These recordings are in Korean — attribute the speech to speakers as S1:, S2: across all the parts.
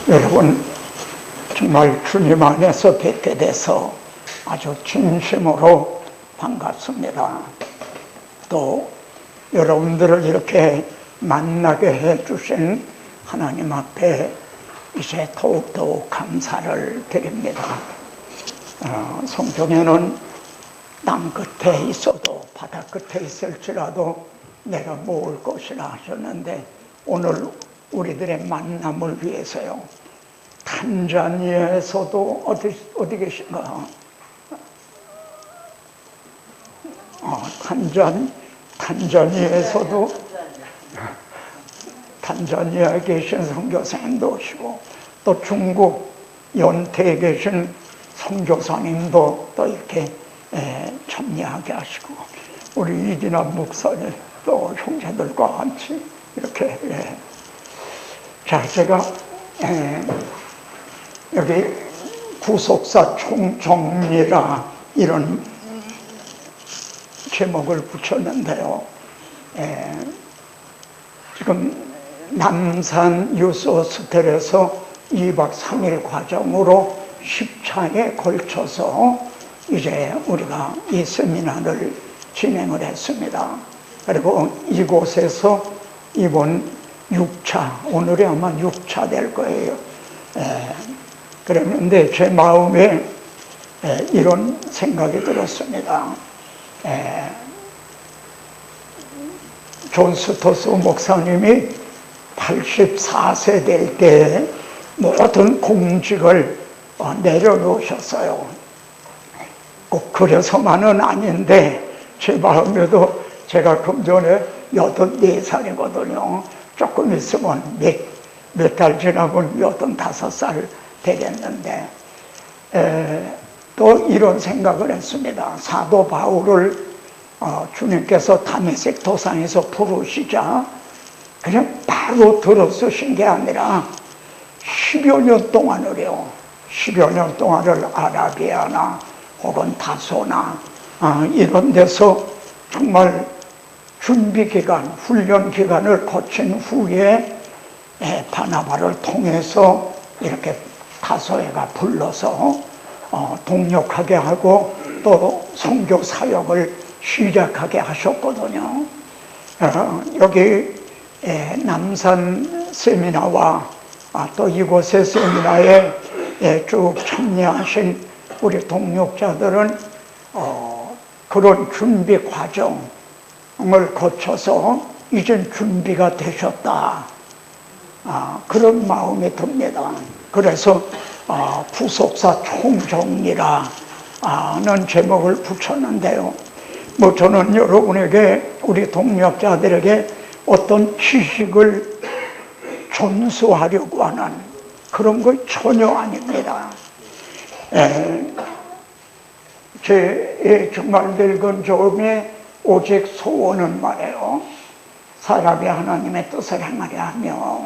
S1: 여러분, 정말 주님 안에서 뵙게 돼서 아주 진심으로 반갑습니다. 또 여러분들을 이렇게 만나게 해주신 하나님 앞에 이제 더욱더욱 감사를 드립니다. 성경에는 땅 끝에 있어도 바다 끝에 있을지라도 내가 모을 것이라 하셨는데, 오늘 우리들의 만남을 위해서요, 탄자니아에서도 어디 계신가? 탄자니아에 계신 선교사님도 오시고, 또 중국 연태에 계신 선교사님도 또 이렇게 참여하게 하시고, 우리 이진환 목사님 또 형제들과 같이 이렇게 자, 제가 여기 구속사 총정리라 이런 제목을 붙였는데요. 지금 남산 유소스텔에서 2박 3일 과정으로 10차에 걸쳐서 이제 우리가 이 세미나를 진행을 했습니다. 그리고 이곳에서 이번 6차, 오늘이 아마 6차 될 거예요. 그랬는데 제 마음에 이런 생각이 들었습니다. 존 스토스 목사님이 84세 될 때 모든 공직을 내려놓으셨어요. 꼭 그래서만은 아닌데, 제 마음에도 제가 금전에 84살이거든요. 조금 있으면 몇 달 지나면 85살 되겠는데, 또 이런 생각을 했습니다. 사도 바울을 주님께서 다메섹 도상에서 부르시자 그냥 바로 들어서신 게 아니라 10여 년 동안을요, 10여 년 동안을 아라비아나 혹은 다소나 이런 데서 정말 준비기간, 훈련기간을 거친 후에 바나바를 통해서 이렇게 다소에가 불러서 동력하게 하고 또 선교 사역을 시작하게 하셨거든요. 여기 남산 세미나와 또 이곳의 세미나에 쭉 참여하신 우리 동력자들은 그런 준비 과정을 거쳐서 이젠 준비가 되셨다, 그런 마음이 듭니다. 그래서 구속사 총정리라는 제목을 붙였는데요. 저는 여러분에게, 우리 동력자들에게 어떤 지식을 전수하려고 하는 그런 거 전혀 아닙니다. 제 정말 늙은 조음의 오직 소원은 말이에요, 사람이 하나님의 뜻을 행하게 하며,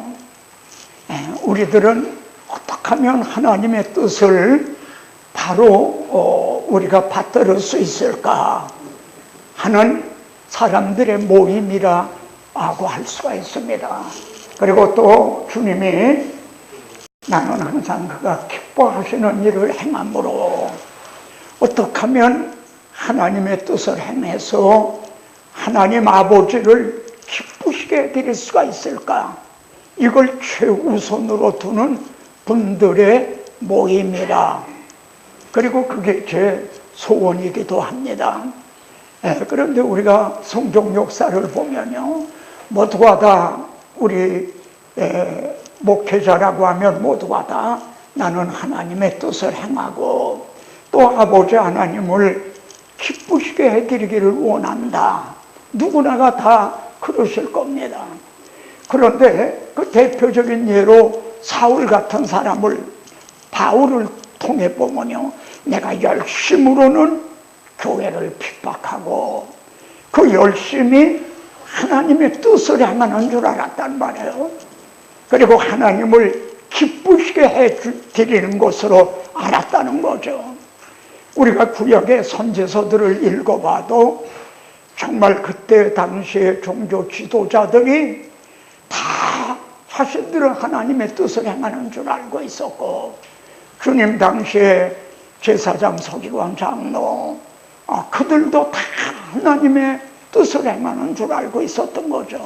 S1: 우리들은 어떻게 하면 하나님의 뜻을 바로 우리가 받들을 수 있을까 하는 사람들의 모임이라고 할 수가 있습니다. 그리고 또 주님이 나는 항상 그가 기뻐하시는 일을 행함으로 어떻게 하면 하나님의 뜻을 행해서 하나님 아버지를 기쁘시게 해드릴 수가 있을까, 이걸 최우선으로 두는 분들의 모임이라, 그리고 그게 제 소원이기도 합니다. 그런데 우리가 성경 역사를 보면요, 모두가 다 우리 목회자라고 하면 모두가 다 나는 하나님의 뜻을 행하고 또 아버지 하나님을 기쁘시게 해드리기를 원한다, 누구나가 다 그러실 겁니다. 그런데 그 대표적인 예로 사울 같은 사람을 바울을 통해 보면요, 내가 열심으로는 교회를 핍박하고 그 열심히 하나님의 뜻을 행하는 줄 알았단 말이에요. 그리고 하나님을 기쁘시게 해드리는 것으로 알았다는 거죠. 우리가 구약의 선지서들을 읽어봐도 정말 그때 당시의 종교 지도자들이 다 자신들은 하나님의 뜻을 행하는 줄 알고 있었고, 주님 당시에 제사장, 서기관, 장로 그들도 다 하나님의 뜻을 행하는 줄 알고 있었던 거죠.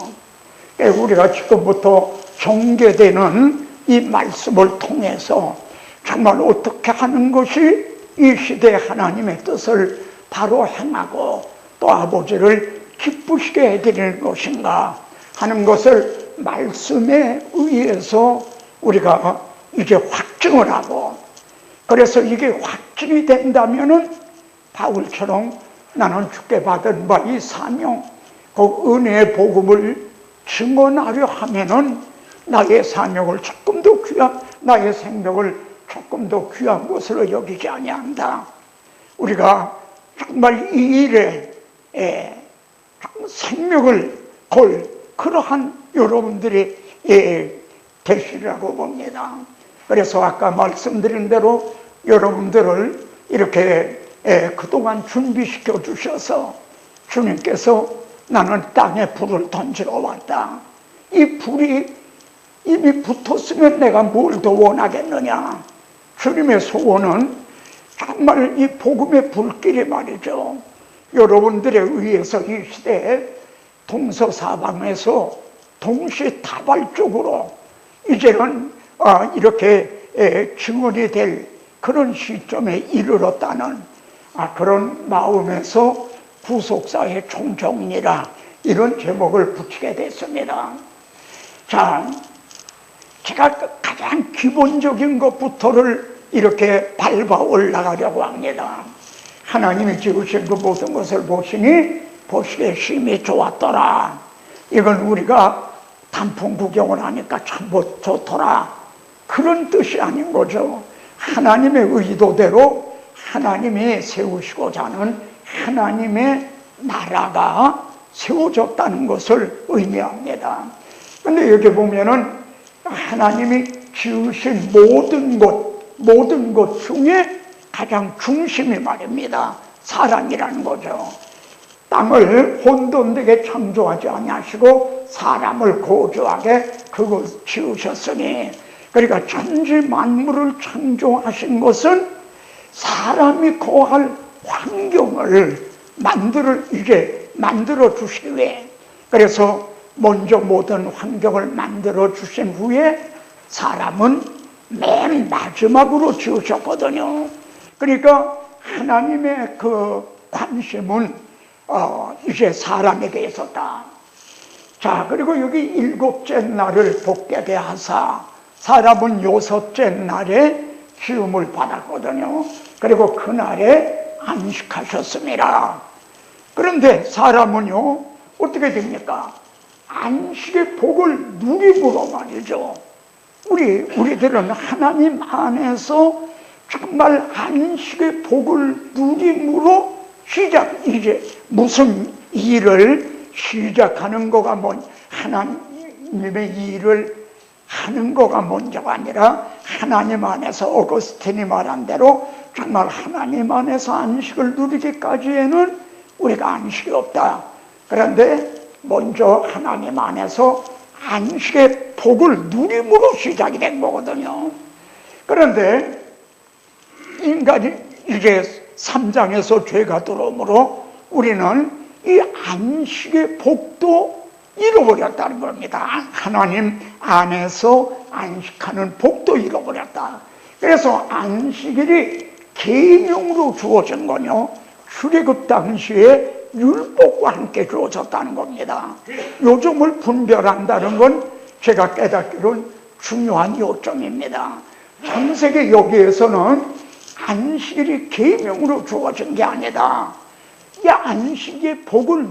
S1: 우리가 지금부터 전개되는 이 말씀을 통해서 정말 어떻게 하는 것이 이 시대의 하나님의 뜻을 바로 행하고 또 아버지를 기쁘시게 해드리는 것인가 하는 것을 말씀에 의해서 우리가 이제 확증을 하고, 그래서 이게 확증이 된다면은 바울처럼 나는 주께 받은 바 이 사명, 그 은혜의 복음을 증언하려 하면은 나의 사명을 조금 더 귀한, 나의 생명을 조금 더 귀한 것으로 여기지 아니한다. 우리가 정말 이 일에 생명을 걸 그러한 여러분들이 되시라고 봅니다. 그래서 아까 말씀드린 대로 여러분들을 이렇게 그동안 준비시켜 주셔서 주님께서 나는 땅에 불을 던지러 왔다. 이 불이 이미 붙었으면 내가 뭘 더 원하겠느냐. 주님의 소원은 정말 이 복음의 불길이 말이죠. 여러분들에 의해서 이 시대에 동서사방에서 동시다발적으로 이제는 이렇게 증언이 될 그런 시점에 이르렀다는 그런 마음에서 구속사의 총정리라 이런 제목을 붙이게 됐습니다. 자, 제가 가장 기본적인 것부터를 이렇게 밟아 올라가려고 합니다. 하나님이 지으신 그 모든 것을 보시니 보시기에 심히 좋았더라. 이건 우리가 단풍 구경을 하니까 참 좋더라, 그런 뜻이 아닌 거죠. 하나님의 의도대로 하나님이 세우시고자 하는 하나님의 나라가 세워졌다는 것을 의미합니다. 그런데 여기 보면은 하나님이 지으신 모든 것 중에 가장 중심이 말입니다. 사람이라는 거죠. 땅을 혼돈되게 창조하지 아니하시고 사람을 거주하게 그것 지으셨으니, 그러니까 천지 만물을 창조하신 것은 사람이 거할 환경을 만들어 주시기 위해, 그래서 먼저 모든 환경을 만들어 주신 후에 사람은 맨 마지막으로 지으셨거든요. 그러니까 하나님의 그 관심은 이제 사람에게 있었다. 자, 그리고 여기 7째 날을 복되게 하사, 사람은 6째 날에 지음을 받았거든요. 그리고 그날에 안식하셨습니다. 그런데 사람은요 어떻게 됩니까? 안식의 복을 누림으로 말이죠. 우리들은 하나님 안에서 정말 안식의 복을 누림으로 이제 무슨 일을 시작하는 거가 하나님의 일을 하는 거가 먼저가 아니라 하나님 안에서 어거스틴이 말한 대로 정말 하나님 안에서 안식을 누리기까지에는 우리가 안식이 없다. 그런데 먼저 하나님 안에서 안식의 복을 누림으로 시작이 된 거거든요. 그런데 인간이 이제 3장에서 죄가 들어오므로 우리는 이 안식의 복도 잃어버렸다는 겁니다. 하나님 안에서 안식하는 복도 잃어버렸다. 그래서 안식일이 계명으로 주어진 거요, 출애굽 당시에 율법과 함께 주어졌다는 겁니다. 요점을 분별한다는 건 제가 깨닫기로는 중요한 요점입니다. 창세기 여기에서는 안식일이 계명으로 주어진 게 아니다. 이 안식의 복을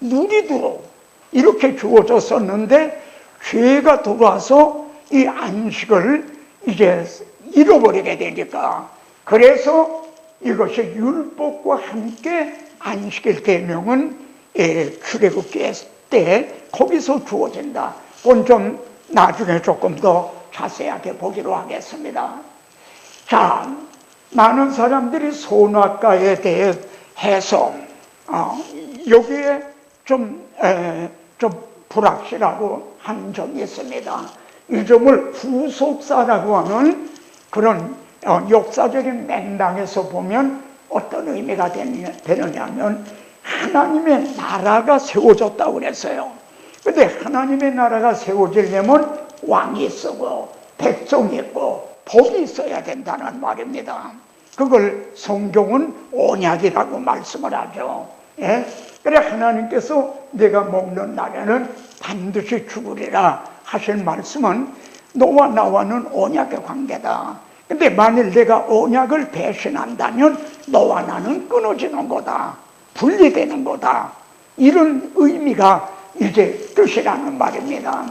S1: 누리도록 이렇게 주어졌었는데 죄가 들어와서 이 안식을 이제 잃어버리게 되니까, 그래서 이것이 율법과 함께 안식일 계명은 출애굽기 때 거기서 주어진다. 그건 좀 나중에 조금 더 자세하게 보기로 하겠습니다. 자, 많은 사람들이 선악과에 대해서 여기에 좀 불확실하고 한 점이 있습니다. 이 점을 후속사라고 하는 그런 역사적인 맥락에서 보면 어떤 의미가 되느냐면 하나님의 나라가 세워졌다고 그랬어요. 근데 하나님의 나라가 세워지려면 왕이 있고 백성이 있고 법이 있어야 된다는 말입니다. 그걸 성경은 언약이라고 말씀을 하죠. 예? 그래 하나님께서 내가 먹는 날에는 반드시 죽으리라 하신 말씀은 너와 나와는 언약의 관계다. 근데 만일 내가 언약을 배신한다면 너와 나는 끊어지는 거다. 분리되는 거다. 이런 의미가 이제 뜻이라는 말입니다.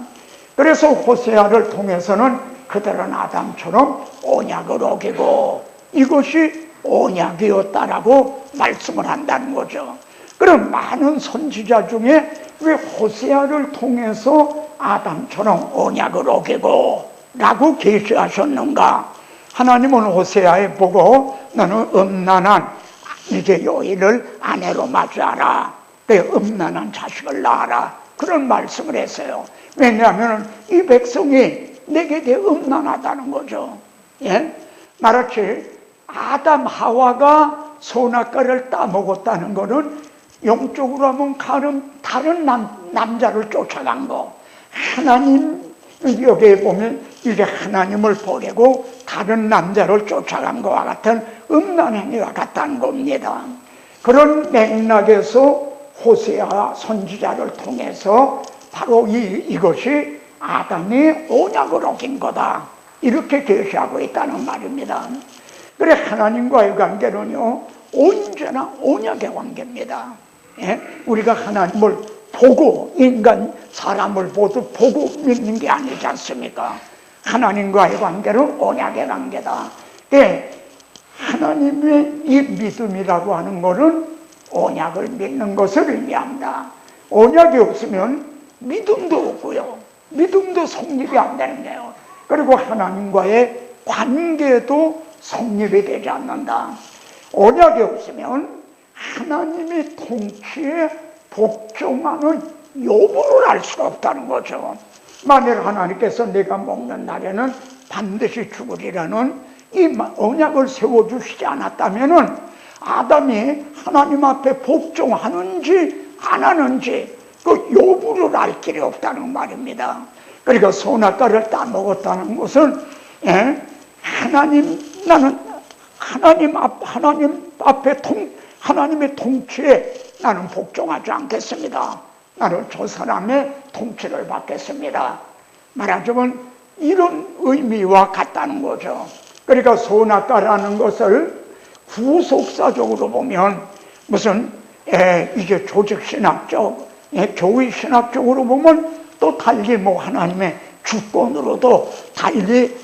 S1: 그래서 호세아를 통해서는 그들은 아담처럼 언약을 어기고 이것이 언약이었다라고 말씀을 한다는 거죠. 그럼 많은 선지자 중에 왜 호세아를 통해서 아담처럼 언약을 어기고 라고 계시하셨는가? 하나님은 호세아에 보고 너는 음란한 이제 여인을 아내로 맞이하라. 음란한 자식을 낳아라. 그런 말씀을 했어요. 왜냐하면 이 백성이 내게 대해 음란하다는 거죠. 예? 마치 아담 하와가 선악과를 따먹었다는 것은 영적으로 하면 다른 남자를 쫓아간 거. 하나님 여기에 보면 이제 하나님을 버리고 다른 남자를 쫓아간 것과 같은 음란 행위가 같다는 겁니다. 그런 맥락에서 호세아 선지자를 통해서 바로 이것이 아담이 언약을 어긴 거다. 이렇게 계시하고 있다는 말입니다. 그래 하나님과의 관계는요 언제나 언약의 관계입니다. 예? 우리가 하나님을 보고 사람을 보고 믿는 게 아니지 않습니까? 하나님과의 관계는 언약의 관계다. 예, 하나님의 이 믿음이라고 하는 것은 언약을 믿는 것을 의미합니다. 언약이 없으면 믿음도 없고요. 믿음도 성립이 안 되는 거예요. 그리고 하나님과의 관계도 성립이 되지 않는다. 언약이 없으면 하나님의 통치에 복종하는 여부를 알 수가 없다는 거죠. 만일 하나님께서 내가 먹는 날에는 반드시 죽으리라는 이 언약을 세워주시지 않았다면 아담이 하나님 앞에 복종하는지 안 하는지 그 여부를 알 길이 없다는 말입니다. 그러니까 선악과를 따먹었다는 것은 나는 하나님 앞에 하나님의 통치에 나는 복종하지 않겠습니다. 나는 저 사람의 통치를 받겠습니다. 말하자면 이런 의미와 같다는 거죠. 그러니까 선악과라는 것을 후속사적으로 보면 무슨 이제 조직신학적, 교회 신학적으로 보면 또 달리 하나님의 주권으로도 달리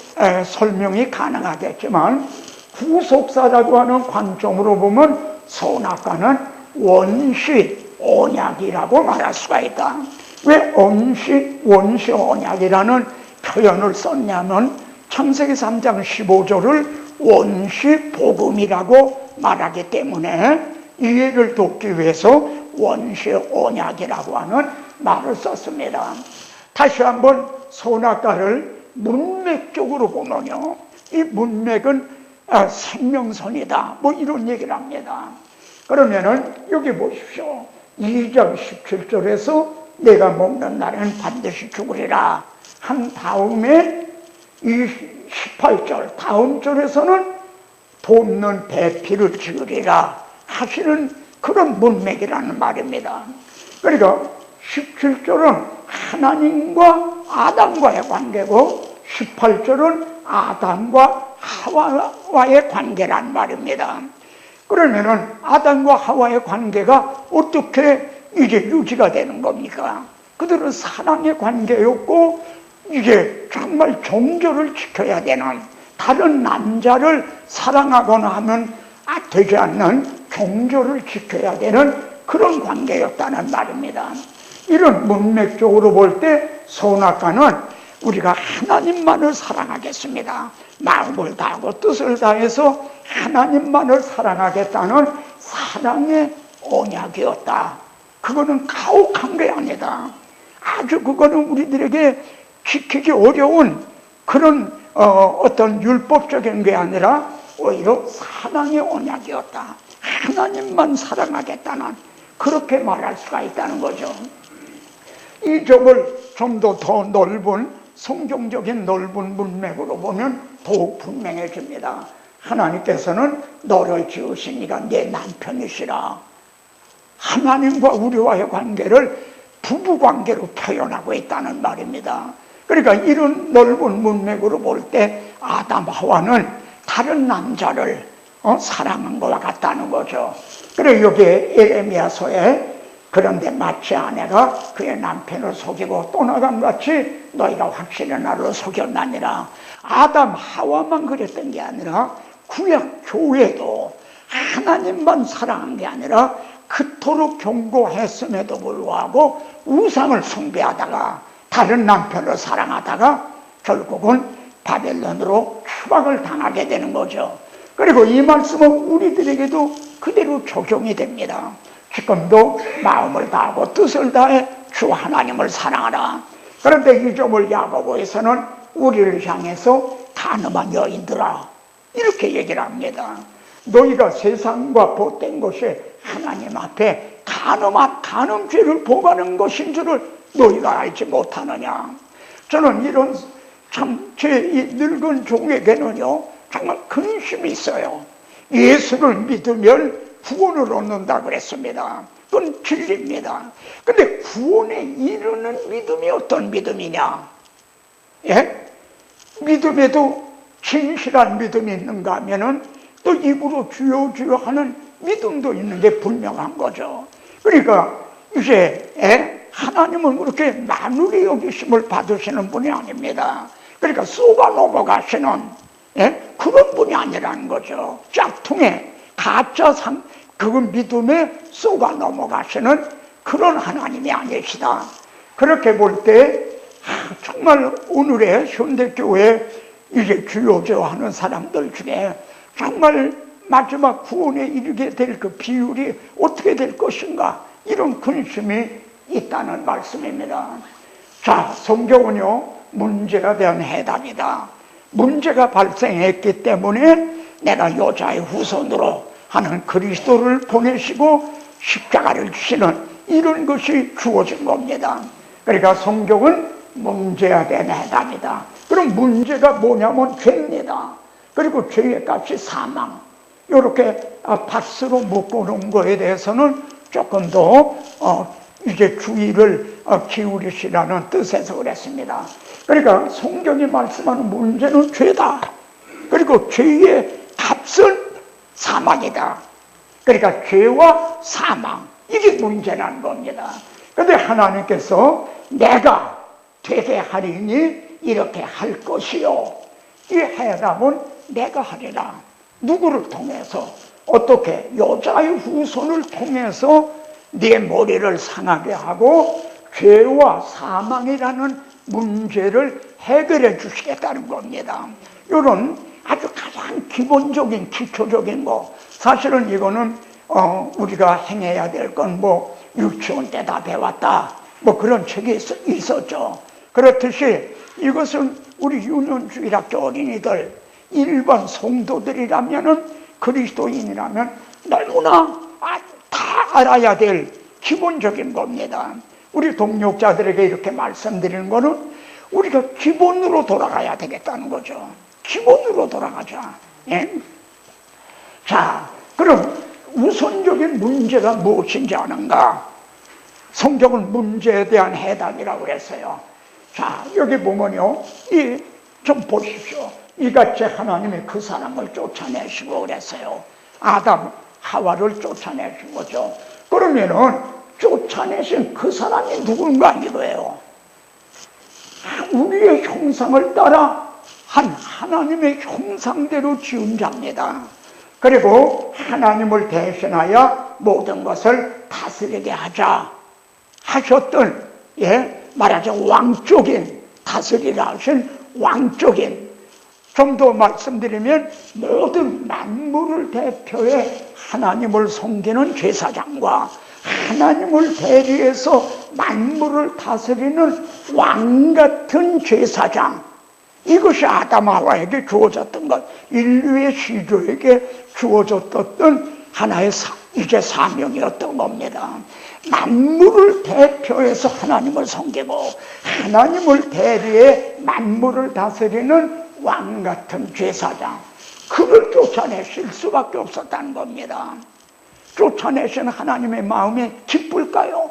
S1: 설명이 가능하겠지만 후속사라고 하는 관점으로 보면 선악과는 원시 언약이라고 말할 수가 있다. 왜 원시 언약이라는 표현을 썼냐면 창세기 3장 15절을 원시 복음이라고 말하기 때문에 이해를 돕기 위해서 원시 언약이라고 하는 말을 썼습니다. 다시 한번 선악과를 문맥적으로 보면요, 이 문맥은 생명선이다 이런 얘기를 합니다. 그러면은 여기 보십시오. 2장 17절에서 내가 먹는 날에는 반드시 죽으리라 한 다음에 이 18절 다음 절에서는 돕는 배필을 지으리라 하시는 그런 문맥이라는 말입니다. 그러니까 17절은 하나님과 아담과의 관계고 18절은 아담과 하와와의 관계란 말입니다. 그러면은 아담과 하와의 관계가 어떻게 이제 유지가 되는 겁니까? 그들은 사랑의 관계였고 이제 정말 정절을 지켜야 되는, 다른 남자를 사랑하거나 하면 되지 않는 정절을 지켜야 되는 그런 관계였다는 말입니다. 이런 문맥적으로 볼 때 선악과는 우리가 하나님만을 사랑하겠습니다. 마음을 다하고 뜻을 다해서 하나님만을 사랑하겠다는 사랑의 언약이었다. 그거는 가혹한 게 아니다. 아주 그거는 우리들에게 지키기 어려운 그런 어떤 율법적인 게 아니라 오히려 사랑의 언약이었다. 하나님만 사랑하겠다는 그렇게 말할 수가 있다는 거죠. 이 점을 좀 더 넓은 성경적인 넓은 문맥으로 보면 더욱 분명해집니다. 하나님께서는 너를 지으시니가 내 남편이시라. 하나님과 우리와의 관계를 부부관계로 표현하고 있다는 말입니다. 그러니까 이런 넓은 문맥으로 볼 때 아담 하와는 다른 남자를 사랑한 것과 같다는 거죠. 그리고 여기에 에레미야서에 그런데 마치 아내가 그의 남편을 속이고 떠나간 같이 너희가 확실히 나를 속였나니라. 아담 하와만 그랬던 게 아니라 구약 교회도 하나님만 사랑한 게 아니라 그토록 경고했음에도 불구하고 우상을 숭배하다가 다른 남편을 사랑하다가 결국은 바벨론으로 추방을 당하게 되는 거죠. 그리고 이 말씀은 우리들에게도 그대로 적용이 됩니다. 지금도 마음을 다하고 뜻을 다해 주 하나님을 사랑하라. 그런데 이 점을 야고보에서는 우리를 향해서 간음한 여인들아 이렇게 얘기를 합니다. 너희가 세상과 보탠 것이 하나님 앞에 간음죄를 범하는 것인 줄을 너희가 알지 못하느냐. 저는 이런 참 제 이 늙은 종에게는요 정말 근심이 있어요. 예수를 믿으면 구원을 얻는다 그랬습니다. 그건 진리입니다. 근데 구원에 이르는 믿음이 어떤 믿음이냐? 예? 믿음에도 진실한 믿음이 있는가 하면은 또 입으로 주여 주여 하는 믿음도 있는 게 분명한 거죠. 그러니까 이제 하나님은 그렇게 나누게 여기심을 받으시는 분이 아닙니다. 그러니까 쏘가 넘어가시는 그런 분이 아니라는 거죠. 짝퉁에 가짜상 그 믿음에 쏘가 넘어가시는 그런 하나님이 아니시다. 그렇게 볼 때 정말 오늘의 현대교회 이제 주요죠 하는 사람들 중에 정말 마지막 구원에 이르게 될 그 비율이 어떻게 될 것인가 이런 근심이 있다는 말씀입니다. 자, 성경은요 문제에 대한 해답이다. 문제가 발생했기 때문에 내가 여자의 후손으로 하는 그리스도를 보내시고 십자가를 지시는 이런 것이 주어진 겁니다. 그러니까 성경은 문제에 대한 해답이다. 그럼 문제가 뭐냐면 죄입니다. 그리고 죄의 값이 사망. 이렇게 밭으로 묶어놓은 거에 대해서는 조금 더 이제 주의를 기울이시라는 뜻에서 그랬습니다. 그러니까 성경이 말씀하는 문제는 죄다. 그리고 죄의 값은 사망이다. 그러니까 죄와 사망 이게 문제라는 겁니다. 그런데 하나님께서 내가 되게 하리니 이렇게 할 것이요. 이 해답은 내가 하리라. 누구를 통해서? 어떻게? 여자의 후손을 통해서 네 머리를 상하게 하고 죄와 사망이라는 문제를 해결해 주시겠다는 겁니다. 이런 아주 가장 기본적인 기초적인 거. 사실은 이거는 우리가 행해야 될 건 뭐 유치원 때 다 배웠다 뭐 그런 책이 있었죠. 그렇듯이 이것은 우리 유년주일학교 어린이들 일반 성도들이라면은 그리스도인이라면 너무나 다 알아야 될 기본적인 겁니다. 우리 동역자들에게 이렇게 말씀드리는 거는 우리가 기본으로 돌아가야 되겠다는 거죠. 기본으로 돌아가자. 예? 자, 그럼 우선적인 문제가 무엇인지 아는가? 성경은 문제에 대한 해답이라고 그랬어요. 자, 여기 보면요, 좀 보십시오. 이같이 하나님이 그 사람을 쫓아내시고 그랬어요. 아담, 하와를 쫓아내신 거죠. 그러면은 쫓아내신 그 사람이 누군가 이거예요. 우리의 형상을 따라 한 하나님의 형상대로 지은 자입니다. 그리고 하나님을 대신하여 모든 것을 다스리게 하자 하셨던, 말하자면 왕적인 다스리라 하신 왕적인, 좀 더 말씀드리면 모든 만물을 대표해 하나님을 섬기는 제사장과 하나님을 대리해서 만물을 다스리는 왕 같은 제사장, 이것이 아담 하와에게 주어졌던 것, 인류의 시조에게 주어졌던 하나의 이제 사명이었던 겁니다. 만물을 대표해서 하나님을 섬기고 하나님을 대리해 만물을 다스리는 왕 같은 제사장, 그를 쫓아내실 수밖에 없었다는 겁니다. 쫓아내신 하나님의 마음이 기쁠까요?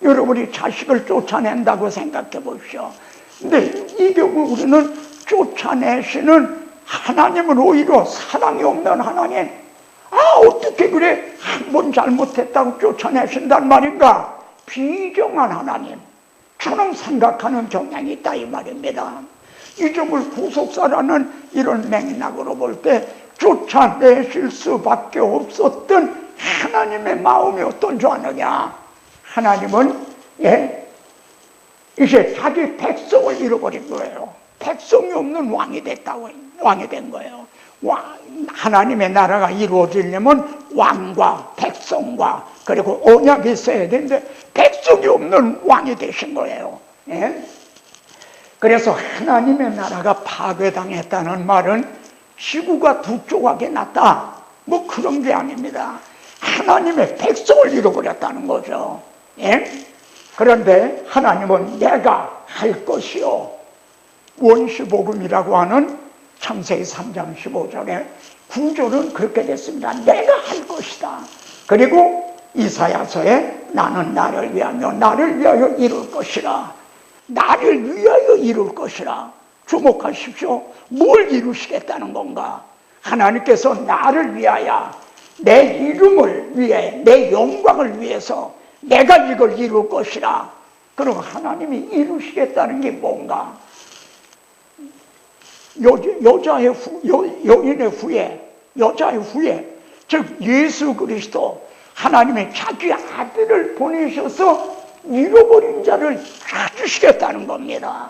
S1: 여러분이 자식을 쫓아낸다고 생각해 보십시오. 근데 이 경우 우리는 쫓아내시는 하나님은 오히려 사랑이 없는 하나님, 어떻게 그래 한 번 잘못했다고 쫓아내신단 말인가? 비정한 하나님처럼 생각하는 경향이 있다 이 말입니다. 이 점을 구속사라는 이런 맥락으로 볼 때 쫓아내실 수밖에 없었던 하나님의 마음이 어떤 줄 아느냐? 하나님은 이제 자기 백성을 잃어버린 거예요. 백성이 없는 왕이 된 거예요. 하나님의 나라가 이루어지려면 왕과 백성과 그리고 언약이 있어야 되는데 백성이 없는 왕이 되신 거예요. 그래서 하나님의 나라가 파괴당했다는 말은 지구가 두 조각이 났다, 뭐 그런 게 아닙니다. 하나님의 백성을 잃어버렸다는 거죠. 그런데 하나님은 내가 할 것이요, 원시복음이라고 하는 창세기 3장 15절에 구절은 그렇게 됐습니다. 내가 할 것이다. 그리고 이사야서에 나는 나를 위하여 이룰 것이라. 나를 위하여 이룰 것이라. 주목하십시오. 뭘 이루시겠다는 건가? 하나님께서 나를 위하여, 내 이름을 위해, 내 영광을 위해서 내가 이걸 이룰 것이라. 그럼 하나님이 이루시겠다는 게 뭔가? 여자의 후예, 즉 예수 그리스도, 하나님의 자기 아들을 보내셔서 잃어버린 자를 찾으시겠다는 겁니다.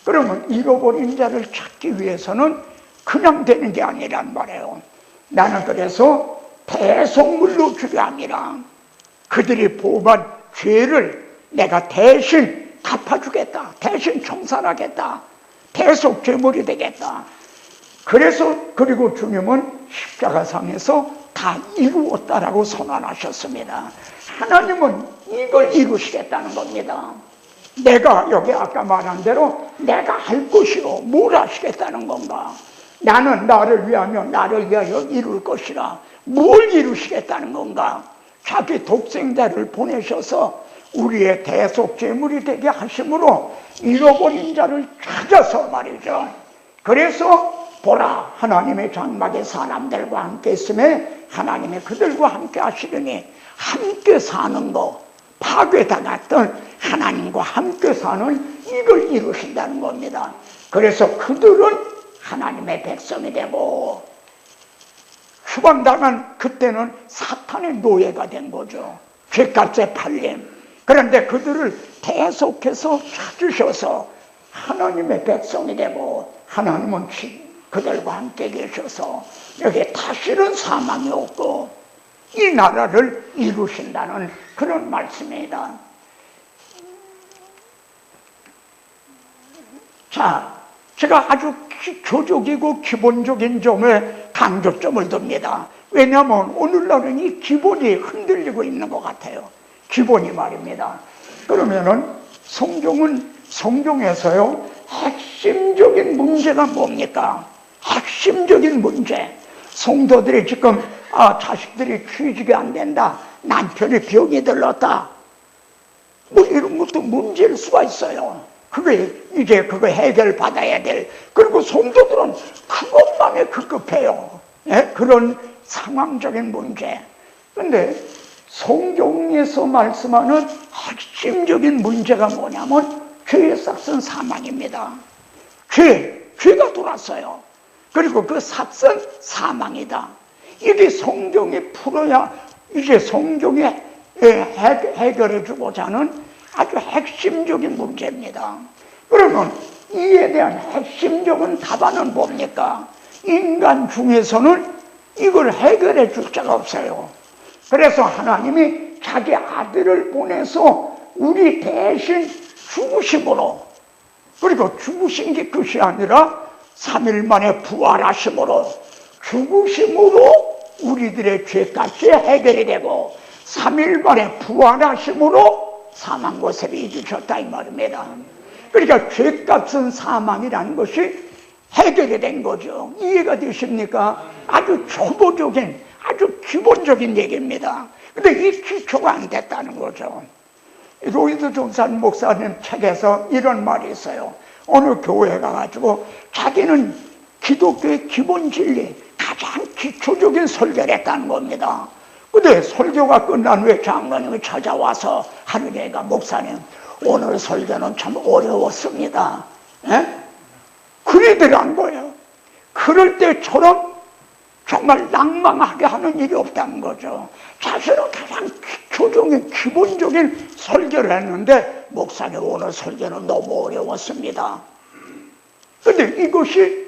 S1: 그러면 잃어버린 자를 찾기 위해서는 그냥 되는 게 아니란 말이에요. 나는 그래서 대속물로 주려 함이라. 그들이 범한 죄를 내가 대신 갚아주겠다, 대신 청산하겠다, 대속 제물이 되겠다. 그리고 주님은 십자가상에서 다 이루었다라고 선언하셨습니다. 하나님은 이걸 이루시겠다는 겁니다. 내가 여기 아까 말한 대로 내가 할 것이요, 뭘 하시겠다는 건가? 나는 나를 위하여 이룰 것이라. 뭘 이루시겠다는 건가? 자기 독생자를 보내셔서 우리의 대속 제물이 되게 하심으로 잃어버린 자를 찾아서 말이죠. 그래서 보라, 하나님의 장막에 사람들과 함께 있음에 하나님의 그들과 함께 하시려니, 함께 사는 거, 파괴당했던 하나님과 함께 사는 이걸 이루신다는 겁니다. 그래서 그들은 하나님의 백성이 되고, 추방당한 그때는 사탄의 노예가 된 거죠. 죄값에 팔림. 그런데 그들을 대속해서 찾으셔서 하나님의 백성이 되고, 하나님은 그들과 함께 계셔서 여기에 다시는 사망이 없고 이 나라를 이루신다는 그런 말씀입니다. 자, 제가 아주 기초적이고 기본적인 점에 강조점을 둡니다. 왜냐하면 오늘날은 이 기본이 흔들리고 있는 것 같아요. 기본이 말입니다. 그러면은 성경에서요, 핵심적인 문제가 뭡니까? 핵심적인 문제. 성도들이 지금 자식들이 취직이 안 된다, 남편이 병이 들렀다, 뭐 이런 것도 문제일 수가 있어요. 그거 해결받아야 될. 그리고 성도들은 그것만에 급급해요. 그런 상황적인 문제. 그런데 성경에서 말씀하는 핵심적인 문제가 뭐냐면 죄의 삭은 사망입니다. 죄가 돌았어요. 그리고 그 삭은 사망이다. 이게 성경이 풀어야, 이게 성경이 해결해주고자 하는 아주 핵심적인 문제입니다. 그러면 이에 대한 핵심적인 답안은 뭡니까? 인간 중에서는 이걸 해결해 줄 자가 없어요. 그래서 하나님이 자기 아들을 보내서 우리 대신 죽으심으로, 그리고 죽으신 게 끝이 아니라 3일 만에 부활하심으로, 죽으심으로 우리들의 죄값이 해결이 되고 3일 만에 부활하심으로 사망 고세를 이기셨다 이 말입니다. 그러니까 죄값은 사망이라는 것이 해결이 된 거죠. 이해가 되십니까? 아주 초보적인, 아주 기본적인 얘기입니다. 근데 이 기초가 안 됐다는 거죠. 로이드 존슨 목사님 책에서 이런 말이 있어요. 어느 교회에 가가지고 자기는 기독교의 기본 진리, 가장 기초적인 설교를 했다는 겁니다. 근데 설교가 끝난 후에 장로님이 찾아와서 하는 얘기가, 목사님 오늘 설교는 참 어려웠습니다. 그리더란 거예요. 그럴 때처럼 정말 낭망하게 하는 일이 없다는 거죠. 자신은 가장 기초적인 기본적인 설교를 했는데, 목사님 오늘 설교는 너무 어려웠습니다. 그런데 이것이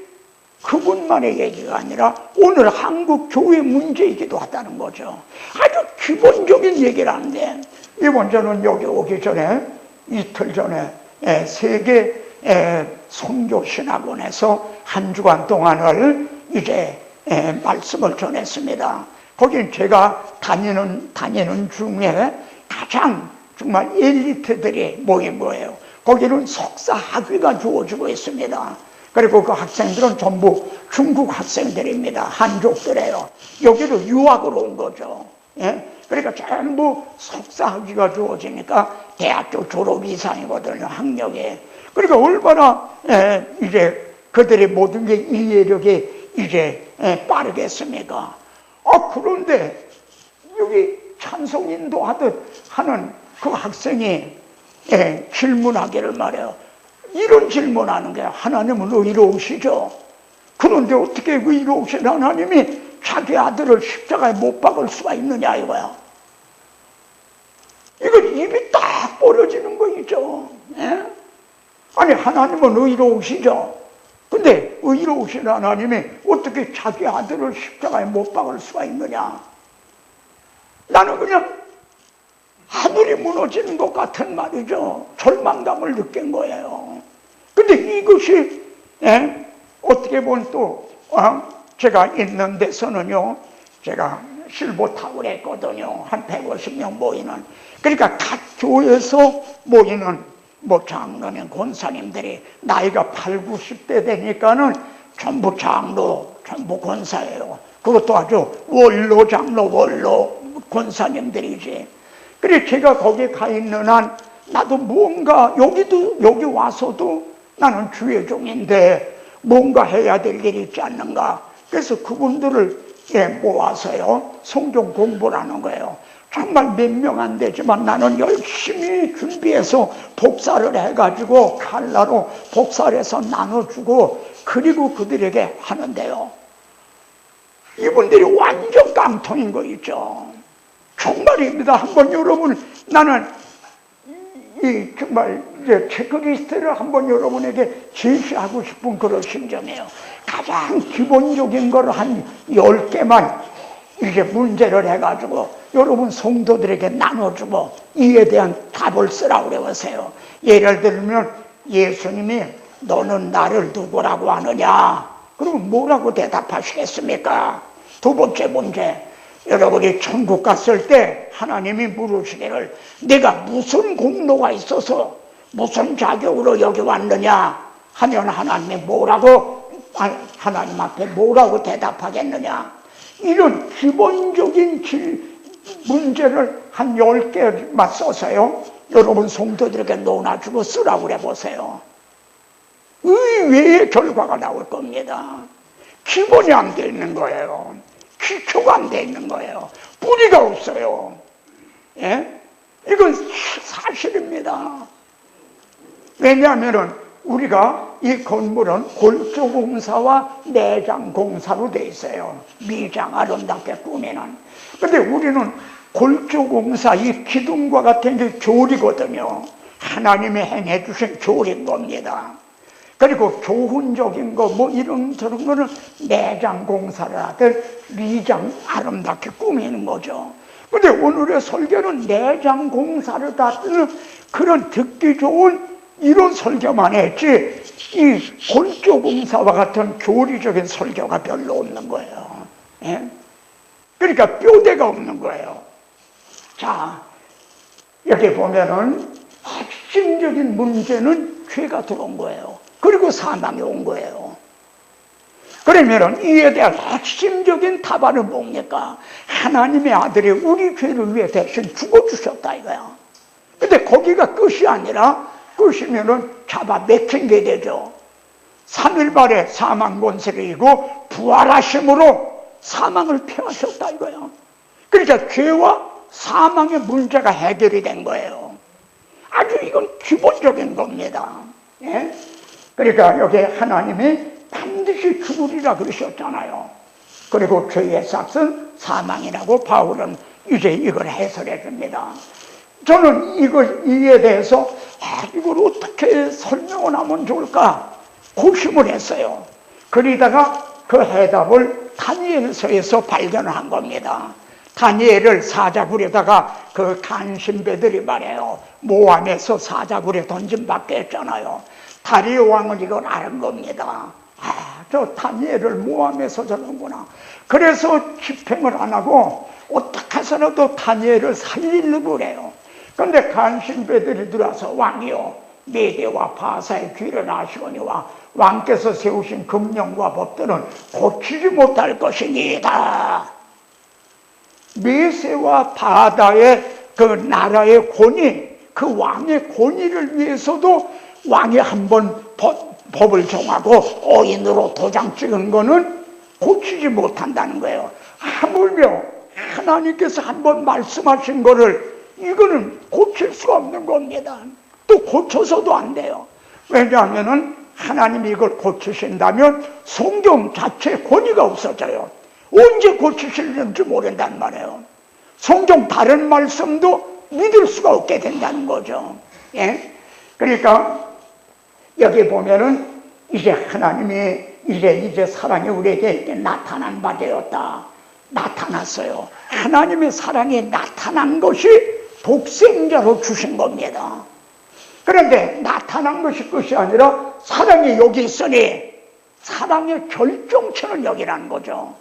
S1: 그분만의 얘기가 아니라 오늘 한국 교회 문제이기도 하다는 거죠. 아주 기본적인 얘기를 하는데, 이번 저는 여기 오기 전에 이틀 전에 세계 선교신학원에서 한 주간 동안을 이제 말씀을 전했습니다. 거긴 제가 다니는 중에 가장 정말 엘리트들이 모인 거예요. 거기는 석사 학위가 주어지고 있습니다. 그리고 그 학생들은 전부 중국 학생들입니다. 한족들이에요. 여기로 유학으로 온 거죠. 그러니까 전부 석사 학위가 주어지니까 대학교 졸업 이상이거든요, 학력이. 그러니까 얼마나 이제 그들의 모든 게 이해력이 이제 빠르겠습니까? 그런데 여기 찬송 인도하듯 하는 그 학생이 질문하기를 말해요. 이런 질문하는 게, 하나님은 의로우시죠? 그런데 어떻게 의로우신 하나님이 자기 아들을 십자가에 못 박을 수가 있느냐 이거야. 이건 입이 딱 벌어지는 거죠. 아니, 하나님은 의로우시죠? 근데 의로우신 하나님이 어떻게 자기 아들을 십자가에 못 박을 수가 있느냐? 나는 그냥 하늘이 무너지는 것 같은 말이죠. 절망감을 느낀 거예요. 근데 이것이 어떻게 보면 또 제가 있는 데서는요, 제가 실버타운에 했거든요. 한 150명 모이는. 그러니까 각 교회에서 모이는 뭐 장로님, 권사님들이 나이가 8, 90대 되니까는 전부 장로, 전부 권사예요. 그것도 아주 원로 장로, 원로 권사님들이지. 그래 제가 거기 가 있는 한 나도 뭔가 여기 와서도 나는 주의 종인데 뭔가 해야 될 일이 있지 않는가. 그래서 그분들을 모아서요 성경 공부를 하는 거예요. 정말 몇 명 안 되지만 나는 열심히 준비해서 복사를 해가지고 칼라로 복사를 해서 나눠주고, 그리고 그들에게 하는데요, 이분들이 완전 깡통인 거 있죠. 정말입니다. 한번 여러분, 나는 정말 이제 체크리스트를 한번 여러분에게 제시하고 싶은 그런 심정이에요. 가장 기본적인 걸 한 10개만 이제 문제를 해가지고 여러분 성도들에게 나눠주고 이에 대한 답을 쓰라고 그러세요. 예를 들면 예수님이 너는 나를 누구라고 하느냐? 그러면 뭐라고 대답하시겠습니까? 두 번째 문제, 여러분이 천국 갔을 때 하나님이 물으시기를 내가 무슨 공로가 있어서 무슨 자격으로 여기 왔느냐 하면 하나님이 하나님 앞에 뭐라고 대답하겠느냐? 이런 기본적인 문제를 한 10개만 써서요 여러분 성도들에게 논아주고 쓰라고 그래보세요. 의외의 결과가 나올 겁니다. 기본이 안 돼 있는 거예요. 기초가 안 돼 있는 거예요. 뿌리가 없어요. 이건 사실입니다. 왜냐하면 우리가 이 건물은 골조공사와 내장공사로 돼 있어요. 미장 아름답게 꾸미는. 근데 우리는 골조공사, 이 기둥과 같은 게 교리거든요. 하나님이 행해 주신 교리인 겁니다. 그리고 교훈적인 거 뭐 이런 저런 거는 내장 공사를 하든 미장 아름답게 꾸미는 거죠. 근데 오늘의 설교는 내장 공사를 다루는 그런 듣기 좋은 이런 설교만 했지, 이 골조 공사와 같은 교리적인 설교가 별로 없는 거예요. 예? 그러니까 뼈대가 없는 거예요. 자, 여기 보면은 핵심적인 문제는 죄가 들어온 거예요. 그리고 사망이 온 거예요. 그러면은 이에 대한 핵심적인 답안은 뭡니까? 하나님의 아들이 우리 죄를 위해 대신 죽어주셨다 이거야. 근데 거기가 끝이 아니라, 끝이면은 잡아 맥힌 게 되죠. 3일 만에 사망 권세를 이기고 부활하심으로 사망을 피하셨다 이거야. 그러니까 죄와 사망의 문제가 해결이 된 거예요. 아주 이건 기본적인 겁니다. 예? 그러니까 여기 하나님이 반드시 죽으리라 그러셨잖아요. 그리고 죄의 삭은 사망이라고 바울은 이제 이걸 해설해 줍니다. 저는 이에 대해서 이걸 어떻게 설명을 하면 좋을까 고심을 했어요. 그러다가 그 해답을 다니엘서에서 발견한 겁니다. 다니엘을 사자굴에다가 그 간신배들이 말해요. 모함에서 사자굴에 던짐받게 했잖아요. 다리오 왕은 이걸 아는 겁니다. 저 다니엘을 모함에서 저런구나. 그래서 집행을 안 하고 어떻게 해서라도 다니엘을 살리려고 그래요. 그런데 간신배들이 들어와서 왕이요, 메대와 바사의 귀를 아시거니와 왕께서 세우신 금령과 법들은 고치지 못할 것이니이다. 메세와 바다의 그 나라의 권위, 그 왕의 권위를 위해서도 왕이 한번 법을 정하고 오인으로 도장 찍은 거는 고치지 못한다는 거예요. 하물며 하나님께서 한번 말씀하신 거를 이거는 고칠 수가 없는 겁니다. 또 고쳐서도 안 돼요. 왜냐하면 하나님이 이걸 고치신다면 성경 자체에 권위가 없어져요. 언제 고치실는지 모른단 말이에요. 성경 다른 말씀도 믿을 수가 없게 된다는 거죠. 예? 그러니까 여기 보면은 이제 하나님이 이제 사랑이 우리에게 나타난 바 되었다. 나타났어요. 하나님의 사랑이 나타난 것이 독생자로 주신 겁니다. 그런데 나타난 것이 끝이 아니라 사랑이 여기 있으니 사랑의 결정체는 여기라는 거죠.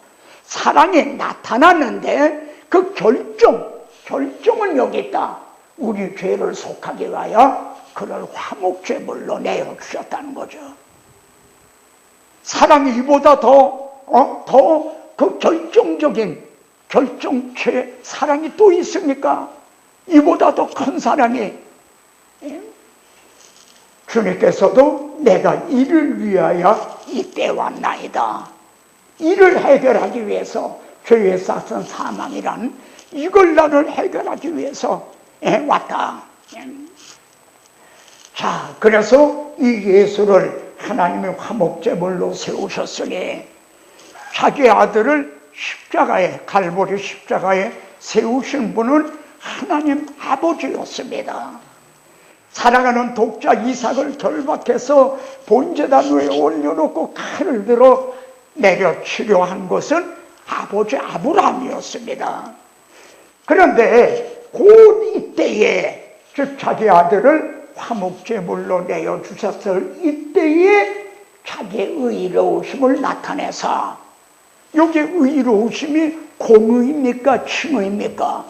S1: 사랑이 나타났는데 그 결정은 여기 있다. 우리 죄를 속하기 위하여 그를 화목제물로 내어주셨다는 거죠. 사랑이 이보다 더 그 결정적인 결정체 사랑이 또 있습니까? 이보다 더 큰 사랑이. 주님께서도 내가 이를 위하여 이때 왔나이다. 이를 해결하기 위해서, 죄의 싹은 사망이란 이걸 나를 해결하기 위해서 왔다. 자, 그래서 이 예수를 하나님의 화목제물로 세우셨으니 자기 아들을 십자가에, 갈보리 십자가에 세우신 분은 하나님 아버지였습니다. 살아가는 독자 이삭을 결박해서 본제단 위에 올려놓고 칼을 들어 내려 치료한 것은 아버지 아브라함이었습니다. 그런데 곧 이때에, 즉 자기 아들을 화목제물로 내어주셨을 이때에 자기의 의로우심을 나타내서, 여기 의로우심이 공의입니까 칭의입니까?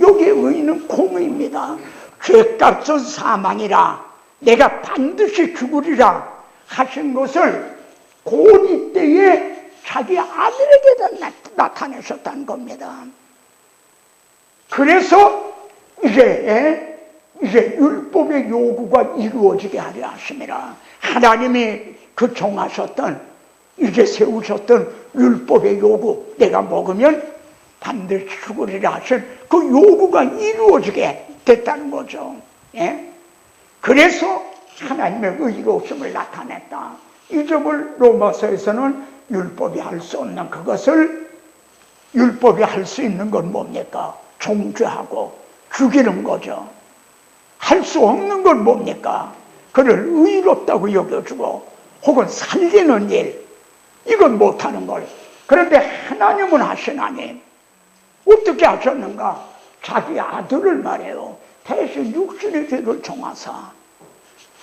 S1: 여기 의는 공의입니다. 죄값은 사망이라 내가 반드시 죽으리라 하신 것을 곧 이때에 자기 아들에게 나타내셨다는 겁니다. 그래서 이제 율법의 요구가 이루어지게 하려 하심이라. 하나님이 그 정하셨던, 이제 세우셨던 율법의 요구, 내가 먹으면 반드시 죽으리라 하신 그 요구가 이루어지게 됐다는 거죠. 예? 그래서 하나님의 의로우심을 나타냈다. 이 점을 로마서에서는 율법이 할 수 없는 그것을, 율법이 할 수 있는 건 뭡니까? 정죄하고 죽이는 거죠. 할 수 없는 건 뭡니까? 그를 의롭다고 여겨주고 혹은 살리는 일, 이건 못하는 걸. 그런데 하나님은 하시나니 어떻게 하셨는가? 자기 아들을 말해요. 대신 육신의 죄를 정하사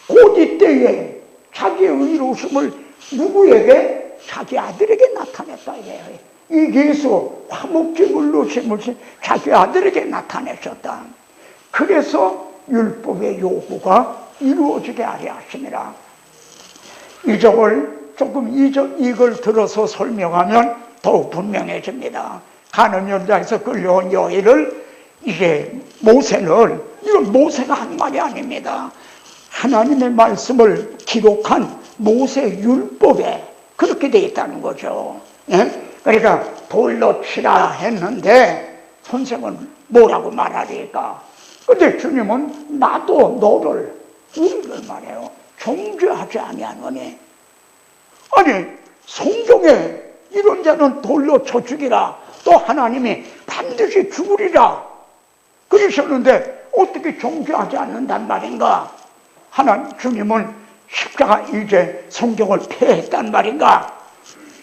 S1: 곧 이때에 자기의 의로우심을 누구에게? 자기 아들에게 나타냈다 이래요. 이 예수 화목제물로 심으신 자기 아들에게 나타내셨다. 그래서 율법의 요구가 이루어지게 하려 하심이라. 이 점을 조금 이걸 들어서 설명하면 더욱 분명해집니다. 가늠 현장에서 끌려온 여인을 이게 모세는, 이건 모세가 한 말이 아닙니다. 하나님의 말씀을 기록한 모세 율법에 그렇게 되어 있다는 거죠. 예? 그러니까 돌로 치라 했는데 선생은 뭐라고 말하리까? 근데 주님은 나도 너를, 우리를 말해요. 정죄하지 아니하노니. 아니 성경에 이런 자는 돌로 쳐 죽이라, 또 하나님이 반드시 죽으리라 그러셨는데 어떻게 정죄하지 않는단 말인가? 주님은 십자가 이제 성경을 폐했단 말인가?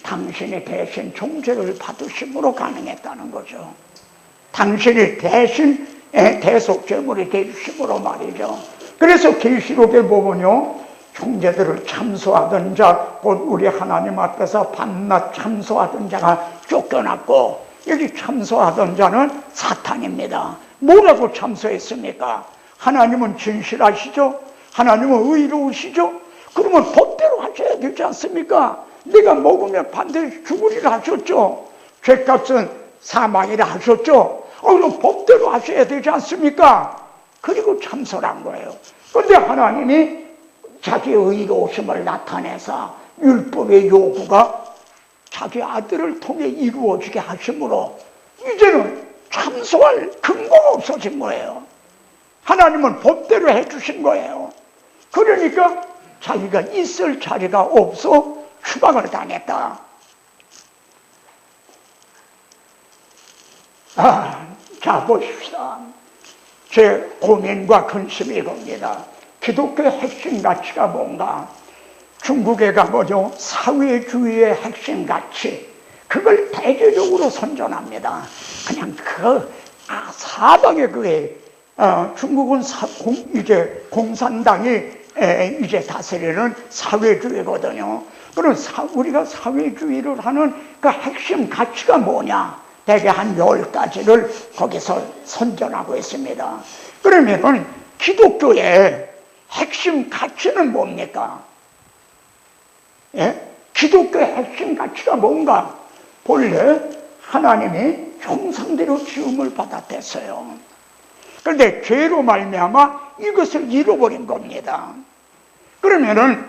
S1: 당신이 대신 정죄를 받으심으로 가능했다는 거죠. 당신이 대신 대속제물이 되심으로 말이죠. 그래서 계시록에 보면요, 형제들을 참소하던 자, 곧 우리 하나님 앞에서 밤낮 참소하던 자가 쫓겨났고, 여기 참소하던 자는 사탄입니다. 뭐라고 참소했습니까? 하나님은 진실하시죠? 하나님은 의로우시죠? 그러면 법대로 하셔야 되지 않습니까? 네가 먹으면 반드시 죽으리라 하셨죠? 죄값은 사망이라 하셨죠? 그럼 법대로 하셔야 되지 않습니까? 그리고 참소를 한 거예요. 그런데 하나님이 자기의 의로우심을 나타내서 율법의 요구가 자기 아들을 통해 이루어지게 하심으로 이제는 참소할 근거가 없어진 거예요. 하나님은 법대로 해주신 거예요. 그러니까 자기가 있을 자리가 없어 추방을 당했다. 자 보십시다. 제 고민과 근심이 이겁니다. 기독교의 핵심 가치가 뭔가? 중국에 가보죠. 사회주의의 핵심 가치, 그걸 대대적으로 선전합니다. 그냥 사방에 그게 중국은 이제 공산당이 이제 다스리는 사회주의거든요. 그럼 우리가 사회주의를 하는 그 핵심 가치가 뭐냐? 대개 한 10가지를 거기서 선전하고 있습니다. 그러면은 기독교의 핵심 가치는 뭡니까? 예? 기독교의 핵심 가치가 뭔가? 본래 하나님이 형상대로 지음을 받았댔어요. 그런데 죄로 말미암아 이것을 잃어버린 겁니다. 그러면은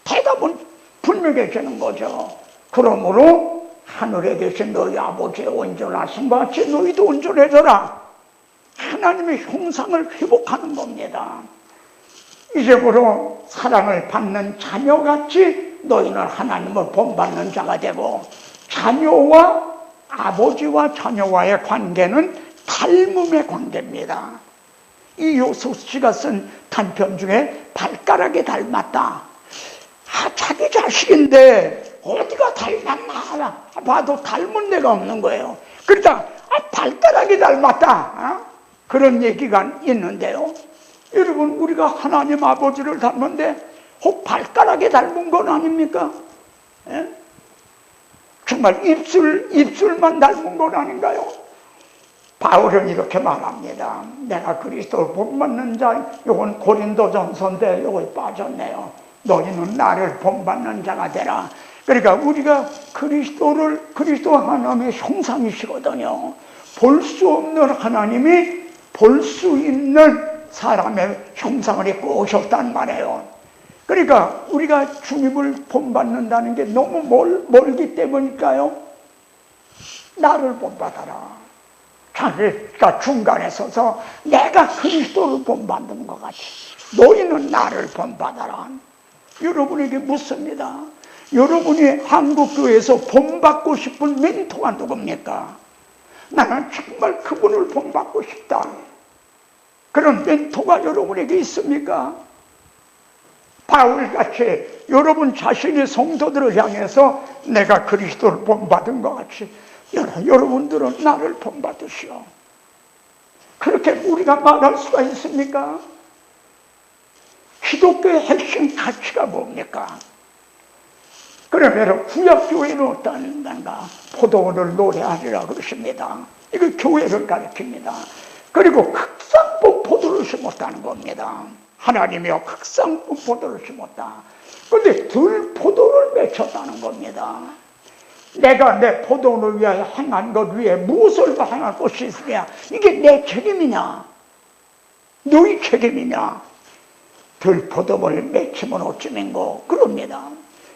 S1: 대답은 분명해지는 거죠. 그러므로 하늘에 계신 너희 아버지의 온전하심과 같이 너희도 온전해져라. 하나님의 형상을 회복하는 겁니다. 이제부로 사랑을 받는 자녀같이 너희는 하나님을 본받는 자가 되고, 자녀와 아버지와 자녀와의 관계는 닮음의 관계입니다. 이 요소씨가 쓴 단편 중에 발가락에 닮았다. 자기 자식인데 어디가 닮았나 봐도 닮은 데가 없는 거예요. 그러다 발가락이 닮았다, 그런 얘기가 있는데요. 여러분, 우리가 하나님 아버지를 닮은데 혹 발가락에 닮은 건 아닙니까? 예? 정말 입술만 닮은 건 아닌가요? 바울은 이렇게 말합니다. 내가 그리스도를 본받는 자, 이건 고린도전서인데 여기 빠졌네요. 너희는 나를 본받는 자가 되라. 그러니까 우리가 그리스도 하나님의 형상이시거든요. 볼 수 없는 하나님이 볼 수 있는 사람의 형상을 입고 오셨단 말이에요. 그러니까 우리가 주님을 본받는다는 게 너무 멀기 때문일까요? 나를 본받아라. 자기가 중간에 서서 내가 그리스도를 본받는 것 같이 너희는 나를 본받아라. 여러분에게 묻습니다. 여러분이 한국교회에서 본받고 싶은 멘토가 누굽니까? 나는 정말 그분을 본받고 싶다. 그런 멘토가 여러분에게 있습니까? 바울같이 여러분 자신의 성도들을 향해서 내가 그리스도를 본받은 것 같이 여러분들은 나를 본받으시오. 그렇게 우리가 말할 수가 있습니까? 기독교의 핵심 가치가 뭡니까? 그러면 구약교회는 어떠한가? 포도원을 노래하리라 그러십니다. 이거 교회를 가르칩니다. 그리고 극상품 포도를 심었다는 겁니다. 하나님이여 극상품 포도를 심었다. 그런데 들포도를 맺혔다는 겁니다. 내가 내 포도원을 위하여 행한 것 위에 무엇을 행할 것이 있으랴? 이게 내 책임이냐? 너희 책임이냐? 들포도를 맺히면 어쩌면고 그럽니다.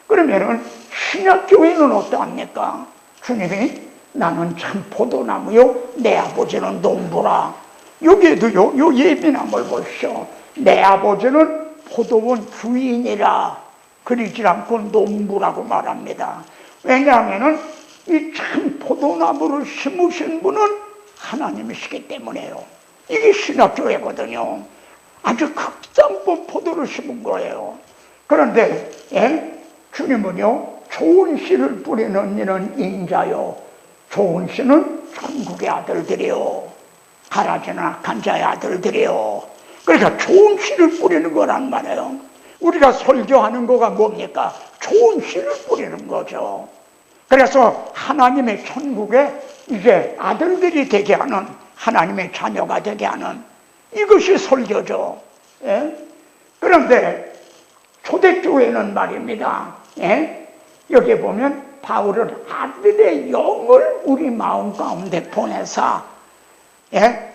S1: 그러면은 신약교회는 어떠합니까? 주님이 나는 참 포도나무요 내 아버지는 농부라. 여기에도요 요 예비나무를 보시오. 내 아버지는 포도원 주인이라 그러지 않고 농부라고 말합니다. 왜냐하면은 이 참 포도나무를 심으신 분은 하나님이시기 때문에요. 이게 신약교회거든요. 아주 극상품 포도를 심은 거예요. 그런데 주님은요 좋은 씨를 뿌리는 이는 인자요 좋은 씨는 천국의 아들들이요 가라지는 악한 자의 아들들이요. 그러니까 좋은 씨를 뿌리는 거란 말이에요. 우리가 설교하는 거가 뭡니까? 좋은 씨를 뿌리는 거죠. 그래서 하나님의 천국에 이제 아들들이 되게 하는, 하나님의 자녀가 되게 하는 이것이 설교죠. 그런데 초대교회는 말입니다. 여기 보면 바울은 아들의 영을 우리 마음 가운데 보내사,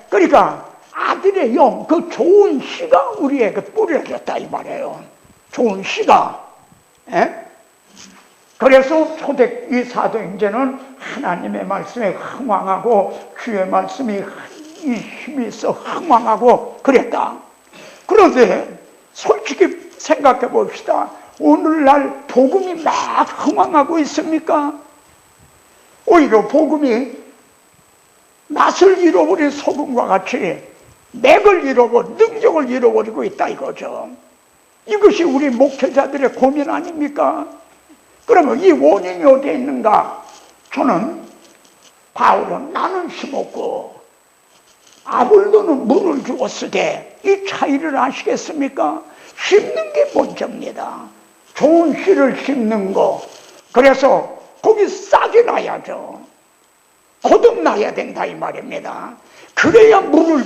S1: 그러니까 아들의 영, 그 좋은 씨가 우리에게 뿌려졌다 이 말이에요. 좋은 씨가. 그래서 초대 이 사도행전은 하나님의 말씀에 흥왕하고 주의 말씀이 이 힘이 있어 흥왕하고 그랬다. 그런데 솔직히 생각해 봅시다. 오늘날 복음이 막 흥왕하고 있습니까? 오히려 복음이 맛을 잃어버린 소금과 같이 맥을 잃어버리고 능력을 잃어버리고 있다 이거죠. 이것이 우리 목회자들의 고민 아닙니까? 그러면 이 원인이 어디에 있는가? 저는 바울은 나는 심었고 아볼로는 물을 주었으되 이 차이를 아시겠습니까? 심는 게 먼저입니다. 좋은 씨를 심는 거. 그래서 거기 싹이 나야죠. 거듭나야 된다 이 말입니다. 그래야 물을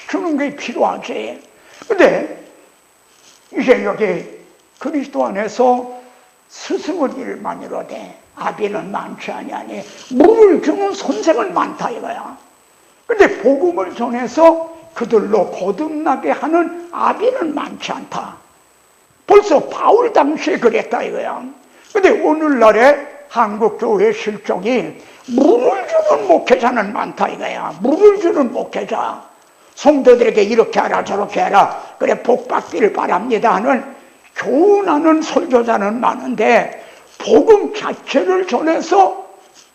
S1: 주는 게 필요하지. 근데 이제 여기 그리스도 안에서 스승을 일만 이루되 아비는 많지 아니하니 물을 주는 선생은 많다 이거야. 근데 복음을 전해서 그들로 거듭나게 하는 아비는 많지 않다. 벌써 바울 당시에 그랬다 이거야. 근데 오늘날의 한국교회 실종이 물을 주는 목회자는 많다 이거야. 물을 주는 목회자. 성도들에게 이렇게 하라 저렇게 하라 그래 복 받기를 바랍니다 하는 교훈하는 설교자는 많은데 복음 자체를 전해서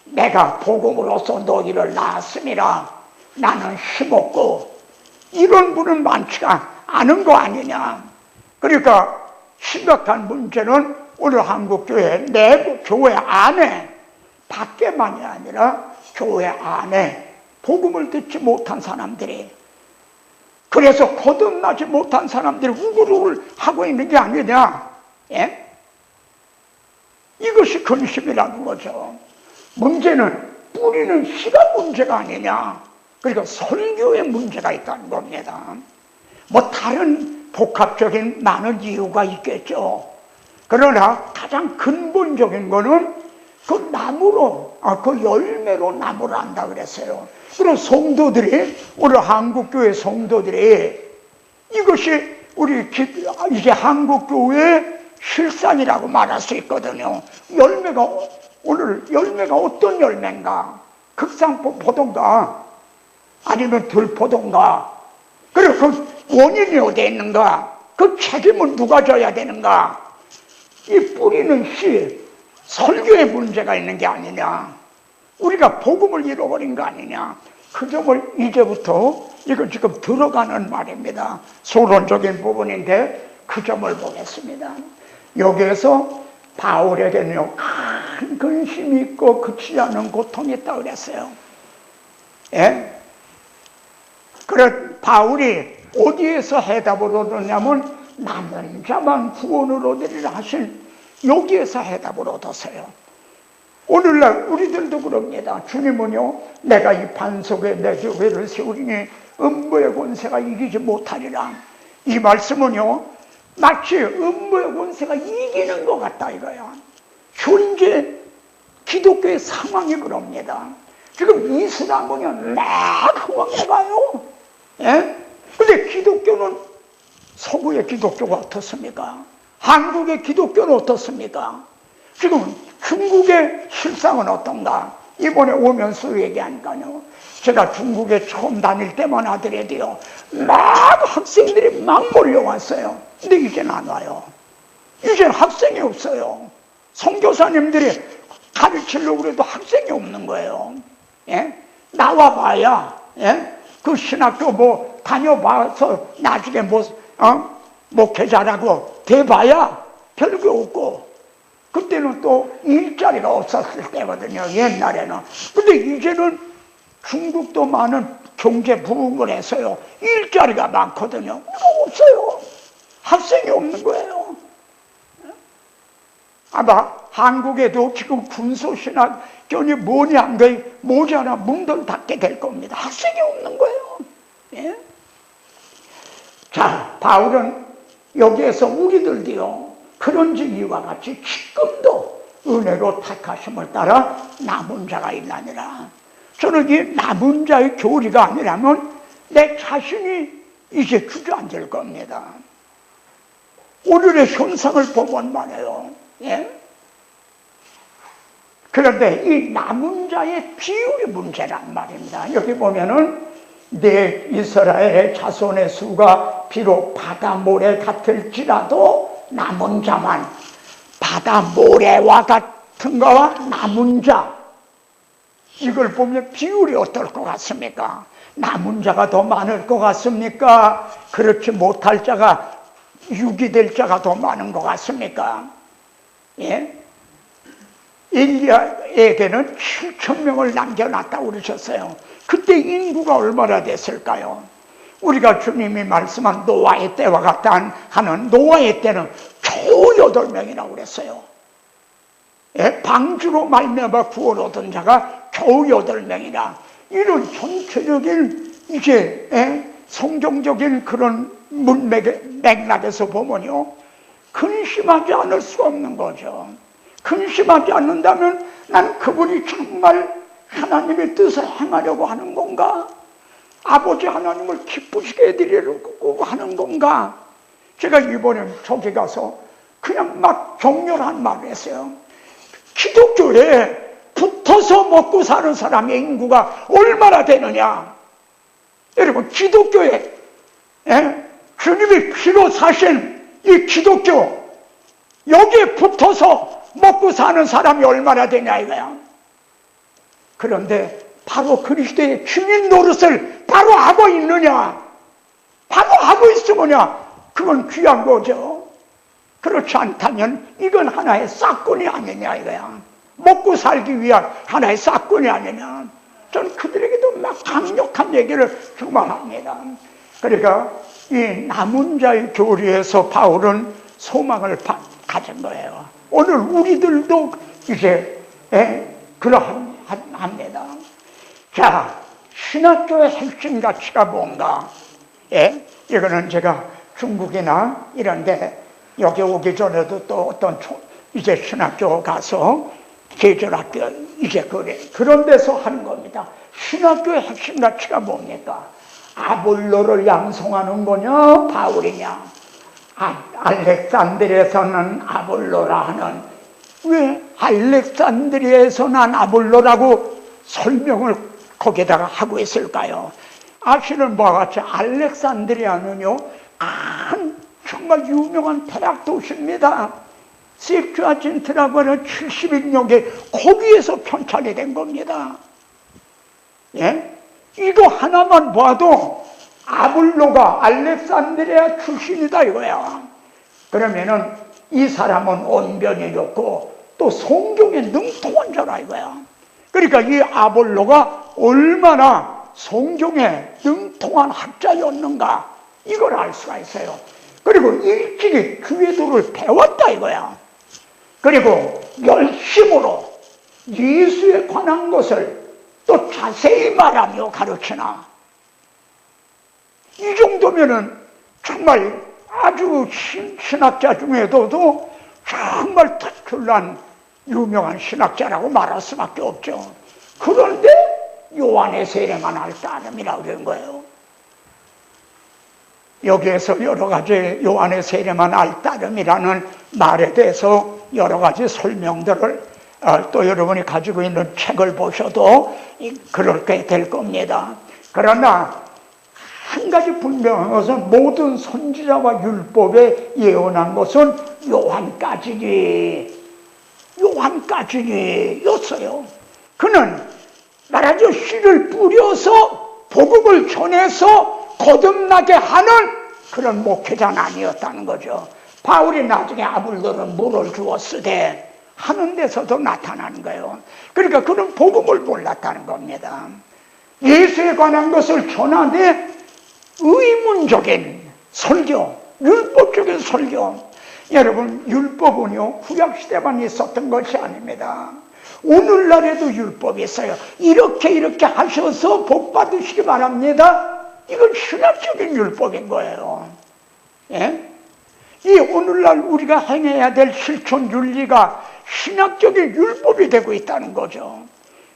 S1: 내가 복음으로서 너희를 낳았음이라 나는 심었고 이런 분은 많지가 않은 거 아니냐. 그러니까 심각한 문제는 오늘 한국교회 내부 교회 안에 밖에만이 아니라 교회 안에 복음을 듣지 못한 사람들이 그래서 거듭나지 못한 사람들이 우글우글 하고 있는 게 아니냐. 이것이 근심이라는 거죠. 문제는 뿌리는 씨가 문제가 아니냐. 그러니까 설교에 문제가 있다는 겁니다. 뭐 다른 복합적인 많은 이유가 있겠죠. 그러나 가장 근본적인 거는 그 나무로, 그 열매로 나무를 안다 그랬어요. 그럼 성도들이, 오늘 한국교회 성도들이 이것이 우리 이제 한국교회의 실상이라고 말할 수 있거든요. 열매가, 오늘 열매가 어떤 열매인가? 극상포 포도인가? 아니면 들포도인가? 그리고 그 원인이 어디에 있는가? 그 책임은 누가 져야 되는가? 이 뿌리는 씨, 설교에 문제가 있는 게 아니냐. 우리가 복음을 잃어버린 거 아니냐. 그 점을 이제부터, 이건 지금 들어가는 말입니다. 소론적인 부분인데 그 점을 보겠습니다. 여기에서 바울에게는요, 큰 근심이 있고 그치지 않은 고통이 있다고 그랬어요. 그래 바울이 어디에서 해답을 얻었냐면 남은 자만 구원을 얻으리라 하신 여기에서 해답을 얻었어요. 오늘날 우리들도 그럽니다. 주님은요, 내가 이 반석에 내 교회를 세우리니 음부의 권세가 이기지 못하리라. 이 말씀은요, 마치 음부의 권세가 이기는 것 같다 이거야. 현재 기독교의 상황이 그럽니다. 지금 이슬람은요, 막 흥황해가요. 예? 근데 기독교는 서구의 기독교가 어떻습니까? 한국의 기독교는 어떻습니까? 지금 중국의 실상은 어떤가? 이번에 오면서 얘기하니까요. 제가 중국에 처음 다닐 때만 하더라도요, 막 학생들이 막 몰려왔어요. 근데 이제는 안 와요. 이제는 학생이 없어요. 선교사님들이 가르치려고 해도 학생이 없는 거예요. 예? 나와봐야, 예? 그 신학교 뭐 다녀봐서 나중에 목회자라고 돼봐야 별거 없고, 그때는 또 일자리가 없었을 때거든요, 옛날에는. 근데 이제는 중국도 많은 경제 부흥을 해서요, 일자리가 많거든요. 없어요. 학생이 없는 거예요. 아마 한국에도 지금 군소신학교니 뭐니 한 거에 모자라 문들 닫게 될 겁니다. 학생이 없는 거예요. 예? 자, 바울은 여기에서 우리들도요, 그런지 이와 같이 지금도 은혜로 택하심을 따라 남은 자가 있나니라. 저는 이 남은 자의 교리가 아니라면 내 자신이 이제 주저앉을 겁니다. 오늘의 현상을 보면 말이에요. 예? 그런데 이 남은 자의 비율이 문제란 말입니다. 여기 보면은 내 이스라엘의 자손의 수가 비록 바다 모래 같을지라도 남은 자만, 바다 모래와 같은 거와 남은 자, 이걸 보면 비율이 어떨 것 같습니까? 남은 자가 더 많을 것 같습니까? 그렇지 못할 자가, 유기될 자가 더 많은 것 같습니까? 예? 엘리야에게는 7,000명을 남겨놨다고 그러셨어요. 그때 인구가 얼마나 됐을까요? 우리가 주님이 말씀한 노아의 때와 같다 하는 노아의 때는 겨우 8명이라고 그랬어요. 예? 방주로 말미암아 구원 얻은 자가 겨우 8명이라. 이런 전체적인 이제 성경적인 그런 맥락에서 보면요, 근심하지 않을 수가 없는 거죠. 근심하지 않는다면 난 그분이 정말 하나님의 뜻을 행하려고 하는 건가? 아버지 하나님을 기쁘시게 해드리려고 하는 건가? 제가 이번에 저기 가서 그냥 막 격렬한 말을 했어요. 기독교에 붙어서 먹고 사는 사람의 인구가 얼마나 되느냐? 여러분, 기독교에 주님이 피로 사신 이 기독교, 여기에 붙어서 먹고 사는 사람이 얼마나 되냐 이거야. 그런데 바로 그리스도의 주님 노릇을 바로 하고 있느냐, 바로 하고 있으면야 그건 귀한 거죠. 그렇지 않다면 이건 하나의 사건이 아니냐 이거야. 먹고 살기 위한 하나의 사건이 아니냐. 저는 그들에게도 막 강력한 얘기를 정말 합니다. 그러니까 이 남은 자의 교리에서 바울은 소망을 가진 거예요. 오늘 우리들도 이제 그러합니다. 자, 신학교의 핵심 가치가 뭔가? 이거는 제가 중국이나 이런데 여기 오기 전에도 또 어떤 이제 신학교 가서 계절학교 이제 그런 데서 하는 겁니다. 신학교의 핵심 가치가 뭡니까? 아볼로를 양성하는 거냐, 바울이냐? 알렉산드리아에서는 아볼로라 하는, 왜 알렉산드리아에서 난 아볼로라고 설명을 거기에다가 하고 있을까요? 아시는 바와 같이 알렉산드리아는요, 정말 유명한 대학 도시입니다. 셉투아진트라고 하는 71년에 거기에서 편찬이 된 겁니다. 예? 이거 하나만 봐도 아볼로가 알렉산드리아 출신이다 이거야. 그러면은 이 사람은 언변이 좋고 또 성경에 능통한 자라 이거야. 그러니까 이 아볼로가 얼마나 성경에 능통한 학자였는가 이걸 알 수가 있어요. 그리고 일찍이 기도를 배웠다 이거야. 그리고 열심으로 예수에 관한 것을 또 자세히 말하며 가르치나. 이 정도면은 정말 아주 신학자 중에도 정말 특출난 유명한 신학자라고 말할 수밖에 없죠. 그런데 요한의 세례만 할 따름이라고 그런 거예요. 여기에서 여러 가지 요한의 세례만 할 따름이라는 말에 대해서 여러 가지 설명들을 또 여러분이 가지고 있는 책을 보셔도 그렇게 될 겁니다. 그러나 한 가지 분명한 것은 모든 선지자와 율법에 예언한 것은 요한까지였어요. 그는 말하죠. 씨를 뿌려서 복음을 전해서 거듭나게 하는 그런 목회자는 아니었다는 거죠. 바울이 나중에 아볼로는 물을 주었으되 하는 데서도 나타나는 거예요. 그러니까 그는 복음을 몰랐다는 겁니다. 예수에 관한 것을 전하되 의문적인 설교, 율법적인 설교. 여러분, 율법은요 구약시대만 있었던 것이 아닙니다. 오늘날에도 율법이 있어요. 이렇게 하셔서 복 받으시기 바랍니다. 이건 신학적인 율법인 거예요. 예? 이 오늘날 우리가 행해야 될 실천 윤리가 신학적인 율법이 되고 있다는 거죠.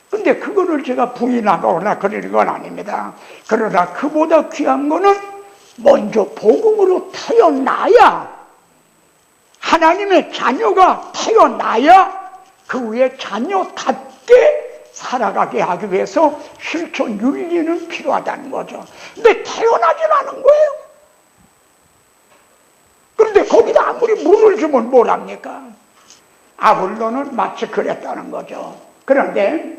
S1: 근데 그거를 제가 부인하거나 그러는 건 아닙니다. 그러나 그보다 귀한 거는 먼저 복음으로 태어나야, 하나님의 자녀가 태어나야 그 후에 자녀답게 살아가게 하기 위해서 실천 윤리는 필요하다는 거죠. 근데 태어나질 않은 거예요. 그런데 거기다 아무리 물을 주면 뭘 합니까? 아볼로는 마치 그랬다는 거죠. 그런데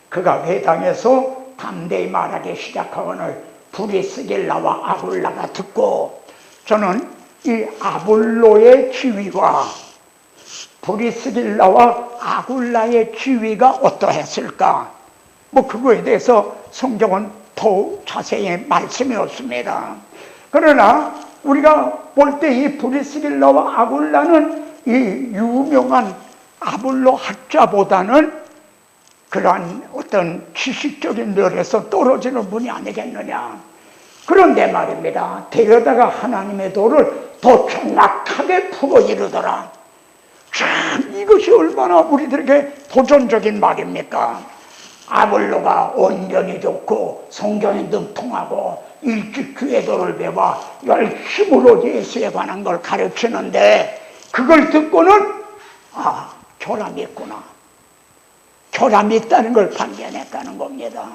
S1: 그가 회당에서 담대히 말하기 시작하거늘 브리스길라와 아굴라가 듣고, 저는 이 아볼로의 지위와 브리스길라와 아굴라의 지위가 어떠했을까? 뭐 그거에 대해서 성경은 더 자세히 말씀이 없습니다. 그러나 우리가 볼 때 이 브리스길라와 아굴라는 이 유명한 아볼로 학자보다는 그러한 어떤 지식적인 면에서 떨어지는 분이 아니겠느냐. 그런데 말입니다. 데려다가 하나님의 도를 더 정확하게 풀어 이르더라. 참 이것이 얼마나 우리들에게 도전적인 말입니까? 아볼로가 언변이 좋고 성경에 능통하고 일찍 기도를 배워 열심으로 예수에 관한 걸 가르치는데, 그걸 듣고는 결함이 있구나. 결함이 있다는 걸 발견했다는 겁니다.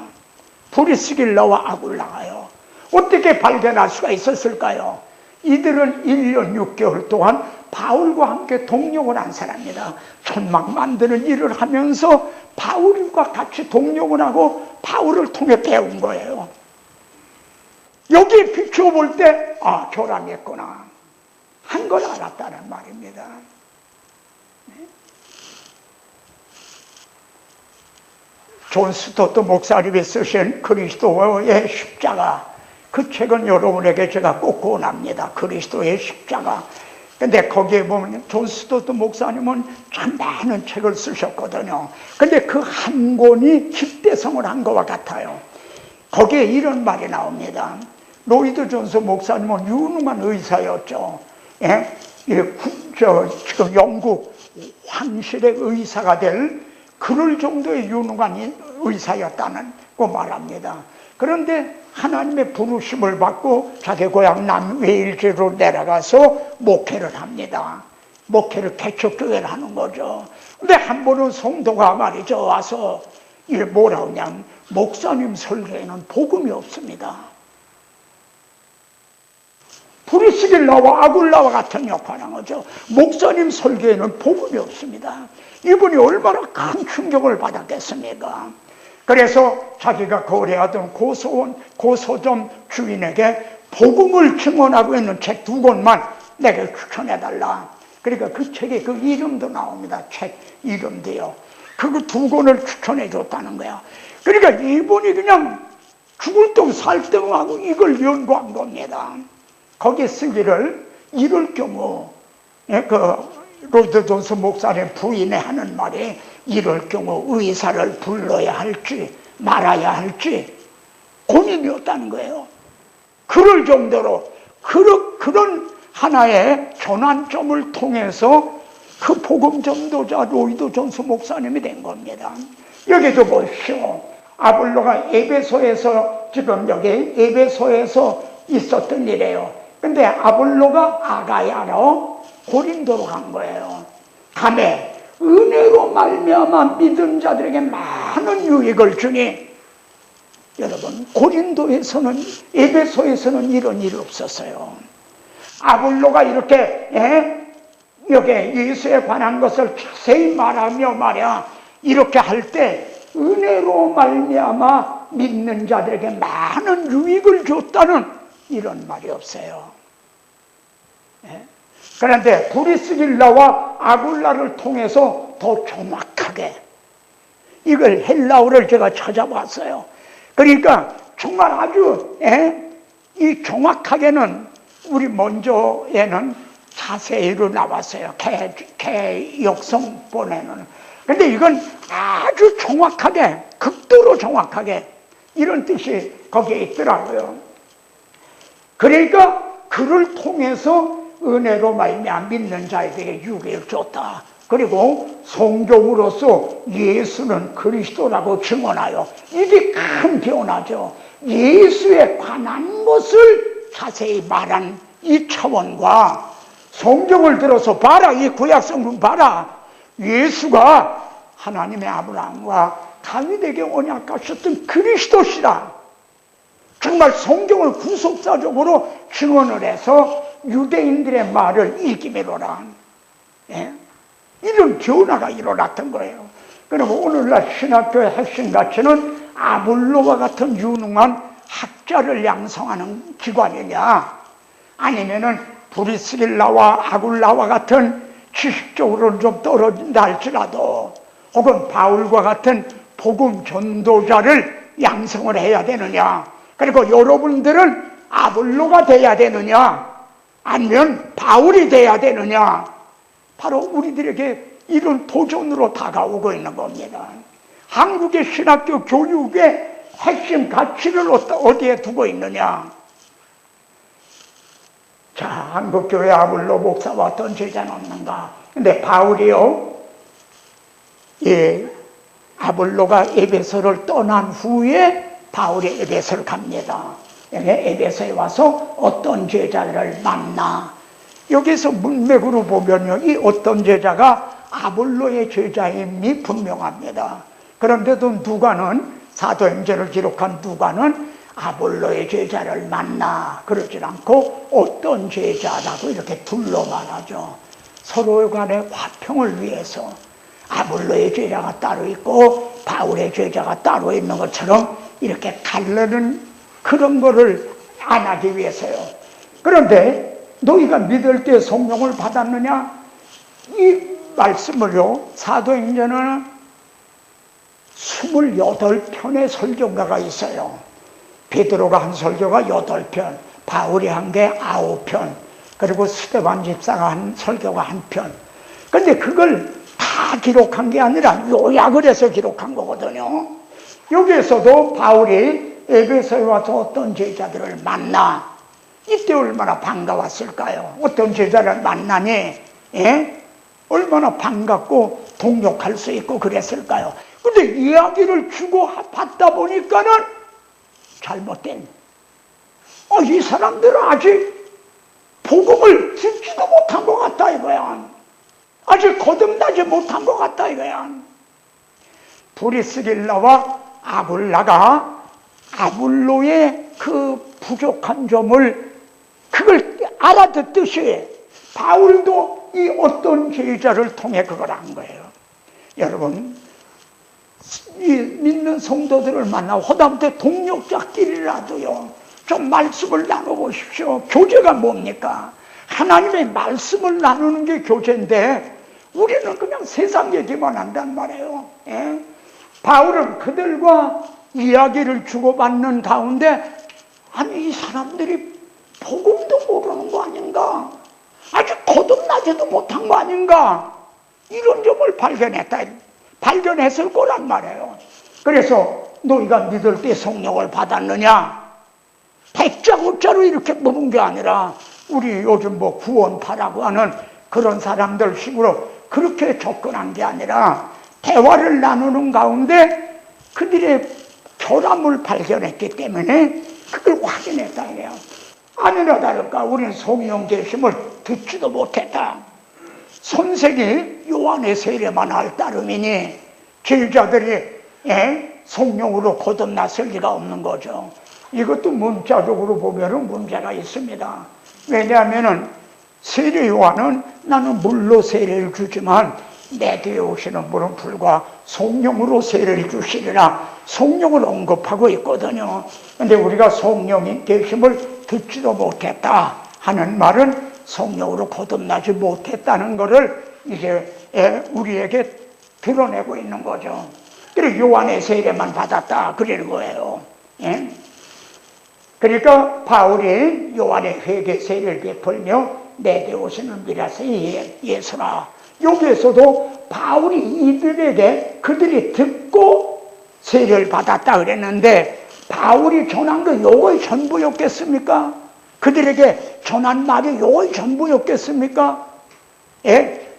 S1: 브리스길라와 아굴라가요. 어떻게 발견할 수가 있었을까요? 이들은 1년 6개월 동안 바울과 함께 동역을 한 사람입니다. 천막 만드는 일을 하면서 바울과 같이 동역을 하고 바울을 통해 배운 거예요. 여기에 비추어볼 때 결함이 있구나 한 걸 알았다는 말입니다. 존 스토트 목사님이 쓰신 그리스도의 십자가, 그 책은 여러분에게 제가 꼭 권합니다. 그리스도의 십자가. 근데 거기에 보면 존 스토트 목사님은 참 많은 책을 쓰셨거든요. 근데 그 한 권이 집대성을 한 것과 같아요. 거기에 이런 말이 나옵니다. 로이드 존스 목사님은 유능한 의사였죠. 예? 지금 영국 황실의 의사가 될 그럴 정도의 유능한 의사였다는 거 말합니다. 그런데 하나님의 부르심을 받고 자기 고향 남웨일즈로 내려가서 목회를 합니다. 목회를 개척교회를 하는 거죠. 근데 한 번은 성도가 말이죠 와서 이게 뭐라고 하냐면, 목사님 설교에는 복음이 없습니다. 브리스길라와 아굴라와 같은 역할을 한 거죠. 목사님 설교에는 복음이 없습니다. 이분이 얼마나 큰 충격을 받았겠습니까? 그래서 자기가 거래하던 고서점 주인에게 복음을 증언하고 있는 책 2권만 내게 추천해달라. 그러니까 그 책에 그 이름도 나옵니다. 책 이름도요. 그 2권을 추천해 줬다는 거야. 그러니까 이분이 그냥 죽을 똥 살등하고 이걸 연구한 겁니다. 거기 쓰기를 이럴 경우 로이드 존스 목사님 부인이 하는 말이 이럴 경우 의사를 불러야 할지 말아야 할지 고민이었다는 거예요. 그럴 정도로 그런 하나의 전환점을 통해서 그 복음 전도자 로이드 존스 목사님이 된 겁니다. 여기도 보십시오. 아볼로가 에베소에서 지금 여기 에베소에서 있었던 일이에요. 근데 아볼로가 아가야로 고린도로 간 거예요. 밤에 은혜로 말미암아 믿은 자들에게 많은 유익을 주니 여러분 고린도에서는 에베소에서는 이런 일이 없었어요. 아볼로가 이렇게 여기 예수에 관한 것을 자세히 말하며 말이야 이렇게 할 때 은혜로 말미암아 믿는 자들에게 많은 유익을 줬다는 이런 말이 없어요. 그런데 브리스길라와 아굴라를 통해서 더 정확하게 이걸 헬라어를 제가 찾아봤어요. 그러니까 정말 아주 이 정확하게는 우리 먼저에는 자세히로 나왔어요. 개역성본에는. 근데 이건 아주 정확하게 극도로 정확하게 이런 뜻이 거기에 있더라고요. 그러니까 그를 통해서 은혜로 말미암아 믿는 자에게 유익을 줬다. 그리고 성경으로서 예수는 그리스도라고 증언하여 이게 큰 변화죠. 예수에 관한 것을 자세히 말한 이 차원과 성경을 들어서 봐라, 이 구약성경 봐라. 예수가 하나님의 아브라함과 다윗에게 언약하셨던 그리스도시라. 정말 성경을 구속사적으로 증언을 해서 유대인들의 말을 이기매로라. 이런 변화가 일어났던 거예요. 그럼 오늘날 신학교의 핵심 가치는 아볼로와 같은 유능한 학자를 양성하는 기관이냐, 아니면은 브리스길라와 아굴라와 같은 지식적으로는 좀 떨어진다 할지라도 혹은 바울과 같은 복음 전도자를 양성을 해야 되느냐, 그리고 여러분들은 아볼로가 돼야 되느냐 아니면 바울이 돼야 되느냐, 바로 우리들에게 이런 도전으로 다가오고 있는 겁니다. 한국의 신학교 교육의 핵심 가치를 어디에 두고 있느냐. 자, 한국교회 아볼로 목사와 어떤 제자는 없는가. 근데 바울이요, 아볼로가 에베소를 떠난 후에 바울이 에베소를 갑니다. 에베소에 와서 어떤 제자들을 만나. 여기서 문맥으로 보면요, 이 어떤 제자가 아볼로의 제자임이 분명합니다. 그런데도 누가는, 사도행전을 기록한 누가는 아볼로의 제자를 만나 그러질 않고 어떤 제자라고 이렇게 둘러 말하죠. 서로 간의 화평을 위해서 아볼로의 제자가 따로 있고 바울의 제자가 따로 있는 것처럼 이렇게 가르는 그런 거를 안 하기 위해서요. 그런데 너희가 믿을 때 성령을 받았느냐? 이 말씀을요, 사도행전은 28편의 설교가가 있어요. 베드로가 한 설교가 8편, 바울이 한 게 9편, 그리고 스데반 집사가 한 설교가 1편. 근데 그걸 다 기록한 게 아니라 요약을 해서 기록한 거거든요. 여기에서도 바울이 에베소에 와서 어떤 제자들을 만나. 이때 얼마나 반가웠을까요? 어떤 제자를 만나니 얼마나 반갑고 동력할 수 있고 그랬을까요? 근데 이야기를 주고 받다 보니까는 잘못된, 이 사람들은 아직 복음을 듣지도 못한 것 같다 이거야. 아직 거듭나지 못한 것 같다 이거야. 브리스길라와 아굴라가 아볼로의 그 부족한 점을 그걸 알아듣듯이 바울도 이 어떤 제자를 통해 그걸 한 거예요. 여러분, 이 믿는 성도들을 만나 허다못해 동역자끼리라도요 좀 말씀을 나눠보십시오. 교제가 뭡니까? 하나님의 말씀을 나누는 게 교제인데 우리는 그냥 세상 얘기만 한단 말이에요. 바울은 그들과 이야기를 주고받는 가운데 아니 이 사람들이 복음도 모르는 거 아닌가? 아직 거듭나지도 못한 거 아닌가? 이런 점을 발견했을 거란 말이에요. 그래서 너희가 믿을 때 성령을 받았느냐? 다짜고짜로 이렇게 물은 게 아니라 우리 요즘 뭐 구원파라고 하는 그런 사람들 식으로 그렇게 접근한 게 아니라 대화를 나누는 가운데 그들의 결함을 발견했기 때문에 그걸 확인했다 이래요. 아니나 다를까 우리는 성령 계심을 듣지도 못했다. 손색이 요한의 세례만 할 따름이니 제자들이 성령으로 거듭났을 리가 없는 거죠. 이것도 문자적으로 보면 문제가 있습니다. 왜냐하면 세례 요한은 나는 물로 세례를 주지만 내 뒤에 오시는 분은 불과 성령으로 세례를 주시리라 성령을 언급하고 있거든요. 그런데 우리가 성령의 계심을 듣지도 못했다 하는 말은 성령으로 거듭나지 못했다는 것을 이제 우리에게 드러내고 있는 거죠. 그리고 요한의 세례만 받았다 그러는 거예요. 예? 그러니까 바울이 요한의 회개 세례를 베풀며 내게 오시는 미라스의 예수라. 여기에서도 바울이 이들에게 그들이 듣고 세례를 받았다 그랬는데 바울이 전한 거 요거의 전부였겠습니까? 그들에게 전한 말이 요거의 전부였겠습니까?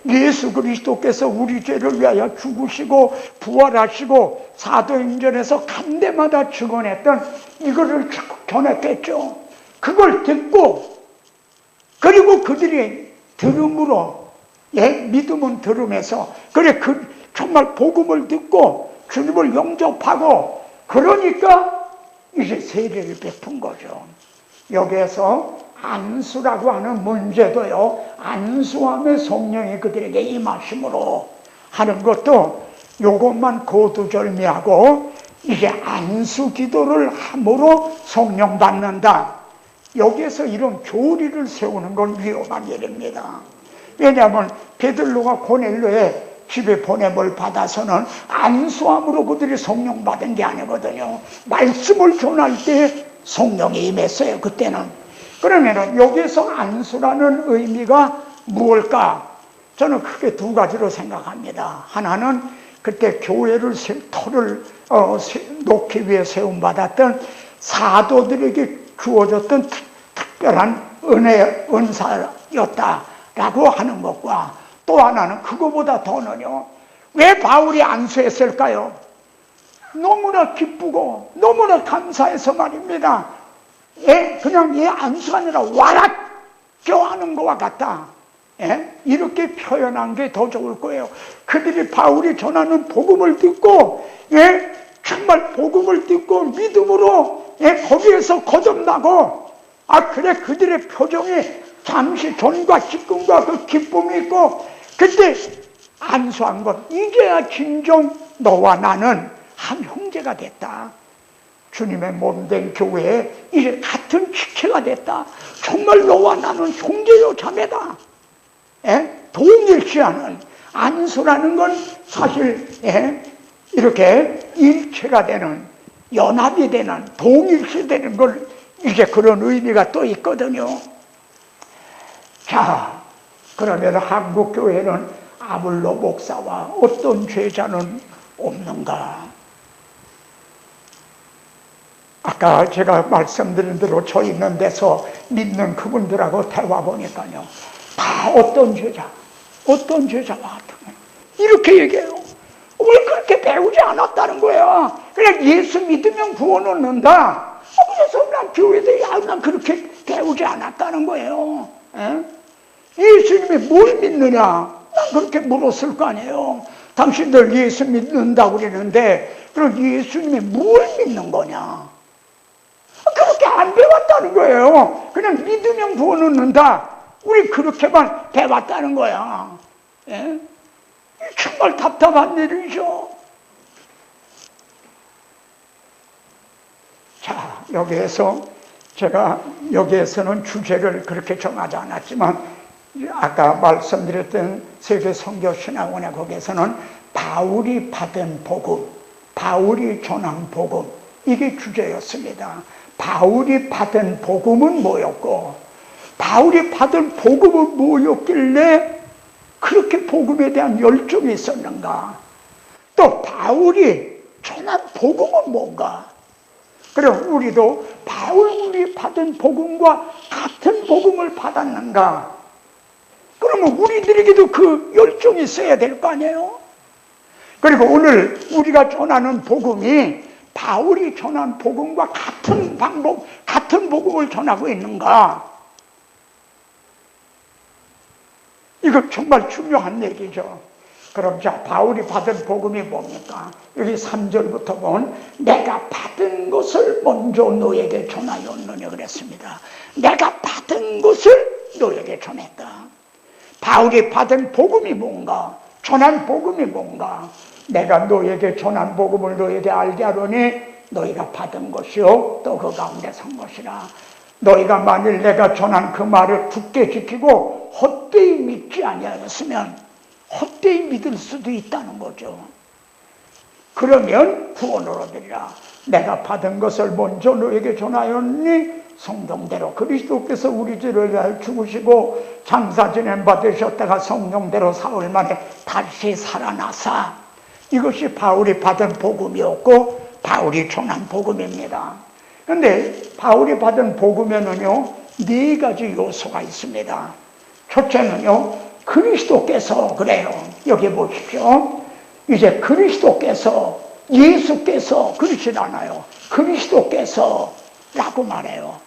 S1: 예수 그리스도께서 우리 죄를 위하여 죽으시고 부활하시고 사도행전에서 간데마다 증언했던 이거를 전했겠죠. 그걸 듣고 그리고 그들이 들음으로 믿음은 들음에서 그래 정말 복음을 듣고 주님을 영접하고 그러니까 이제 세례를 베푼 거죠. 여기에서 안수라고 하는 문제도요. 안수함의 성령이 그들에게 임하심으로 하는 것도 요것만 고두절미하고 이제 안수 기도를 함으로 성령 받는다. 여기에서 이런 교리를 세우는 건 위험한 일입니다. 왜냐하면 베드로가 고넬료의 집에 보냄을 받아서는 안수함으로 그들이 성령 받은 게 아니거든요. 말씀을 전할 때 성령이 임했어요. 그때는. 그러면 여기에서 안수라는 의미가 무엇일까? 저는 크게 두 가지로 생각합니다. 하나는 그때 교회를 터를 놓기 위해 세움받았던 사도들에게 주어졌던 특별한 은사였다라고 하는 것과 또 하나는 그거보다 더는요. 왜 바울이 안수했을까요? 너무나 기쁘고 너무나 감사해서 말입니다. 그냥 안수하느라 와라 껴하는 것과 같다. 이렇게 표현한 게 더 좋을 거예요. 그들이 바울이 전하는 복음을 듣고 정말 복음을 듣고 믿음으로 거기에서 거듭나고 그래 그들의 표정이 잠시 전과 지금과 그 기쁨이 있고 그때 안수한 것 이제야 진정 너와 나는 한 형제가 됐다. 주님의 몸된 교회에 이제 같은 지체가 됐다. 정말 너와 나는 형제요 자매다. 동일시하는 안수라는 건 사실 이렇게 일체가 되는 연합이 되는 동일시되는 걸 이제 그런 의미가 또 있거든요. 자, 그러면 한국 교회는 아블로 목사와 어떤 죄자는 없는가? 아까 제가 말씀드린 대로 저 있는 데서 믿는 그분들하고 대화 보니까요. 다 어떤 죄자와 같은 거예요. 이렇게 얘기해요. 왜 그렇게 배우지 않았다는 거야. 그냥 예수 믿으면 구원 얻는다. 그래서 난 교회들이 난 그렇게 배우지 않았다는 거예요. 예수님이 뭘 믿느냐? 난 그렇게 물었을 거 아니에요. 당신들 예수 믿는다고 그러는데 그럼 예수님이 뭘 믿는 거냐? 그렇게 안 배웠다는 거예요. 그냥 믿으면 구원 얻는다. 우리 그렇게만 배웠다는 거야. 정말 답답한 일이죠. 자, 여기에서는 주제를 그렇게 정하지 않았지만 아까 말씀드렸던 세계 선교신학원의 거기에서는 바울이 받은 복음, 바울이 전한 복음, 이게 주제였습니다. 바울이 받은 복음은 뭐였고, 바울이 받은 복음은 뭐였길래 그렇게 복음에 대한 열정이 있었는가? 또 바울이 전한 복음은 뭔가? 그럼 우리도 바울이 받은 복음과 같은 복음을 받았는가? 그러면 우리들에게도 그 열정이 있어야 될 거 아니에요? 그리고 오늘 우리가 전하는 복음이 바울이 전한 복음과 같은 방법, 같은 복음을 전하고 있는가? 이거 정말 중요한 얘기죠. 그럼 자, 바울이 받은 복음이 뭡니까? 여기 3절부터 보면 내가 받은 것을 먼저 너에게 전하였느냐 그랬습니다. 내가 받은 것을 너에게 전했다. 바울이 받은 복음이 뭔가? 전한 복음이 뭔가? 내가 너에게 전한 복음을 너에게 알게 하려니 너희가 받은 것이요 또 그 가운데 선 것이라. 너희가 만일 내가 전한 그 말을 굳게 지키고 헛되이 믿지 아니하였으면 헛되이 믿을 수도 있다는 거죠. 그러면 구원을 얻으리라. 내가 받은 것을 먼저 너에게 전하였니 성경대로 그리스도께서 우리 죄를 위하여 죽으시고 장사 지낸 바 되셨다가 성령대로 사흘 만에 다시 살아나사. 이것이 바울이 받은 복음이었고 바울이 전한 복음입니다. 그런데 바울이 받은 복음에는요 4가지 요소가 있습니다. 첫째는요 그리스도께서 그래요. 여기 보십시오. 이제 그리스도께서 예수께서 그렇지 않아요. 그리스도께서 라고 말해요.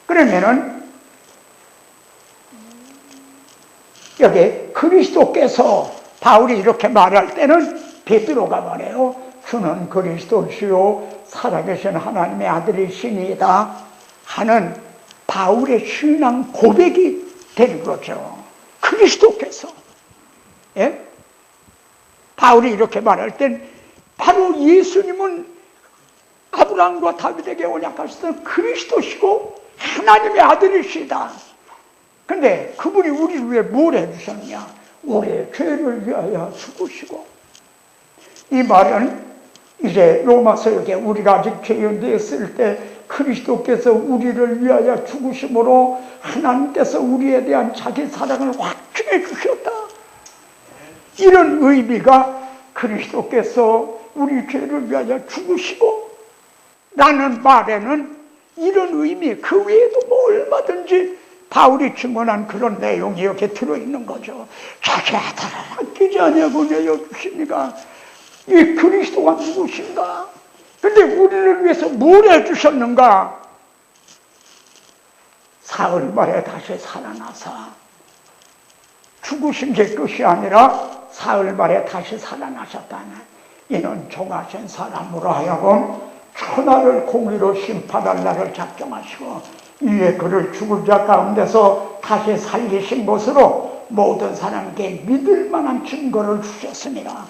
S1: 그러면은 여기 그리스도께서 바울이 이렇게 말할 때는 베드로가 말해요. 주는 그리스도시요 살아계신 하나님의 아들이시니이다 하는 바울의 신앙 고백이 되는 거죠. 그리스도께서. 예? 바울이 이렇게 말할 땐 바로 예수님은 아브라함과 다윗에게 언약하셨던 그리스도시고 하나님의 아들이시다. 근데 그분이 우리를 위해 뭘 해주셨냐? 우리의 죄를 위하여 죽으시고. 이 말은 이제 로마서역에 우리가 아직 죄인되어 있을 때 그리스도께서 우리를 위하여 죽으심으로 하나님께서 우리에 대한 자기 사랑을 확증해 주셨다. 이런 의미가 그리스도께서 우리 죄를 위하여 죽으시고 라는 말에는 이런 의미, 그 외에도 뭐 얼마든지 바울이 증언한 그런 내용이 이렇게 들어있는 거죠. 자기 아들을 아끼지 아니하고 내어주시니까 이 그리스도가 누구신가? 근데 우리를 위해서 뭘 해주셨는가? 사흘 만에 다시 살아나사 죽으신 게 끝이 아니라 사흘 만에 다시 살아나셨다는 이는 종하신 사람으로 하여금 천하를 공의로 심판할 날을 작정하시고 이에 그를 죽은 자 가운데서 다시 살리신 것으로 모든 사람에게 믿을 만한 증거를 주셨습니다.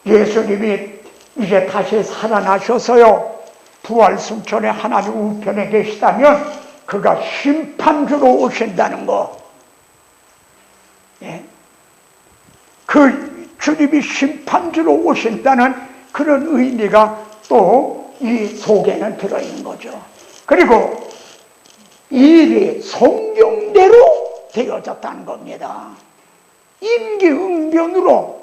S1: 예수님이 이제 다시 살아나셔서요 부활승천에 하나님 우편에 계시다면 그가 심판주로 오신다는 거. 예? 그 주님이 심판주로 오신다는 그런 의미가 또 이 속에는 들어있는 거죠. 그리고 이 일이 성경대로 되어졌다는 겁니다. 임기응변으로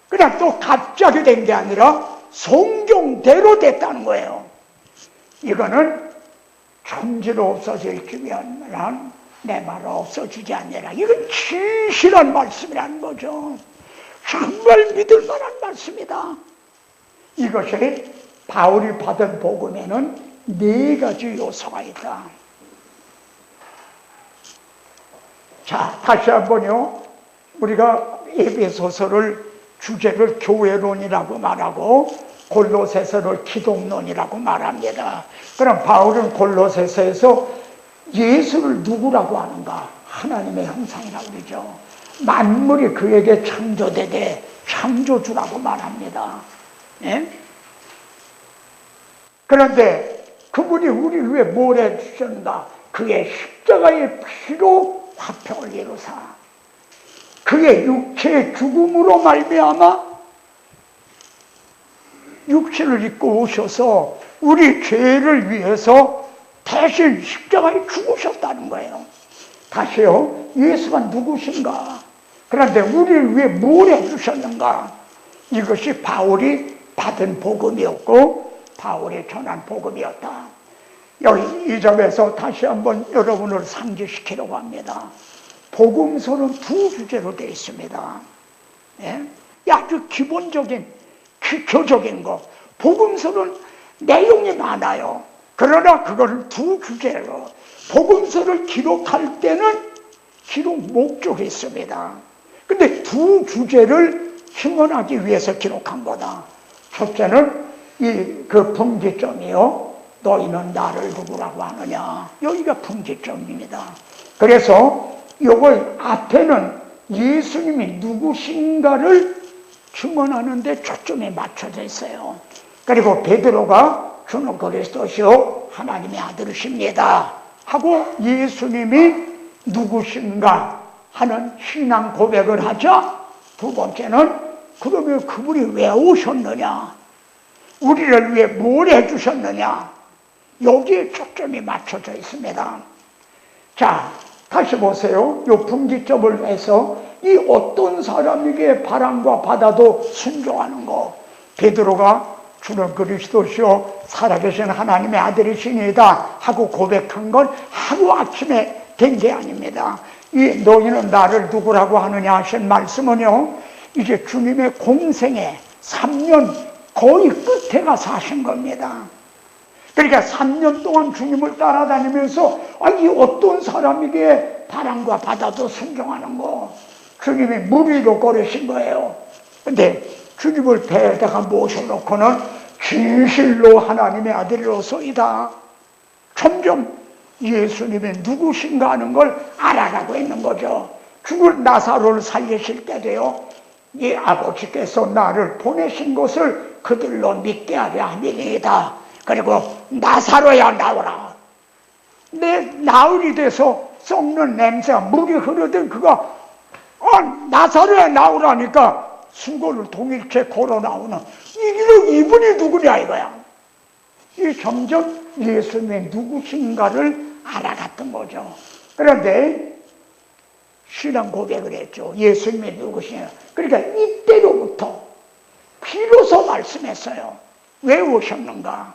S1: 그냥 또 갑자기 된 게 아니라 성경대로 됐다는 거예요. 이거는 천지로 없어질지면 내 말은 없어지지 않느라. 이건 진실한 말씀이라는 거죠. 정말 믿을 만한 말씀이다. 이것이 바울이 받은 복음에는 4가지 요소가 있다. 자, 다시 한번요. 우리가 에베소서를 주제를 교회론이라고 말하고 골로새서를 기독론이라고 말합니다. 그럼 바울은 골로새서에서 예수를 누구라고 하는가? 하나님의 형상이라고 그러죠. 만물이 그에게 창조되되 창조주라고 말합니다. 예? 그런데 그분이 우리를 위해 뭘 해주셨는가? 그의 십자가의 피로 화평을 이루사 그의 육체의 죽음으로 말미암아 육신을 입고 오셔서 우리 죄를 위해서 대신 십자가에 죽으셨다는 거예요. 다시요, 예수가 누구신가? 그런데 우리를 위해 뭘 해주셨는가? 이것이 바울이 받은 복음이었고 바울이 전한 복음이었다. 여기 이 점에서 다시 한번 여러분을 상기시키려고 합니다. 복음서는 두 주제로 되어 있습니다. 예? 아주 기본적인 기초적인 거. 복음서는 내용이 많아요. 그러나 그거를 두 주제로, 복음서를 기록할 때는 기록 목적이 있습니다. 근데 두 주제를 증언하기 위해서 기록한 거다. 첫째는 그 분기점이요, 너희는 나를 누구라고 하느냐, 여기가 분기점입니다. 그래서 이걸 앞에는 예수님이 누구신가를 증언하는 데 초점이 맞춰져 있어요. 그리고 베드로가 주는 그리스도시요 하나님의 아들이십니다 하고 예수님이 누구신가 하는 신앙 고백을 하자, 두 번째는 그러면 그분이 왜 오셨느냐, 우리를 위해 뭘 해주셨느냐, 여기에 초점이 맞춰져 있습니다. 자, 다시 보세요. 이 분기점을 해서 이 어떤 사람에게 바람과 바다도 순종하는 거, 베드로가 주는 그리스도시요 살아계신 하나님의 아들이시니다 하고 고백한 건 하루아침에 된 게 아닙니다. 이 너희는 나를 누구라고 하느냐 하신 말씀은요, 이제 주님의 공생애 3년 거의 끝에 가서 하신 겁니다. 그러니까 3년 동안 주님을 따라다니면서 이 어떤 사람에게 바람과 바다도 순종하는 거, 주님이 물 위로 걸으신 거예요. 근데 주님을 배에다가 모셔놓고는 진실로 하나님의 아들이로소이다, 점점 예수님이 누구신가 하는 걸 알아가고 있는 거죠. 죽을 나사로를 살리실 때도요, 이 아버지께서 나를 보내신 것을 그들로 믿게 하려 함이니이다. 그리고 나사로야 나오라. 내 나흘이 돼서 썩는 냄새가 물이 흐르던 그가 나사로야 나오라니까 수고를 동일체 걸어 나오는 이분이 누구냐 이거야. 이 점점 예수님의 누구신가를 알아갔던 거죠. 그런데 신앙 고백을 했죠. 예수님이 누구시냐. 그러니까 이때로부터 비로소 말씀했어요. 왜 오셨는가?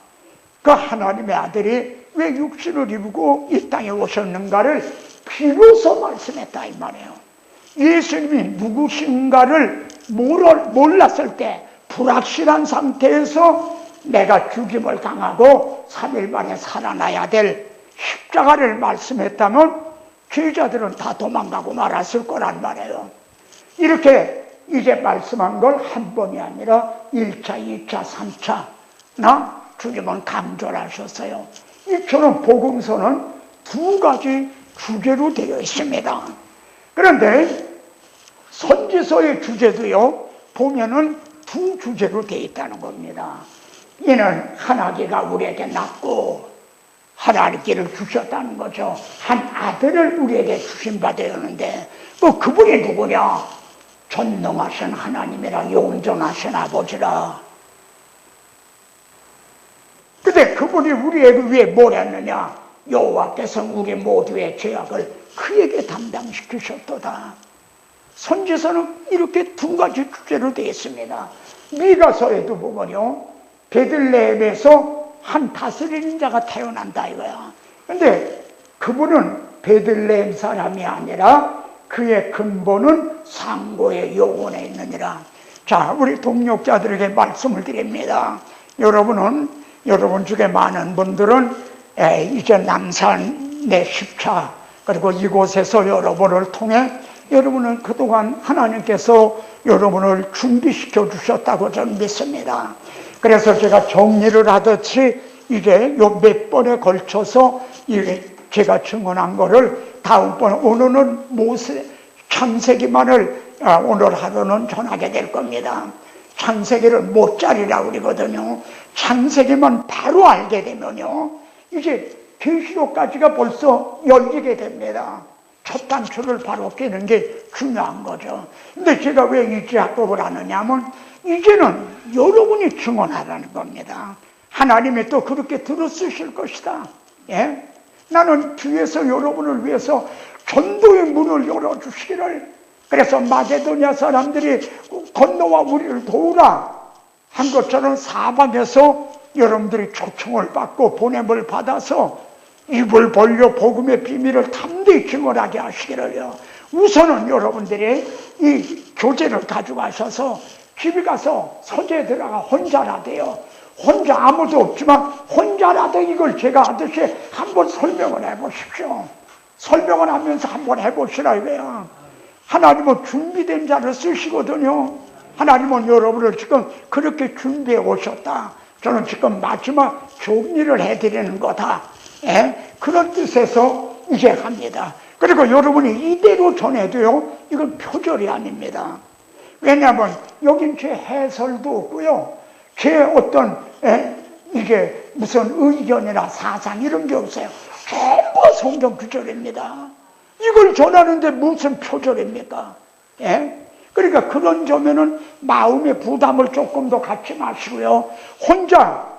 S1: 그 하나님의 아들이 왜 육신을 입고 이 땅에 오셨는가를 비로소 말씀했다 이 말이에요. 예수님이 누구신가를 몰랐을 때, 불확실한 상태에서 내가 죽임을 당하고 3일 만에 살아나야 될 십자가를 말씀했다면 제자들은 다 도망가고 말았을 거란 말이에요. 이렇게 이제 말씀한 걸 한 번이 아니라 1차, 2차, 3차 나 주님은 강조를 하셨어요. 이처럼 복음서는 두 가지 주제로 되어 있습니다. 그런데 선지서의 주제도요, 보면은 두 주제로 되어 있다는 겁니다. 이는 한 아기가 우리에게 낳고 한 아기를 주셨다는 거죠. 한 아들을 우리에게 주신 바 되었는데 그분이 누구냐? 전능하신 하나님이라 영존하신 아버지라. 근데 그분이 우리에게 위해 뭘 했느냐? 여호와께서 우리 모두의 죄악을 그에게 담당시키셨도다. 선지서는 이렇게 두 가지 주제로 되어 있습니다. 미가서에도 보면요, 베들레헴에서 한 다스리는 자가 태어난다 이거야. 근데 그분은 베들레헴 사람이 아니라 그의 근본은 상고의 영혼에 있느니라. 자, 우리 동역자들에게 말씀을 드립니다. 여러분 중에 많은 분들은 이제 남산 내 10차 그리고 이곳에서 여러분을 통해 여러분은 그동안 하나님께서 여러분을 준비시켜 주셨다고 저는 믿습니다. 그래서 제가 정리를 하듯이 이제 요 몇 번에 걸쳐서 제가 증언한 거를 다음번에, 오늘은 창세기만을 오늘 하루는 전하게 될 겁니다. 창세기를 못자리라고 그러거든요. 창세기만 바로 알게 되면요, 이제 계시록까지가 벌써 열리게 됩니다. 첫 단추를 바로 끼는 게 중요한 거죠. 근데 제가 왜 이 작업을 하느냐면 이제는 여러분이 증언하라는 겁니다. 하나님이 또 그렇게 들어쓰실 것이다. 예? 나는 뒤에서 여러분을 위해서 전도의 문을 열어주시기를, 그래서 마게도냐 사람들이 건너와 우리를 도우라 한 것처럼 사방에서 여러분들이 초청을 받고 보냄을 받아서 입을 벌려 복음의 비밀을 담대히 증언하게 하시기를요. 우선은 여러분들이 이 교재를 가져가셔서 집에 가서 서재에 들어가 혼자라도요, 혼자 아무도 없지만 혼자라도 이걸 제가 하듯이 한번 설명을 해보십시오. 설명을 하면서 한번 해보시라 이거야. 하나님은 준비된 자를 쓰시거든요. 하나님은 여러분을 지금 그렇게 준비해 오셨다. 저는 지금 마지막 정리를 해드리는 거다. 예? 그런 뜻에서 이제 합니다. 그리고 여러분이 이대로 전해도요, 이건 표절이 아닙니다. 왜냐하면 여긴 제 해설도 없고요, 제 어떤 이게 무슨 의견이나 사상 이런 게 없어요. 전부 성경 구절입니다. 이걸 전하는데 무슨 표절입니까? 예? 그러니까 그런 점에는 마음의 부담을 조금 더 갖지 마시고요, 혼자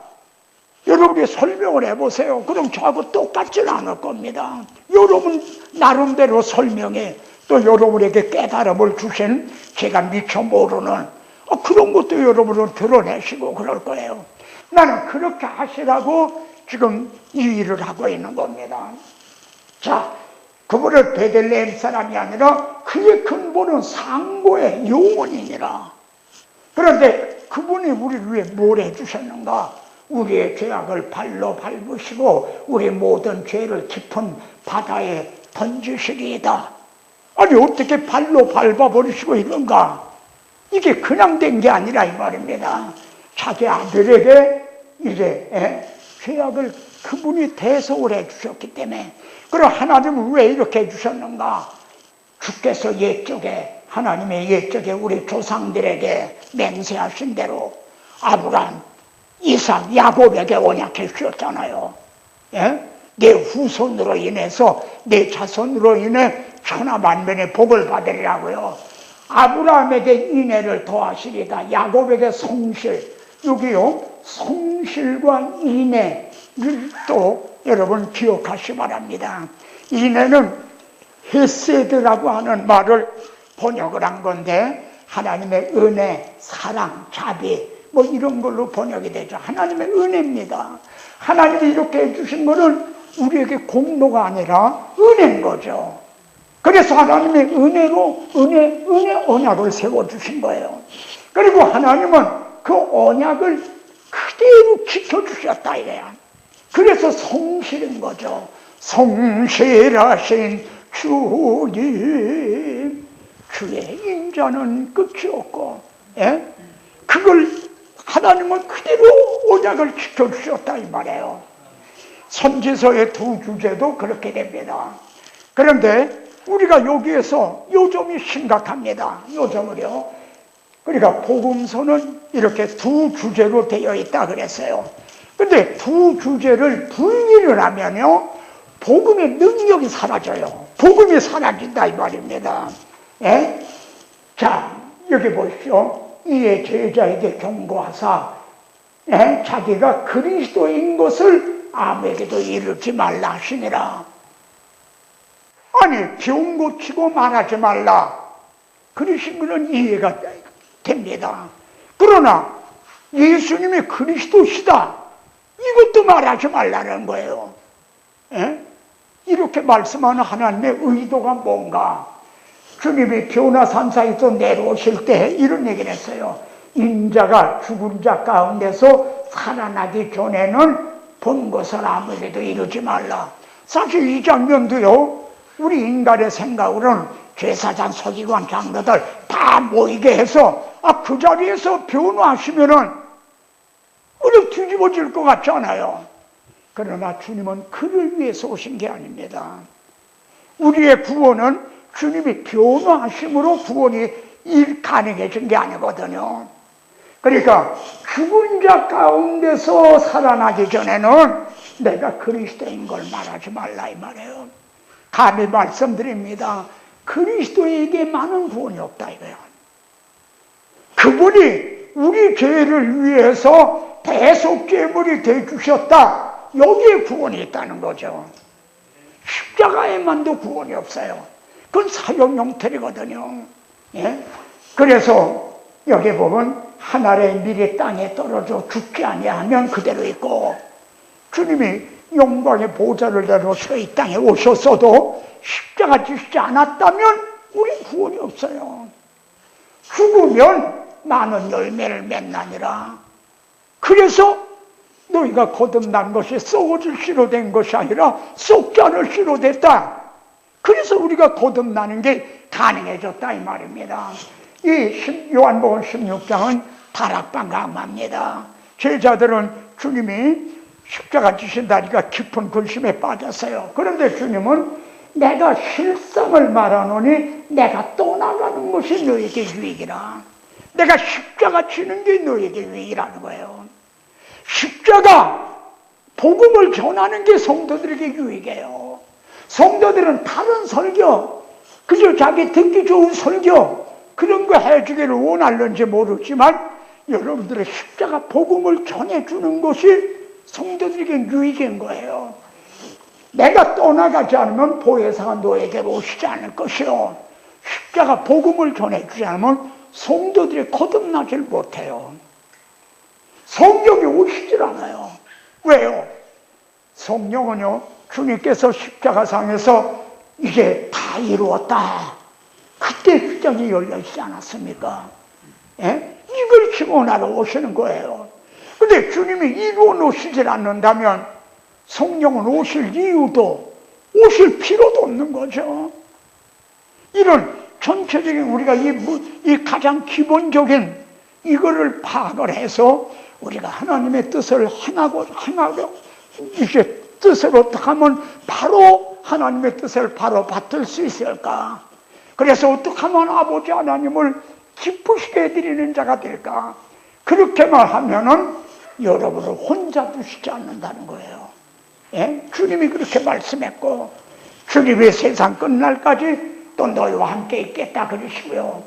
S1: 여러분이 설명을 해보세요. 그럼 저하고 똑같지는 않을 겁니다. 여러분 나름대로 설명해 또 여러분에게 깨달음을 주신 제가 미처 모르는 그런 것도 여러분은 드러내시고 그럴 거예요. 나는 그렇게 하시라고 지금 이 일을 하고 있는 겁니다. 자, 그분은 베들레헴 사람이 아니라 그의 근본은 상고의 영혼이니라. 그런데 그분이 우리를 위해 뭘 해주셨는가? 우리의 죄악을 발로 밟으시고 우리 모든 죄를 깊은 바다에 던지시리이다. 아니 어떻게 발로 밟아버리시고 이런가? 이게 그냥 된 게 아니라 이 말입니다. 자기 아들에게 이제 죄악을 그분이 대속을 해주셨기 때문에. 그럼 하나님은 왜 이렇게 해주셨는가? 주께서 옛적에 하나님의 옛적에 우리 조상들에게 맹세하신 대로 아브라함, 이삭, 야곱에게 언약해 주셨잖아요. 예? 내 후손으로 인해서 내 자손으로 인해 천하만민의 복을 받으리라고요. 아브라함에게 인애를 더하시리다. 야곱에게 성실, 여기요 성실과 인애를 또 여러분 기억하시 바랍니다. 인애는 헤세드라고 하는 말을 번역을 한 건데 하나님의 은혜, 사랑, 자비 뭐 이런 걸로 번역이 되죠. 하나님의 은혜입니다. 하나님이 이렇게 해주신 거는 우리에게 공로가 아니라 은혜인 거죠. 그래서 하나님의 은혜로 은혜 언약을 세워주신 거예요. 그리고 하나님은 그 언약을 그대로 지켜주셨다 이래요. 그래서 성실인 거죠. 성실하신 주님, 주의 인자는 끝이 없고, 예? 그걸 하나님은 그대로 언약을 지켜주셨다 이 말이에요. 선지서의 두 주제도 그렇게 됩니다. 그런데 우리가 여기에서 요 점이 심각합니다. 요 점을요. 그러니까 복음서는 이렇게 두 주제로 되어 있다 그랬어요. 근데 두 주제를 분리를 하면요, 복음의 능력이 사라져요. 복음이 사라진다 이 말입니다. 예? 자, 여기 보십시오. 이에 제자에게 경고하사 자기가 그리스도인 것을 아무에게도 이르지 말라 하시니라. 아니, 병 고치고 말하지 말라. 그러신 것은 이해가 됩니다. 그러나 예수님이 그리스도시다, 이것도 말하지 말라는 거예요. 예? 이렇게 말씀하는 하나님의 의도가 뭔가? 주님이 변화산사에서 내려오실 때 이런 얘기를 했어요. 인자가 죽은 자 가운데서 살아나기 전에는 본 것을 아무에게도 이루지 말라. 사실 이 장면도요, 우리 인간의 생각으로는 제사장, 서기관, 장로들 다 모이게 해서 그 자리에서 변화하시면은 우리 뒤집어질 것 같지 않아요? 그러나 주님은 그를 위해서 오신 게 아닙니다. 우리의 구원은 주님이 변화하심으로 구원이 가능해진 게 아니거든요. 그러니까 죽은 자 가운데서 살아나기 전에는 내가 그리스도인 걸 말하지 말라 이 말이에요. 감히 말씀드립니다. 그리스도에게만은 구원이 없다 이거예요. 그분이 우리 죄를 위해서 대속제물이 되주셨다. 여기에 구원이 있다는 거죠. 십자가에만도 구원이 없어요. 그건 사형 형태이거든요. 예? 그래서 여기 보면 하늘의 미리 땅에 떨어져 죽지 아니하면 그대로 있고, 주님이 영광의 보좌를 내려서 이 땅에 오셨어도 십자가 지시지 않았다면 우리 구원이 없어요. 죽으면 많은 열매를 맺나니라. 그래서 너희가 거듭난 것이 썩어질 씨로 된 것이 아니라 썩지 않을 씨로 됐다. 그래서 우리가 거듭나는 게 가능해졌다 이 말입니다. 이 요한복음 16장은 다락방감합니다. 제자들은 주님이 십자가 지신다니까 깊은 근심에 빠졌어요. 그런데 주님은 내가 실상을 말하노니 내가 떠나가는 것이 너에게 유익이라. 내가 십자가 지는 게 너에게 유익이라는 거예요. 십자가 복음을 전하는 게 성도들에게 유익이에요. 성도들은 다른 설교, 그저 자기 듣기 좋은 설교 그런 거 해주기를 원하는지 모르지만 여러분들의 십자가 복음을 전해주는 것이 성도들에게 유익인 거예요. 내가 떠나가지 않으면 보혜사가 너에게로 오시지 않을 것이요. 십자가 복음을 전해주지 않으면 성도들이 거듭나질 못해요. 성령이 오시질 않아요. 왜요? 성령은요, 주님께서 십자가상에서 이제 다 이루었다. 그때 휘장이 열려있지 않았습니까? 예? 이걸 증언하러 오시는 거예요. 근데 주님이 이루어 놓으시질 않는다면 성령은 오실 이유도 오실 필요도 없는 거죠. 이런 전체적인 우리가 이 가장 기본적인 이거를 파악을 해서 우리가 하나님의 뜻을 하나고 이제 뜻을 어떻게 하면 바로 하나님의 뜻을 바로 받들 수 있을까? 그래서 어떻게 하면 아버지 하나님을 기쁘시게 해드리는 자가 될까? 그렇게만 하면은 여러분을 혼자 두시지 않는다는 거예요. 예? 주님이 그렇게 말씀했고, 주님이 세상 끝날까지 또 너희와 함께 있겠다 그러시고요.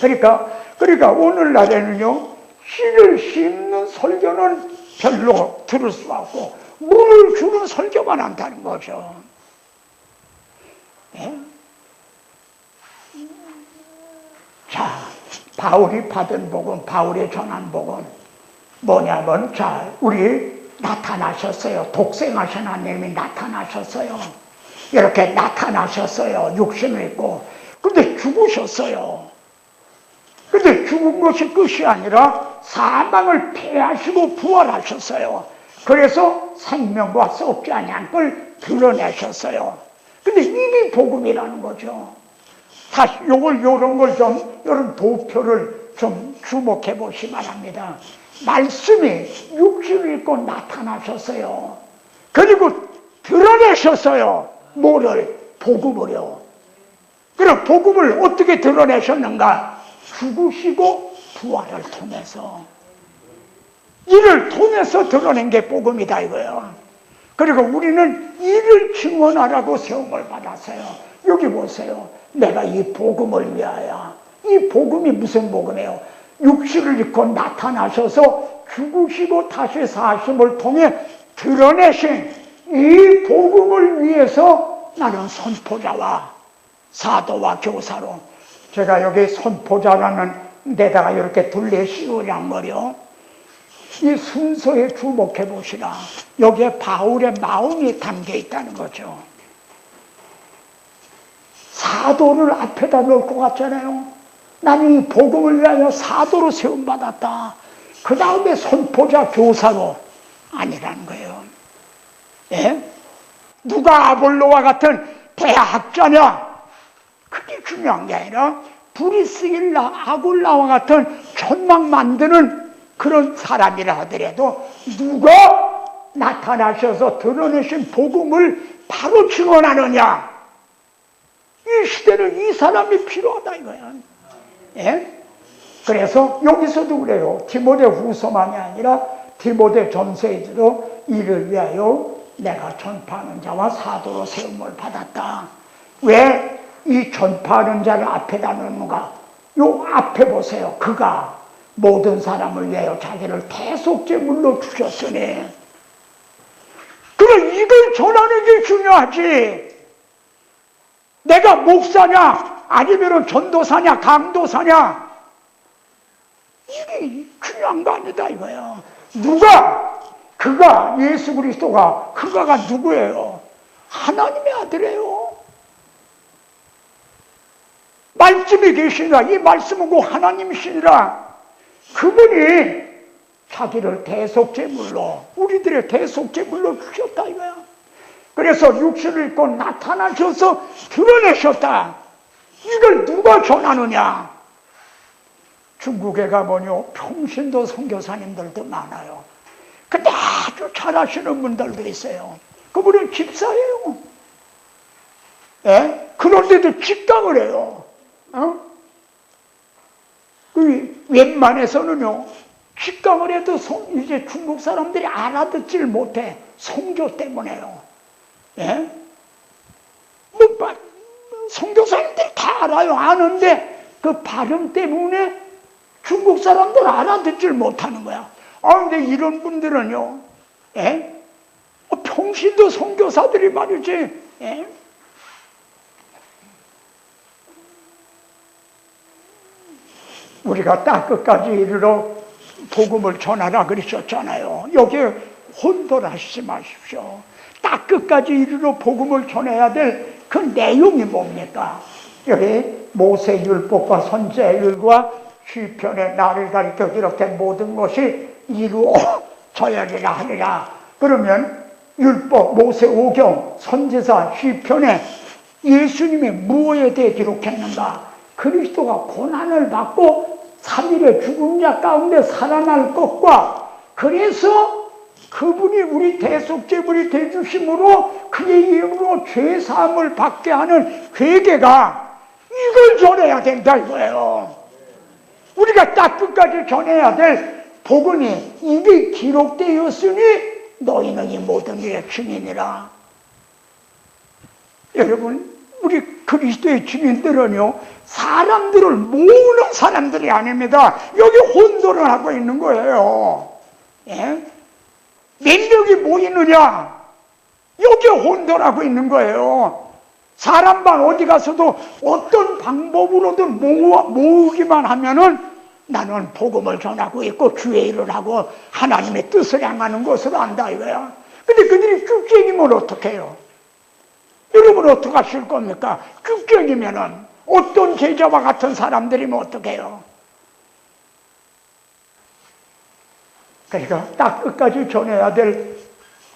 S1: 그러니까 오늘날에는요, 씨를 심는 설교는 별로 들을 수 없고 물을 주는 설교만 한다는 거죠. 예? 자, 바울이 받은 복음, 바울이 전한 복음 뭐냐면, 자, 우리 나타나셨어요. 독생하신 하나님이 나타나셨어요. 이렇게 나타나셨어요. 육신을 입고. 근데 죽으셨어요. 근데 죽은 것이 끝이 아니라 사망을 패하시고 부활하셨어요. 그래서 생명과 썩지 아니한 걸 드러내셨어요. 근데 이게 복음이라는 거죠. 다시 요런 걸 좀, 이런 도표를 좀 주목해 보시기 바랍니다. 말씀이 육신을 입고 나타나셨어요. 그리고 드러내셨어요. 뭐를? 복음을요. 그럼 복음을 어떻게 드러내셨는가? 죽으시고 부활을 통해서. 이를 통해서 드러낸 게 복음이다 이거예요. 그리고 우리는 이를 증언하라고 세움을 받았어요. 여기 보세요. 내가 이 복음을 위하여. 이 복음이 무슨 복음이에요? 육신을 입고 나타나셔서 죽으시고 다시 사심을 통해 드러내신 이 복음을 위해서 나는 선포자와 사도와 교사로, 제가 여기 선포자라는 데다가 이렇게 둘레 씌우란 말이요. 이 순서에 주목해 보시라. 여기에 바울의 마음이 담겨 있다는 거죠. 사도를 앞에다 놓을 것 같잖아요. 나는 이 복음을 위하여 사도로 세움받았다. 그 다음에 선포자 교사로 아니라는 거예요. 예? 누가 아볼로와 같은 대학자냐? 그게 중요한 게 아니라 브리스길라, 아굴라와 같은 천막 만드는 그런 사람이라 하더라도 누가 나타나셔서 드러내신 복음을 바로 증언하느냐? 이 시대는 이 사람이 필요하다 이거야. 예? 그래서 여기서도 그래요. 디모데 후서만이 아니라 디모데 전서에도 이를 위하여 내가 전파하는 자와 사도로 세움을 받았다. 왜 이 전파하는 자를 앞에다 놓는가? 요 앞에 보세요. 그가 모든 사람을 위하여 자기를 대속제물로 주셨으니, 그래 이걸 전하는 게 중요하지. 내가 목사냐 아니면 전도사냐 강도사냐, 이게 중요한 거 아니다 이거야. 그가 예수 그리스도가 그가가 누구예요? 하나님의 아들이에요. 말씀이 계시니라. 이 말씀은 곧 하나님이시니라. 그분이 자기를 대속제물로, 우리들의 대속제물로 주셨다 이거야. 그래서 육신을 입고 나타나셔서 드러내셨다. 이걸 누가 전하느냐? 중국에 가보니 평신도 선교사님들도 많아요. 근데 아주 잘하시는 분들도 있어요. 그분은 집사예요. 예? 그런데도 직감을 해요. 웬만해서는요, 직감을 해도 이제 중국 사람들이 알아듣질 못해. 성교 때문에요. 예? 선교사님들이 다 알아요. 아는데 그 발음 때문에 중국 사람들 알아듣질 못하는 거야. 근데 이런 분들은요, 예? 평신도 선교사들이 말이지, 예? 우리가 딱 끝까지 이르러 복음을 전하라 그러셨잖아요. 여기에 혼돈하시지 마십시오. 딱 끝까지 이르러 복음을 전해야 될 그 내용이 뭡니까? 여기 모세율법과 선지자율과 시편의 나를 가리켜 이렇게 모든 것이 이루어져야리라 하리라. 그러면 율법, 모세 오경, 선지자, 시편에 예수님이 무엇에 대해 기록했는가? 그리스도가 고난을 받고 3일의 죽은 자 가운데 살아날 것과, 그래서 그분이 우리 대속제물이 되주심으로 그의 이름으로 죄사함을 받게 하는 회개가, 이걸 전해야 된다 이거예요. 우리가 딱 끝까지 전해야 될 복음이 이게 기록되었으니 너희는 이 모든 일의 증인이라. 여러분, 우리 그리스도의 증인들은요, 사람들을 모으는 사람들이 아닙니다. 여기 혼돈을 하고 있는 거예요. 예? 몇 명이 모이느냐? 여기 혼돈하고 있는 거예요. 사람만 어디 가서도 어떤 방법으로든 모으기만 하면은 나는 복음을 전하고 있고 주의 일을 하고 하나님의 뜻을 향하는 것으로 안다 이거야. 근데 그들이 쭉쟁이면 어떡해요? 여러분 어떻게 하실 겁니까? 쭉쟁이면은 어떤 제자와 같은 사람들이면 어떡해요? 그러니까 딱 끝까지 전해야 될,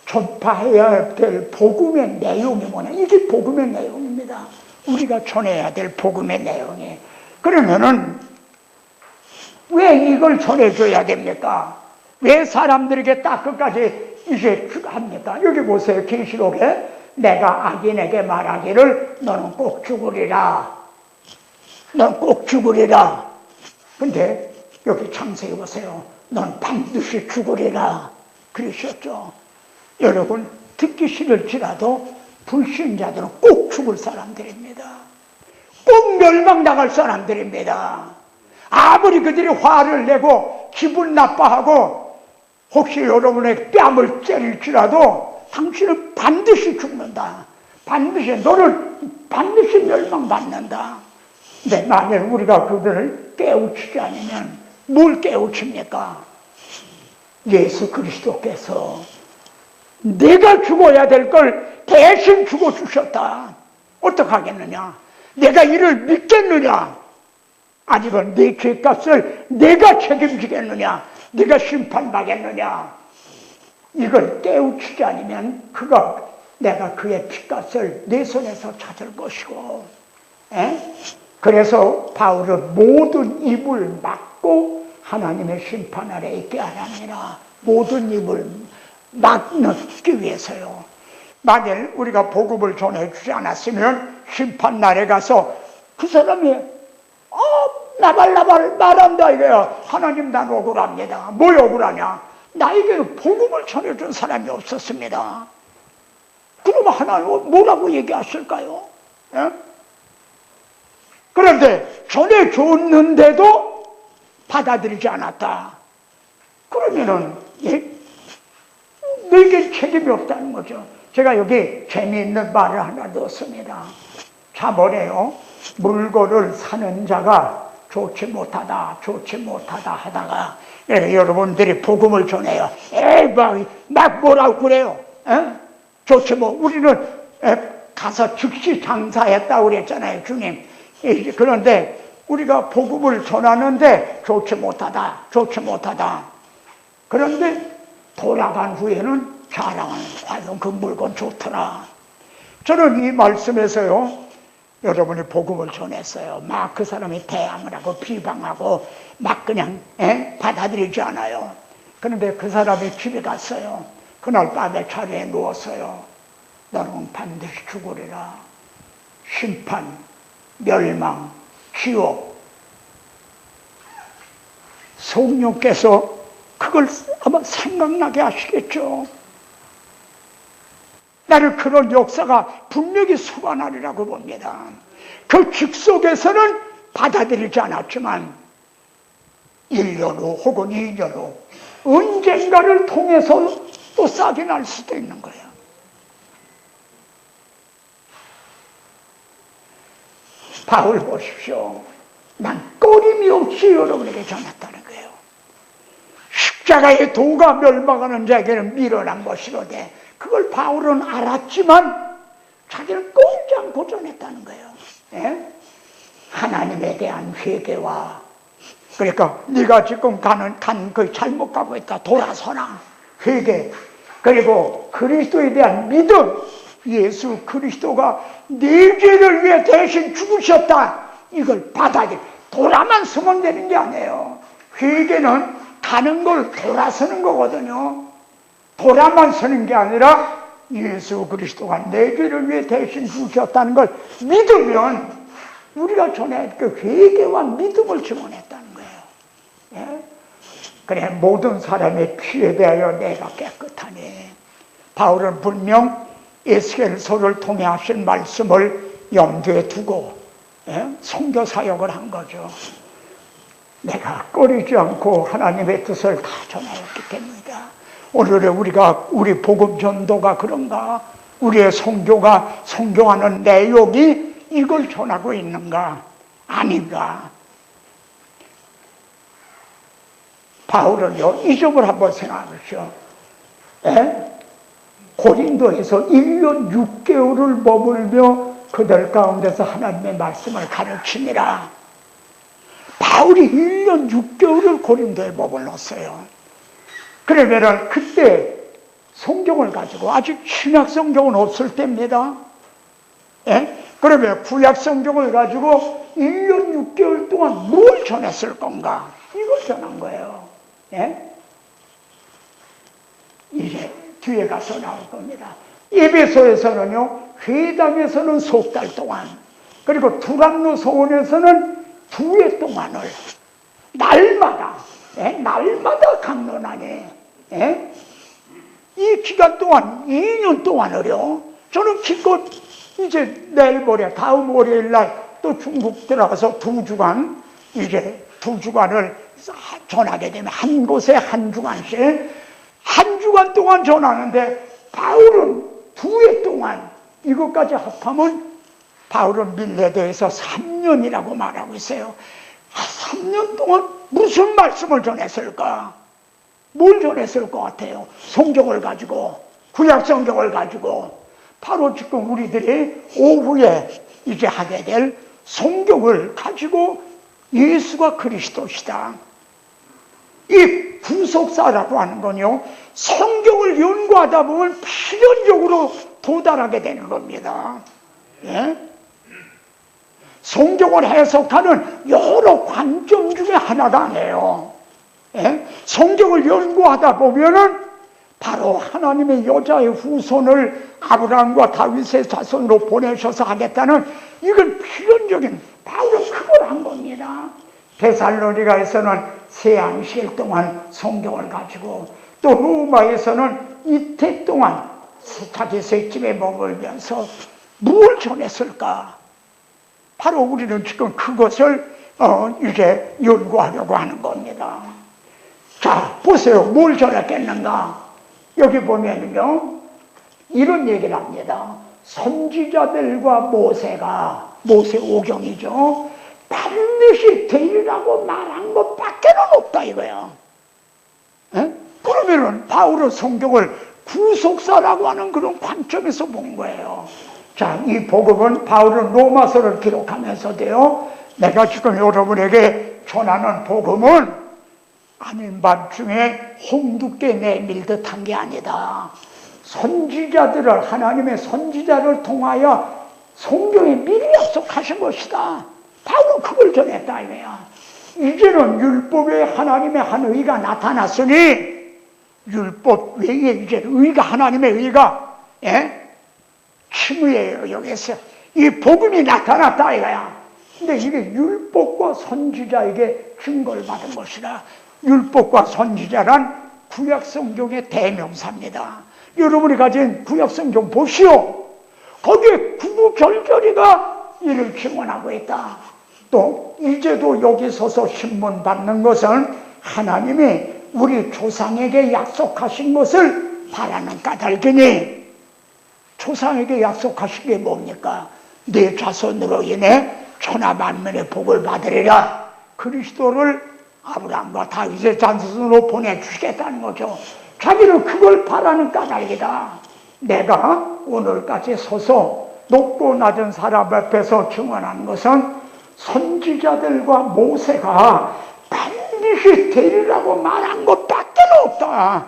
S1: 전파해야 될 복음의 내용이 뭐냐? 이게 복음의 내용입니다. 우리가 전해야 될 복음의 내용이. 그러면은 왜 이걸 전해줘야 됩니까? 왜 사람들에게 딱 끝까지 이제 합니까? 여기 보세요. 계시록에 내가 악인에게 말하기를 너는 꼭 죽으리라. 넌 꼭 죽으리라. 근데 여기 창세기 보세요. 넌 반드시 죽으리라 그러셨죠. 여러분, 듣기 싫을지라도 불신자들은 꼭 죽을 사람들입니다. 꼭 멸망당할 사람들입니다. 아무리 그들이 화를 내고 기분 나빠하고 혹시 여러분의 뺨을 때릴지라도 당신은 반드시 죽는다. 너는 반드시 멸망받는다. 근데 만약 우리가 그들을 깨우치지 않으면 뭘 깨우칩니까? 예수 그리스도께서 내가 죽어야 될 걸 대신 죽어주셨다. 어떻게 하겠느냐? 내가 이를 믿겠느냐? 아니면 내 죄값을 내가 책임지겠느냐? 네가 심판받겠느냐? 이걸 깨우치지 않으면 내가 그의 피값을 내 손에서 찾을 것이고, 그래서 바울은 모든 입을 막고 하나님의 심판 아래 있게 하랍니다. 모든 입을 막기 위해서요. 만일 우리가 복음을 전해주지 않았으면 심판날에 가서 그 사람이 나발나발 말한다 이거야. 하나님 난 억울합니다. 뭘 억울하냐? 나에게는 복음을 전해준 사람이 없었습니다. 그러면 하나님 뭐라고 얘기하실까요? 예? 그런데 전해줬는데도 받아들이지 않았다. 그러면은 너에게 책임이 없다는 거죠. 제가 여기 재미있는 말을 하나 넣었습니다. 자, 뭐래요? 물건을 사는 자가 좋지 못하다 하다가 여러분들이 복음을 전해요. 막 뭐라고 그래요? 우리는 가서 즉시 장사했다고 그랬잖아요, 주님. 그런데 우리가 복음을 전하는데 좋지 못하다. 그런데 돌아간 후에는 자랑하는, 과연 그 물건 좋더라. 저는 이 말씀에서요, 여러분이 복음을 전했어요. 막 그 사람이 대항을 하고 비방하고 막 그냥 받아들이지 않아요. 그런데 그 사람이 집에 갔어요. 그날 밤에 자리에 누웠어요. 너는 반드시 죽으리라. 심판, 멸망, 지옥. 성령께서 그걸 아마 생각나게 하시겠죠. 나는 그런 역사가 분명히 수반하리라고 봅니다. 그 직속에서는 받아들이지 않았지만 1년 후 혹은 2년 후 언젠가를 통해서 또 싹이 날 수도 있는 거예요. 바울 보십시오. 난 꺼림이 없이 여러분에게 전했다는 거예요. 십자가의 도가 멸망하는 자에게는 미련한 것이로되, 그걸 바울은 알았지만 자기는 꺼리지 않고 전했다는 거예요. 하나님에 대한 회개와, 그러니까 네가 지금 간 그 잘못 가고 있다, 돌아서라. 회개. 그리고 그리스도에 대한 믿음. 예수 그리스도가 네 죄를 위해 대신 죽으셨다. 이걸 받아들여. 돌아만 서면 되는 게 아니에요. 회개는 가는 걸 돌아서는 거거든요. 돌아만 서는 게 아니라 예수 그리스도가 내 죄를 위해 대신 죽으셨다는 걸 믿으면, 우리가 전에 그 회개와 믿음을 증언했다는 거예요. 그래, 모든 사람의 피에 대하여 내가 깨끗하니. 바울은 분명 에스겔서를 통해 하신 말씀을 염두에 두고 선교 사역을 한 거죠. 내가 꺼리지 않고 하나님의 뜻을 다 전하였기 때문이다. 오늘의 우리 복음 전도가 그런가? 우리의 선교가 선교하는 내용이 이걸 전하고 있는가? 아닌가? 바울은요, 이 점을 한번 생각하십시오. 고린도에서 1년 6개월을 머물며 그들 가운데서 하나님의 말씀을 가르치니라. 바울이 1년 6개월을 고린도에 머물렀어요. 그러면은 그때 성경을 가지고, 아직 신약 성경은 없을 때입니다. 그러면 구약 성경을 가지고 1년 6개월 동안 뭘 전했을 건가? 이걸 전한 거예요. 이제 뒤에 가서 나올 겁니다. 에베소에서는요, 회당에서는 석 달 동안, 그리고 두란노 서원에서는 2해 동안을 날마다 강론하니, 이 기간 동안 2년 동안을요, 저는 기껏 이제 내일 모레, 다음 월요일 날 또 중국 들어가서 2주간, 이제 2주간을 전하게 되면 한 곳에 한 주간씩, 한 주간 동안 전하는데, 바울은 2해 동안, 이것까지 합하면 바울은 밀레도에서 3년이라고 말하고 있어요. 3년 동안 무슨 말씀을 전했을까? 뭘 전했을 것 같아요? 성경을 가지고, 구약 성경을 가지고. 바로 지금 우리들이 오후에 이제 하게 될 성경을 가지고 예수가 그리스도시다. 이 구속사라고 하는 건요, 성경을 연구하다 보면 필연적으로 도달하게 되는 겁니다. 성경을 해석하는 여러 관점 중에 하나가 아니에요. 성경을 연구하다 보면은 바로 하나님의 여자의 후손을 아브라함과 다윗의 자손으로 보내셔서 하겠다는, 이건 필연적인, 바울은 그걸 한 겁니다. 데살로니가에서는 세 안식 동안 성경을 가지고, 또 로마에서는 이태 동안 자기 새집에 머물면서 뭘 전했을까? 바로 우리는 지금 그것을 이제 연구하려고 하는 겁니다. 자, 보세요. 뭘 전했겠는가? 여기 보면요, 이런 얘기를 합니다. 선지자들과 모세 오경이죠. 반드시 되리라고 말한 것밖에는 없다 이거야. 에? 그러면은 바울은 성경을 구속사라고 하는 그런 관점에서 본 거예요. 자, 이 복음은 바울은 로마서를 기록하면서도요, 내가 지금 여러분에게 전하는 복음은 아닌 밤중에 홍두깨 내밀듯 한 게 아니다. 선지자들을, 하나님의 선지자를 통하여 성경에 미리 약속하신 것이다. 바울은 그걸 전했다 이거야. 이제는 율법에 하나님의 한 의가 나타났으니 율법 외에 이제 의가, 하나님의 의가 칭의예요. 여기서 이 복음이 나타났다 이거야. 근데 이게 율법과 선지자에게 증거를 받은 것이라. 율법과 선지자란 구약성경의 대명사입니다. 여러분이 가진 구약성경 보시오. 거기에 구구절절이가 이를 증언하고 있다. 또 이제도 여기 서서 신문 받는 것은 하나님이 우리 조상에게 약속하신 것을 바라는 까닭이니, 조상에게 약속하신 게 뭡니까? 네 자손으로 인해 천하 만민의 복을 받으리라. 그리스도를 아브라함과 다윗의 자손으로 보내주시겠다는 거죠. 자기는 그걸 바라는 까닭이다. 내가 오늘까지 서서 높고 낮은 사람 앞에서 증언한 것은 선지자들과 모세가 반드시 되리라고 말한 것밖에 없다.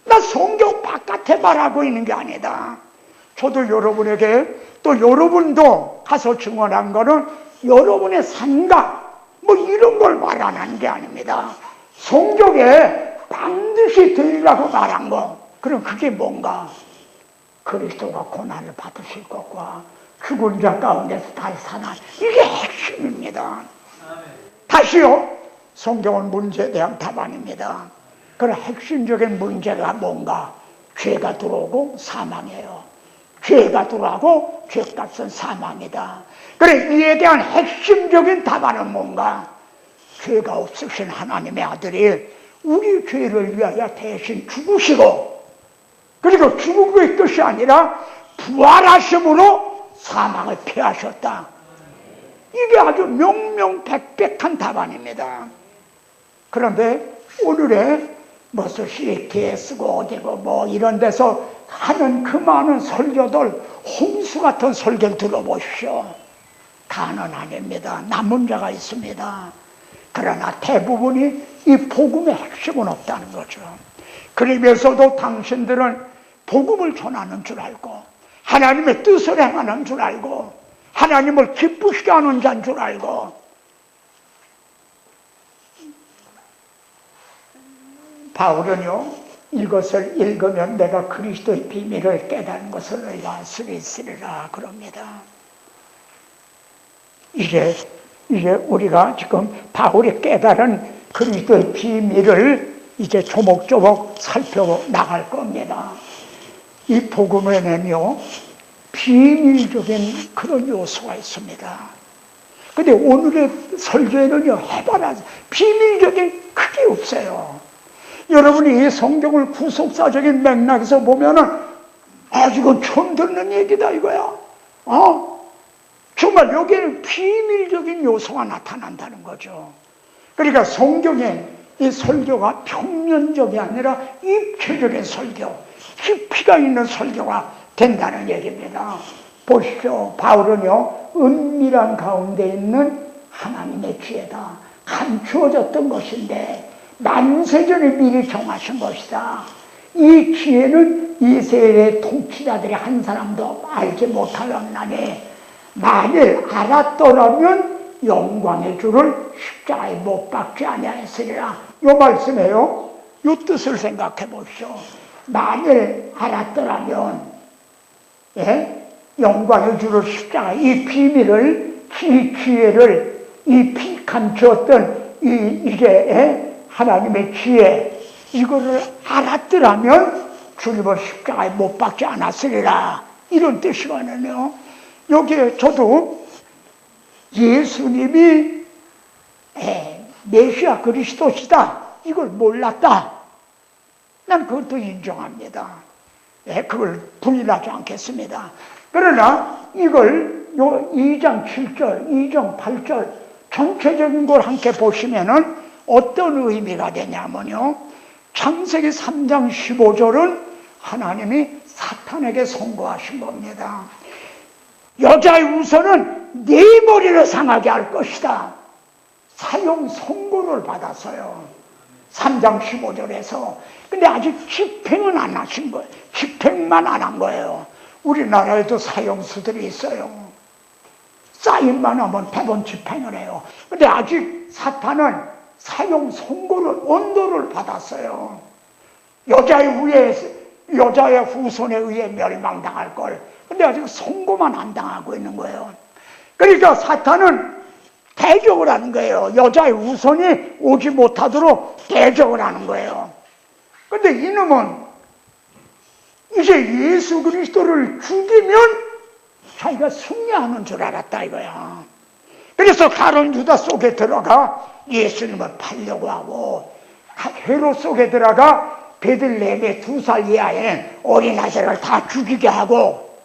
S1: 나 성경 바깥에 말하고 있는 게 아니다. 저도 여러분에게, 또 여러분도 가서 증언한 거는 여러분의 생각 뭐 이런 걸 말하는 게 아닙니다. 성경에 반드시 되리라고 말한 거, 그럼 그게 뭔가? 그리스도가 고난을 받으실 것과 죽은 자 가운데서 다시 살아, 이게 핵심입니다. 다시요, 성경은 문제에 대한 답안입니다. 그런 핵심적인 문제가 뭔가? 죄가 들어오고 사망이에요. 죄가 들어오고 죄값은 사망이다. 그래, 이에 대한 핵심적인 답안은 뭔가? 죄가 없으신 하나님의 아들이 우리 죄를 위하여 대신 죽으시고, 그리고 죽음의 뜻이 아니라 부활하심으로 사망을 피하셨다. 이게 아주 명명백백한 답안입니다. 그런데 오늘의 무슨 CT에 쓰고 어디고 뭐 이런 데서 하는 그 많은 설교들, 홍수 같은 설교를 들어보십시오. 다는 아닙니다. 남은 자가 있습니다. 그러나 대부분이 이 복음의 핵심은 없다는 거죠. 그러면서도 당신들은 복음을 전하는 줄 알고, 하나님의 뜻을 행하는 줄 알고, 하나님을 기쁘시게 하는 자인 줄 알고, 바울은요, 이것을 읽으면 내가 그리스도의 비밀을 깨닫는 것을 너희가 알 수 있으리라 그럽니다. 이제 우리가 지금 바울이 깨달은 그리스도의 비밀을 이제 조목조목 살펴나갈 겁니다. 이 복음에는요, 비밀적인 그런 요소가 있습니다. 근데 오늘의 설교에는요, 해봐라, 비밀적인 크게 없어요. 여러분이 이 성경을 구속사적인 맥락에서 보면은, 이건 처음 듣는 얘기다 이거야. 정말 여기에는 비밀적인 요소가 나타난다는 거죠. 그러니까 성경에 이 설교가 평면적이 아니라 입체적인 설교, 깊이가 있는 설교가 된다는 얘기입니다. 보십시오. 바울은요, 은밀한 가운데 있는 하나님의 지혜다. 감추어졌던 것인데 만세전에 미리 정하신 것이다. 이 지혜는 이스라엘의 통치자들이 한 사람도 알지 못하였나니 만일 알았더라면 영광의 주를 십자가에 못 박지 아니하였으리라. 이 말씀에요, 이 뜻을 생각해 보십시오. 만일 알았더라면, 영광의 주를 십자가, 이 비밀을, 이 지혜를, 이 감추었던 이게 하나님의 지혜, 이거를 알았더라면 주님을 십자가에 못 박지 않았으리라. 이런 뜻이거든요. 여기에 저도 예수님이 메시아 그리스도시다 이걸 몰랐다. 난 그것도 인정합니다. 그걸 부인하지 않겠습니다. 그러나 이걸 요 2장 7절, 2장 8절 전체적인 걸 함께 보시면은 어떤 의미가 되냐면요. 창세기 3장 15절은 하나님이 사탄에게 선고하신 겁니다. 여자의 우선은 네 머리를 상하게 할 것이다. 사형 선고를 받았어요. 3장 15절에서. 근데 아직 집행은 안 하신 거예요. 집행만 안 한 거예요. 우리나라에도 사형수들이 있어요. 사인만 하면 100번 집행을 해요. 근데 아직 사탄은 사형 선고를, 언도를 받았어요. 여자의 후손에 의해 멸망당할 걸. 근데 아직 선고만 안 당하고 있는 거예요. 그러니까 사탄은 대적을 하는 거예요. 여자의 후손이 오지 못하도록 대적을 하는 거예요. 근데 이놈은 이제 예수 그리스도를 죽이면 자기가 승리하는 줄 알았다 이거야. 그래서 가룟 유다 속에 들어가 예수님을 팔려고 하고, 헤롯 속에 들어가 베들레헴의 2살 이하의 어린 아들을 다 죽이게 하고,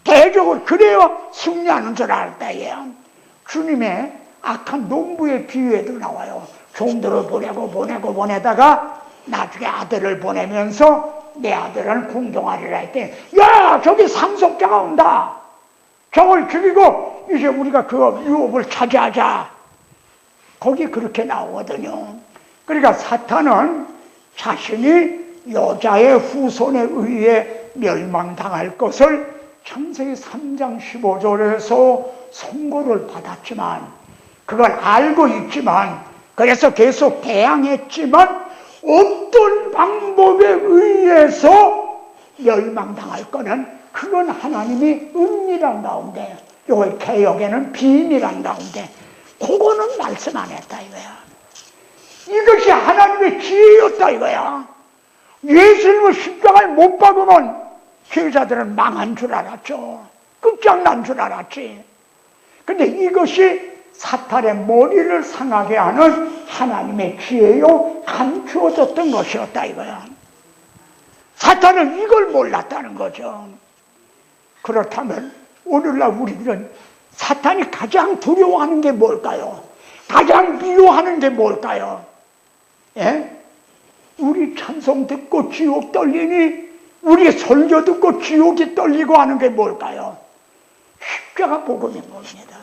S1: 대적을 그래야 승리하는 줄 알았다 이거야. 주님의 악한 농부의 비유에도 나와요. 종들을 보내다가 나중에 아들을 보내면서 내 아들은 공경하리라 했더니, 야, 저기 상속자가 온다. 저걸 죽이고 이제 우리가 그 유업을 차지하자. 거기 그렇게 나오거든요. 그러니까 사탄은 자신이 여자의 후손에 의해 멸망당할 것을 창세기 3장 15절에서 선고를 받았지만, 그걸 알고 있지만, 그래서 계속 대항했지만 어떤 방법에 의해서 멸망당할 거는 그건 하나님이 은밀한 가운데, 요 개혁에는 비밀한 가운데, 그거는 말씀 안 했다 이거야. 이것이 하나님의 지혜였다 이거야. 예수님을 십자가에 못 박으면 제자들은 망한 줄 알았죠. 끝장난 줄 알았지. 근데 이것이 사탄의 머리를 상하게 하는 하나님의 지혜요 감추어졌던 것이었다 이거야. 사탄은 이걸 몰랐다는 거죠. 그렇다면 오늘날 우리들은 사탄이 가장 두려워하는 게 뭘까요? 가장 미워하는 게 뭘까요? 우리 찬송 듣고 지옥 떨리니, 우리 설교 듣고 지옥이 떨리고 하는 게 뭘까요? 십자가 복음인 겁니다.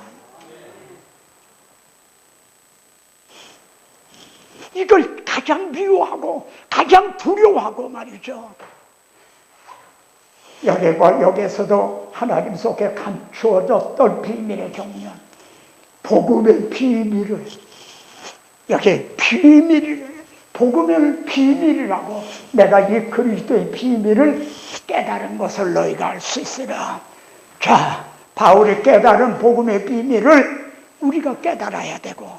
S1: 이걸 가장 미워하고 가장 두려워하고 말이죠. 여기에서도 하나님 속에 감추어졌던 비밀의 경륜, 복음의 비밀을, 여기 복음의 비밀이라고, 내가 이 그리스도의 비밀을 깨달은 것을 너희가 알 수 있으라. 자, 바울이 깨달은 복음의 비밀을 우리가 깨달아야 되고,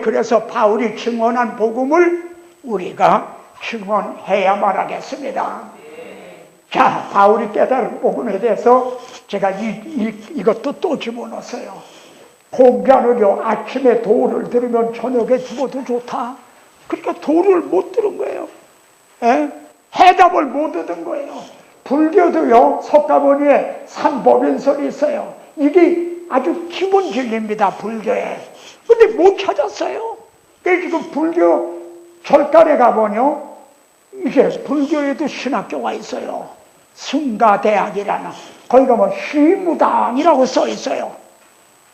S1: 그래서 바울이 증언한 복음을 우리가 증언해야만 하겠습니다. 자, 바울이 깨달은 복음에 대해서 제가 이것도 또 집어넣었어요. 공자는요, 아침에 도를 들으면 저녁에 죽어도 좋다. 그러니까 도를 못 들은 거예요. 해답을 못 얻은 거예요. 불교도요, 석가모니에 산법인설이 있어요. 이게 아주 기본 진리입니다, 불교에. 근데 못 찾았어요. 그래서 지금 불교 절간에 가보면요, 이제 불교에도 신학교가 있어요. 승가대학이라는, 거기 가면 시무당이라고 써 있어요.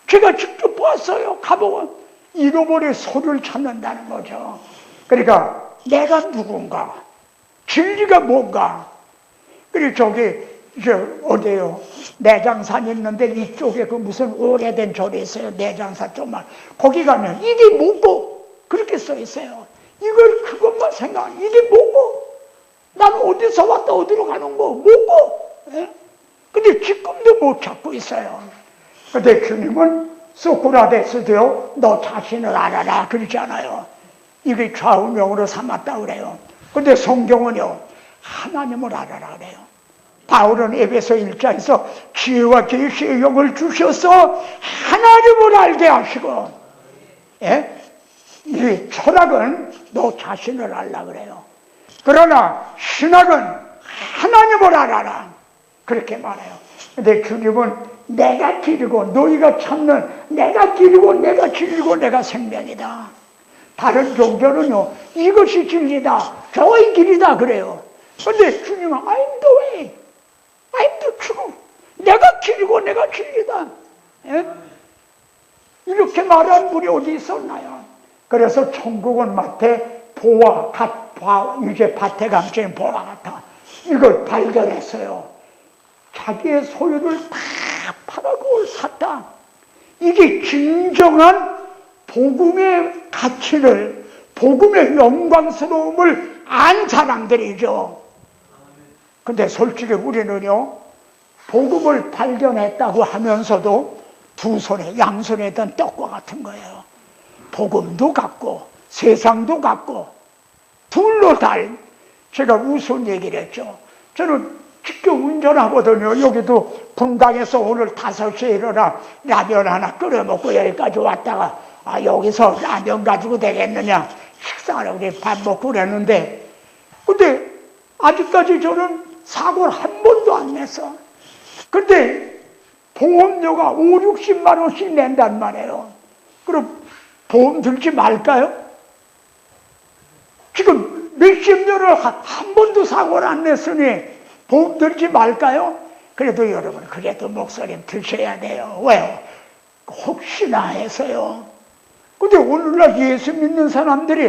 S1: 제가 직접 봤어요. 가보면 잃어버린 소를 찾는다는 거죠. 그러니까 내가 누군가, 진리가 뭔가. 그리고 저기 어디에요? 내장산 있는데 이쪽에 그 무슨 오래된 절이 있어요. 내장산 쪽만. 거기 가면 이게 뭐고 그렇게 써 있어요. 이걸 그것만 생각하면 이게 뭐고, 난 어디서 왔다 어디로 가는 거 뭐고. 근데 지금도 못 찾고 있어요. 근데 주님은 소크라테스도요, 너 자신을 알아라 그러잖아요. 이게 좌우명으로 삼았다 그래요. 근데 성경은요, 하나님을 알아라 그래요. 바울은 에베소 1장에서 지혜와 계시의 영을 주셔서 하나님을 알게 하시고, 예? 이 철학은 너 자신을 알라 그래요. 그러나 신학은 하나님을 알아라. 그렇게 말해요. 근데 주님은 내가 길이고 너희가 찾는 내가 길이고 내가 진리고 내가 생명이다. 다른 종교는요, 이것이 진리다, 저의 길이다 그래요. 근데 주님은 I'm the way, I'm the truth. 내가 길이고 내가 진리다. 예? 이렇게 말한 분이 어디 있었나요? 그래서 천국은 마태 보와 이제 밭에 감춘 보와 같아. 이걸 발견했어요. 자기의 소유를 다 팔아고 샀다. 이게 진정한 복음의 가치를, 복음의 영광스러움을 안 사람들이죠. 근데 솔직히 우리는요, 복음을 발견했다고 하면서도 두 손에, 양손에 든 떡과 같은 거예요. 복음도 같고 세상도 같고 둘로 달. 제가 우스운 얘기를 했죠. 저는 직접 운전하거든요. 여기도 분당에서 오늘 5시에 일어나 라면 하나 끓여 먹고 여기까지 왔다가 여기서 라면 가지고 되겠느냐 식사하려고 밥 먹고 그랬는데, 근데 아직까지 저는 사고를 한 번도 안 냈어. 근데 보험료가 5, 60만 원씩 낸단 말이에요. 그럼 보험 들지 말까요? 지금 몇십 년을 한 번도 사고를 안 냈으니 보험 들지 말까요? 그래도 여러분, 그래도 목소리 드셔야 돼요. 왜요? 혹시나 해서요. 근데 오늘날 예수 믿는 사람들이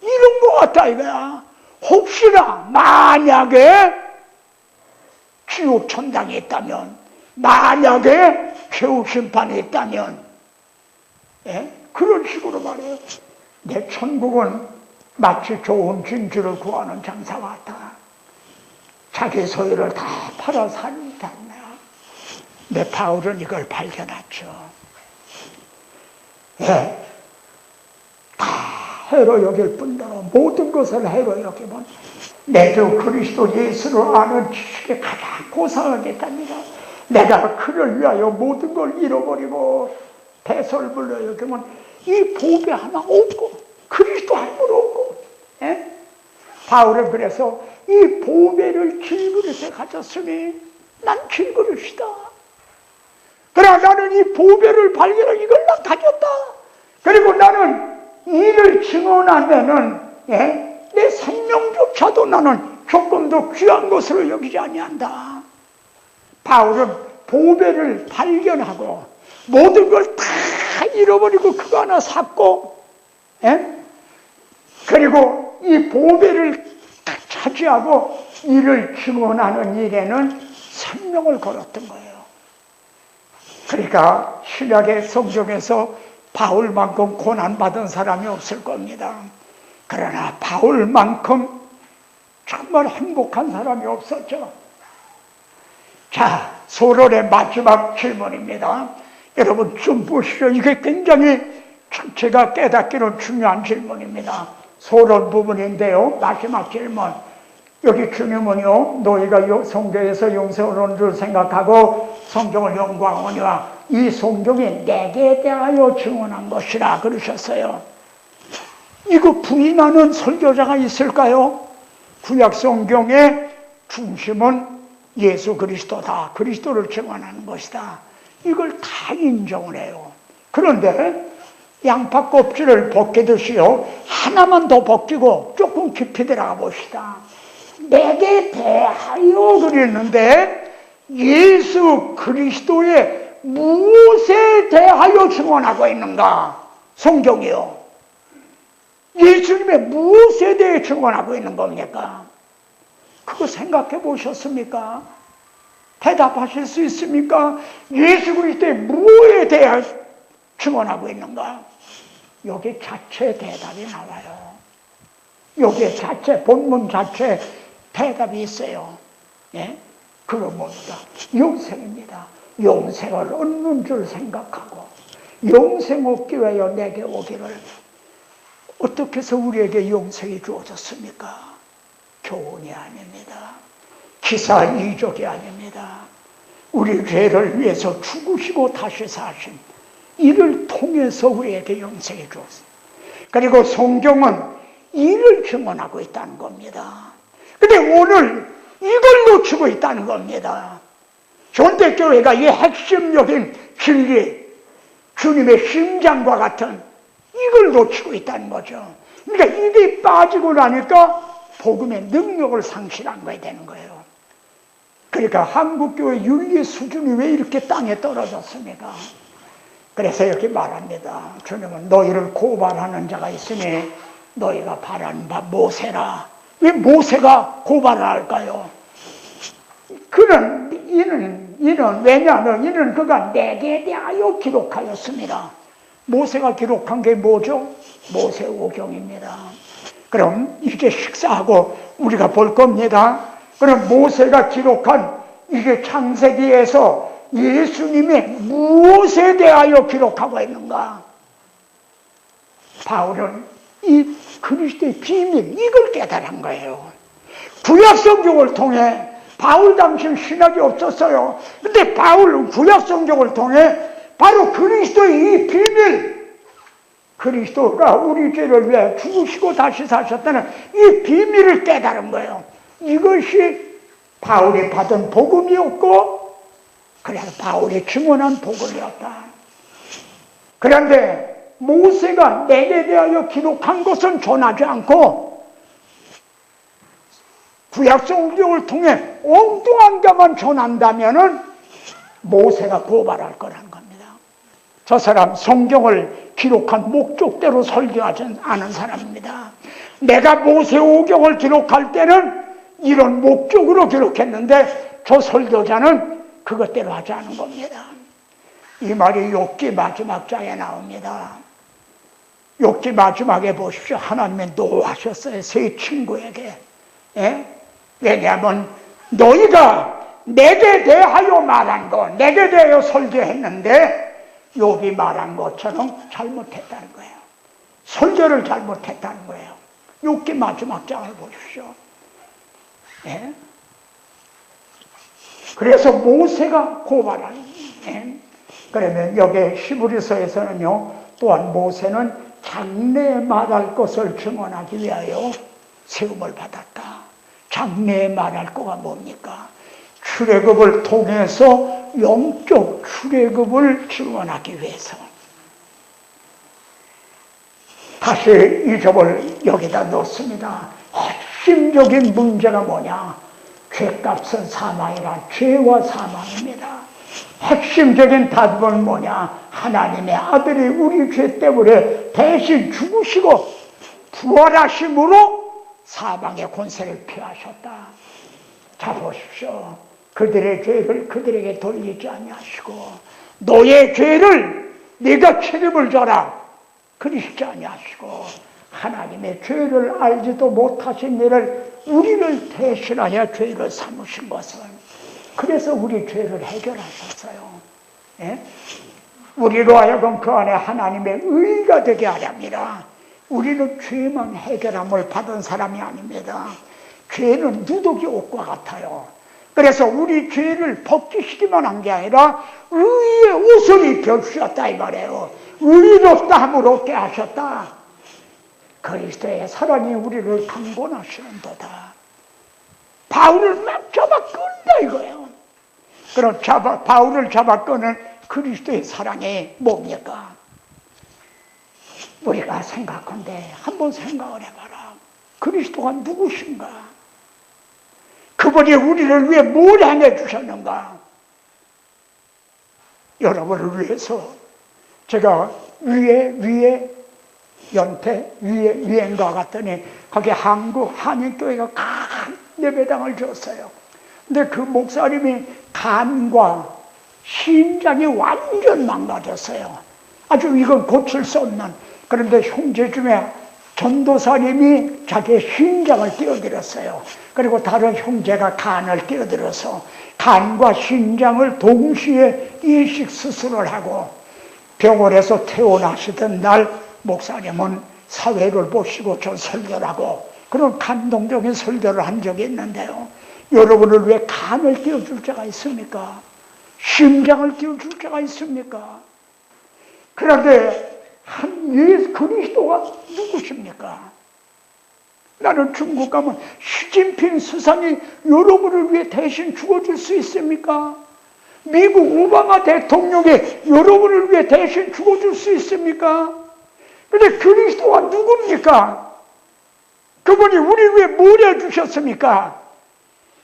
S1: 이런 것 같다 이거야. 혹시나 만약에 지옥 천당이 있다면, 만약에 최후 심판이 있다면, 예? 그런 식으로 말해요. 내 천국은 마치 좋은 진주를 구하는 장사 같다. 자기 소유를 다 팔아 산다. 내 바울은 이걸 발견했죠. 예. 다 해로 여길 뿐더러 모든 것을 해로 여기면 내도 그리스도 예수를 아는 지식에 가장 고상하겠답니다. 내가 그를 위하여 모든 걸 잃어버리고 대설불러 여기면 이 보배 하나 없고 그리스도 한 분 없고, 예? 바울은 그래서 이 보배를 질그릇에 가졌으니 난 질그릇이다. 그러나 나는 이 보배를 발견해 이걸 난 가졌다. 그리고 나는 이를 증언하면은, 예? 내 생명조차도 나는 조금 더 귀한 것으로 여기지 아니한다. 바울은 보배를 발견하고 모든 걸 다 잃어버리고 그거 하나 샀고, 예? 그리고 이 보배를 딱 차지하고 이를 증언하는 일에는 생명을 걸었던 거예요. 그러니까 신약의 성경에서 바울만큼 고난받은 사람이 없을 겁니다. 그러나 바울만큼 정말 행복한 사람이 없었죠. 자, 소론의 마지막 질문입니다. 여러분 좀 보시죠. 이게 굉장히 제가 깨닫기는 중요한 질문입니다. 소론 부분인데요. 마지막 질문. 여기 주님은요, 너희가 성경에서 용서하는 줄 생각하고 성경을 연구하거니와 이 성경이 내게 대하여 증언한 것이라 그러셨어요. 이거 부인하는 설교자가 있을까요? 구약 성경의 중심은 예수 그리스도다. 그리스도를 증언하는 것이다. 이걸 다 인정을 해요. 그런데 양파 껍질을 벗기듯이요, 하나만 더 벗기고 조금 깊이 들어가 봅시다. 내게 대하여 그랬는데 예수 그리스도의 무엇에 대하여 증언하고 있는가? 성경이요. 예수님의 무엇에 대해 증언하고 있는 겁니까? 그거 생각해 보셨습니까? 대답하실 수 있습니까? 예수 그리스도의 무엇에 대해 증언하고 있는가? 여기 자체 대답이 나와요. 여기 자체, 본문 자체 대답이 있어요. 예? 그건 뭡니까? 영생입니다. 영생을 얻는 줄 생각하고 영생 얻기 위하여 내게 오기를. 어떻게 해서 우리에게 영생이 주어졌습니까? 교훈이 아닙니다. 기사 이적이 아닙니다. 우리 죄를 위해서 죽으시고 다시 사신 이를 통해서 우리에게 영생해 주었어요. 그리고 성경은 이를 증언하고 있다는 겁니다. 근데 오늘 이걸 놓치고 있다는 겁니다. 현대교회가 이 핵심적인 진리, 주님의 심장과 같은 이걸 놓치고 있다는 거죠. 그러니까 이게 빠지고 나니까 복음의 능력을 상실한 거야 되는 거예요. 그러니까 한국교회 윤리 수준이 왜 이렇게 땅에 떨어졌습니까? 그래서 이렇게 말합니다. 주님은 너희를 고발하는 자가 있으니 너희가 바라는 바 모세라. 왜 모세가 고발을 할까요? 이는 왜냐하면 이는 그가 내게 대하여 기록하였습니다. 모세가 기록한 게 뭐죠? 모세오경입니다. 그럼 이제 식사하고 우리가 볼 겁니다. 그럼 모세가 기록한 이게 창세기에서 예수님이 무엇에 대하여 기록하고 있는가? 바울은 이 그리스도의 비밀, 이걸 깨달은 거예요. 구약성경을 통해 바울 당시는 신학이 없었어요. 근데 바울 구약성경을 통해 바로 그리스도의 이 비밀, 그리스도가 우리 죄를 위해 죽으시고 다시 사셨다는 이 비밀을 깨달은 거예요. 이것이 바울이 받은 복음이었고 그래서 바울이 증언한 복음이었다. 그런데 모세가 내게 대하여 기록한 것은 전하지 않고 구약성경을 통해 엉뚱한 것만 전한다면은 모세가 고발할 거라는 겁니다. 저 사람 성경을 기록한 목적대로 설교하지 않은 사람입니다. 내가 모세오경을 기록할 때는 이런 목적으로 기록했는데 저 설교자는 그것대로 하지 않은 겁니다. 이 말이 욥기 마지막 장에 나옵니다. 욥기 마지막에 보십시오. 하나님이 노하셨어요. 세 친구에게. 예? 왜냐하면 너희가 내게 대하여 말한 거, 내게 대하여 설교했는데 욥이 말한 것처럼 잘못했다는 거예요. 설교를 잘못했다는 거예요. 욥기 마지막 장을 보십시오. 예? 그래서 모세가 고발하는 예? 그러면 여기 히브리서에서는요, 또한 모세는 장래에 말할 것을 증언하기 위하여 세움을 받았다. 장래에 말할 거가 뭡니까? 출애굽을 통해서 영적 출애굽을 증언하기 위해서. 다시 이 점을 여기다 놓습니다. 핵심적인 문제가 뭐냐? 죄값은 사망이라, 죄와 사망입니다. 핵심적인 답은 뭐냐? 하나님의 아들이 우리 죄 때문에 대신 죽으시고 부활하심으로 사망의 권세를 피하셨다. 자 보십시오. 그들의 죄를 그들에게 돌리지 아니하시고 너의 죄를 네가 책임을 져라 그러시지 아니하시고 하나님의 죄를 알지도 못하신 이를 우리를 대신하여 죄를 삼으신 것은 그래서 우리 죄를 해결하셨어요. 예? 우리로 하여금 그 안에 하나님의 의가 되게 하렵니다. 우리는 죄만 해결함을 받은 사람이 아닙니다. 죄는 누더기 옷과 같아요. 그래서 우리 죄를 벗기시기만 한 게 아니라 의의 옷을 입혀주셨다 이 말이에요. 의롭다함을 얻게 하셨다. 그리스도의 사랑이 우리를 강권하시는도다. 바울을 막 잡아 끈다 이거예요. 그럼 바울을 잡아 끄는 그리스도의 사랑이 뭡니까? 우리가 생각한데 한번 생각을 해봐라. 그리스도가 누구신가? 그분이 우리를 위해 뭘 행해 주셨는가? 여러분을 위해서 제가 위에 연태 위엔가 갔더니 거기 한국 한인교회가 큰 예배당을 줬어요. 근데 그 목사님이 간과 심장이 완전 망가졌어요. 아주 이건 고칠 수 없는. 그런데 형제 중에 전도사님이 자기의 심장을 띄워드렸어요. 그리고 다른 형제가 간을 띄워드려서 간과 심장을 동시에 이식 수술을 하고 병원에서 퇴원하시던 날 목사님은 사회를 보시고 저 설교를 하고 그런 감동적인 설교를 한 적이 있는데요. 여러분을 왜 간을 띄워줄 자가 있습니까? 심장을 띄워줄 자가 있습니까? 그런데 한 예수 그리스도가 누구십니까? 나는 중국 가면 시진핑 수상이 여러분을 위해 대신 죽어줄 수 있습니까? 미국 오바마 대통령이 여러분을 위해 대신 죽어줄 수 있습니까? 근데 그리스도가 누굽니까? 그분이 우리 위해 뭘 해주셨습니까?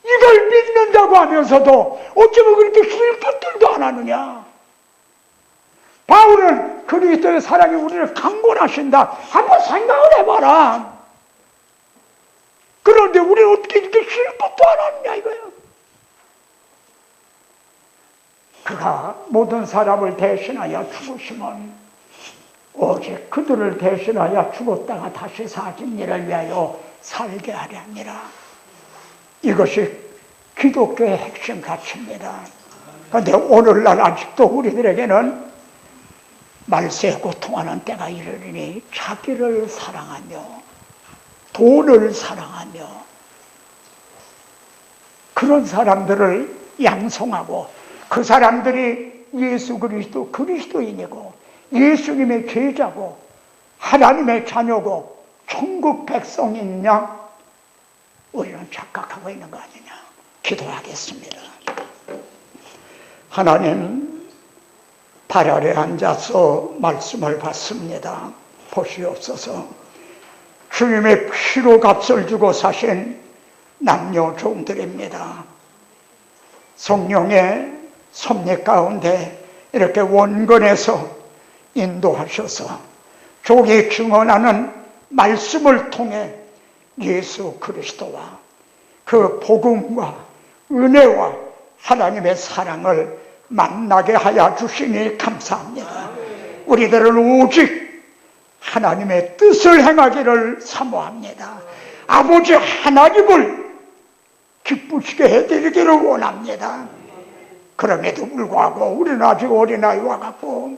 S1: 이걸 믿는다고 하면서도 어쩌면 그렇게 힐 것들도 안 하느냐? 바울은 그리스도의 사랑이 우리를 강권하신다. 한번 생각을 해봐라. 그런데 우리는 어떻게 이렇게 힐 것도 안 하느냐 이거예요. 그가 모든 사람을 대신하여 죽으시면 오직 그들을 대신하여 죽었다가 다시 사신 일을 위하여 살게 하려 함이라. 이것이 기독교의 핵심 가치입니다. 그런데 오늘날 아직도 우리들에게는 말세에 고통하는 때가 이르리니 자기를 사랑하며 돈을 사랑하며 그런 사람들을 양성하고 그 사람들이 예수 그리스도 그리스도인이고 예수님의 제자고 하나님의 자녀고 천국 백성인 양 우리는 착각하고 있는 거 아니냐. 기도하겠습니다. 하나님, 발 아래 앉아서 말씀을 받습니다. 보시옵소서. 주님의 피로 값을 주고 사신 남녀 종들입니다. 성령의 섭리 가운데 이렇게 원건해서 인도하셔서 종이 증언하는 말씀을 통해 예수 그리스도와 그 복음과 은혜와 하나님의 사랑을 만나게 하여 주시니 감사합니다. 우리들은 오직 하나님의 뜻을 행하기를 사모합니다. 아버지 하나님을 기쁘시게 해드리기를 원합니다. 그럼에도 불구하고 우리는 아직 어린아이와 같고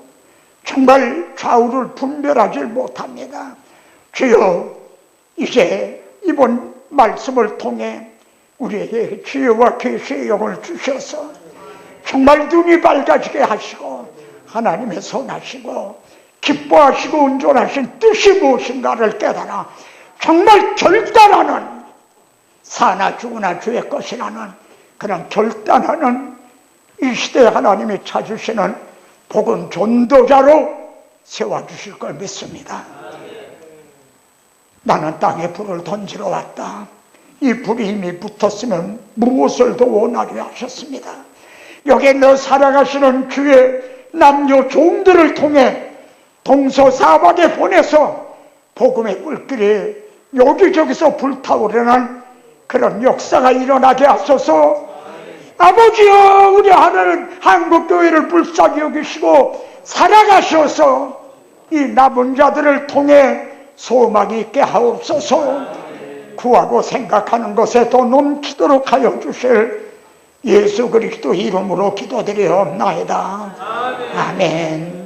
S1: 정말 좌우를 분별하지 못합니다. 주여, 이제 이번 말씀을 통해 우리에게 지혜와 계시의 영을 주셔서 정말 눈이 밝아지게 하시고 하나님의 선하시고 기뻐하시고 온전하신 뜻이 무엇인가를 깨달아 정말 결단하는, 사나 죽으나 주의 것이라는 그런 결단하는 이 시대에 하나님이 찾으시는 복음 전도자로 세워주실 걸 믿습니다. 나는 땅에 불을 던지러 왔다. 이 불이 이미 붙었으면 무엇을 더 원하려 하셨습니다. 여기에 너 살아가시는 주의 남녀 종들을 통해 동서사방에 보내서 복음의 불길이 여기저기서 불타오르는 그런 역사가 일어나게 하소서. 아버지여, 우리 하나는 한국교회를 불쌍히 여기시고 살아가셔서 이 남은 자들을 통해 소망이 있게 하옵소서. 구하고 생각하는 것에 더 넘치도록 하여 주실 예수 그리스도 이름으로 기도드리옵나이다. 아멘.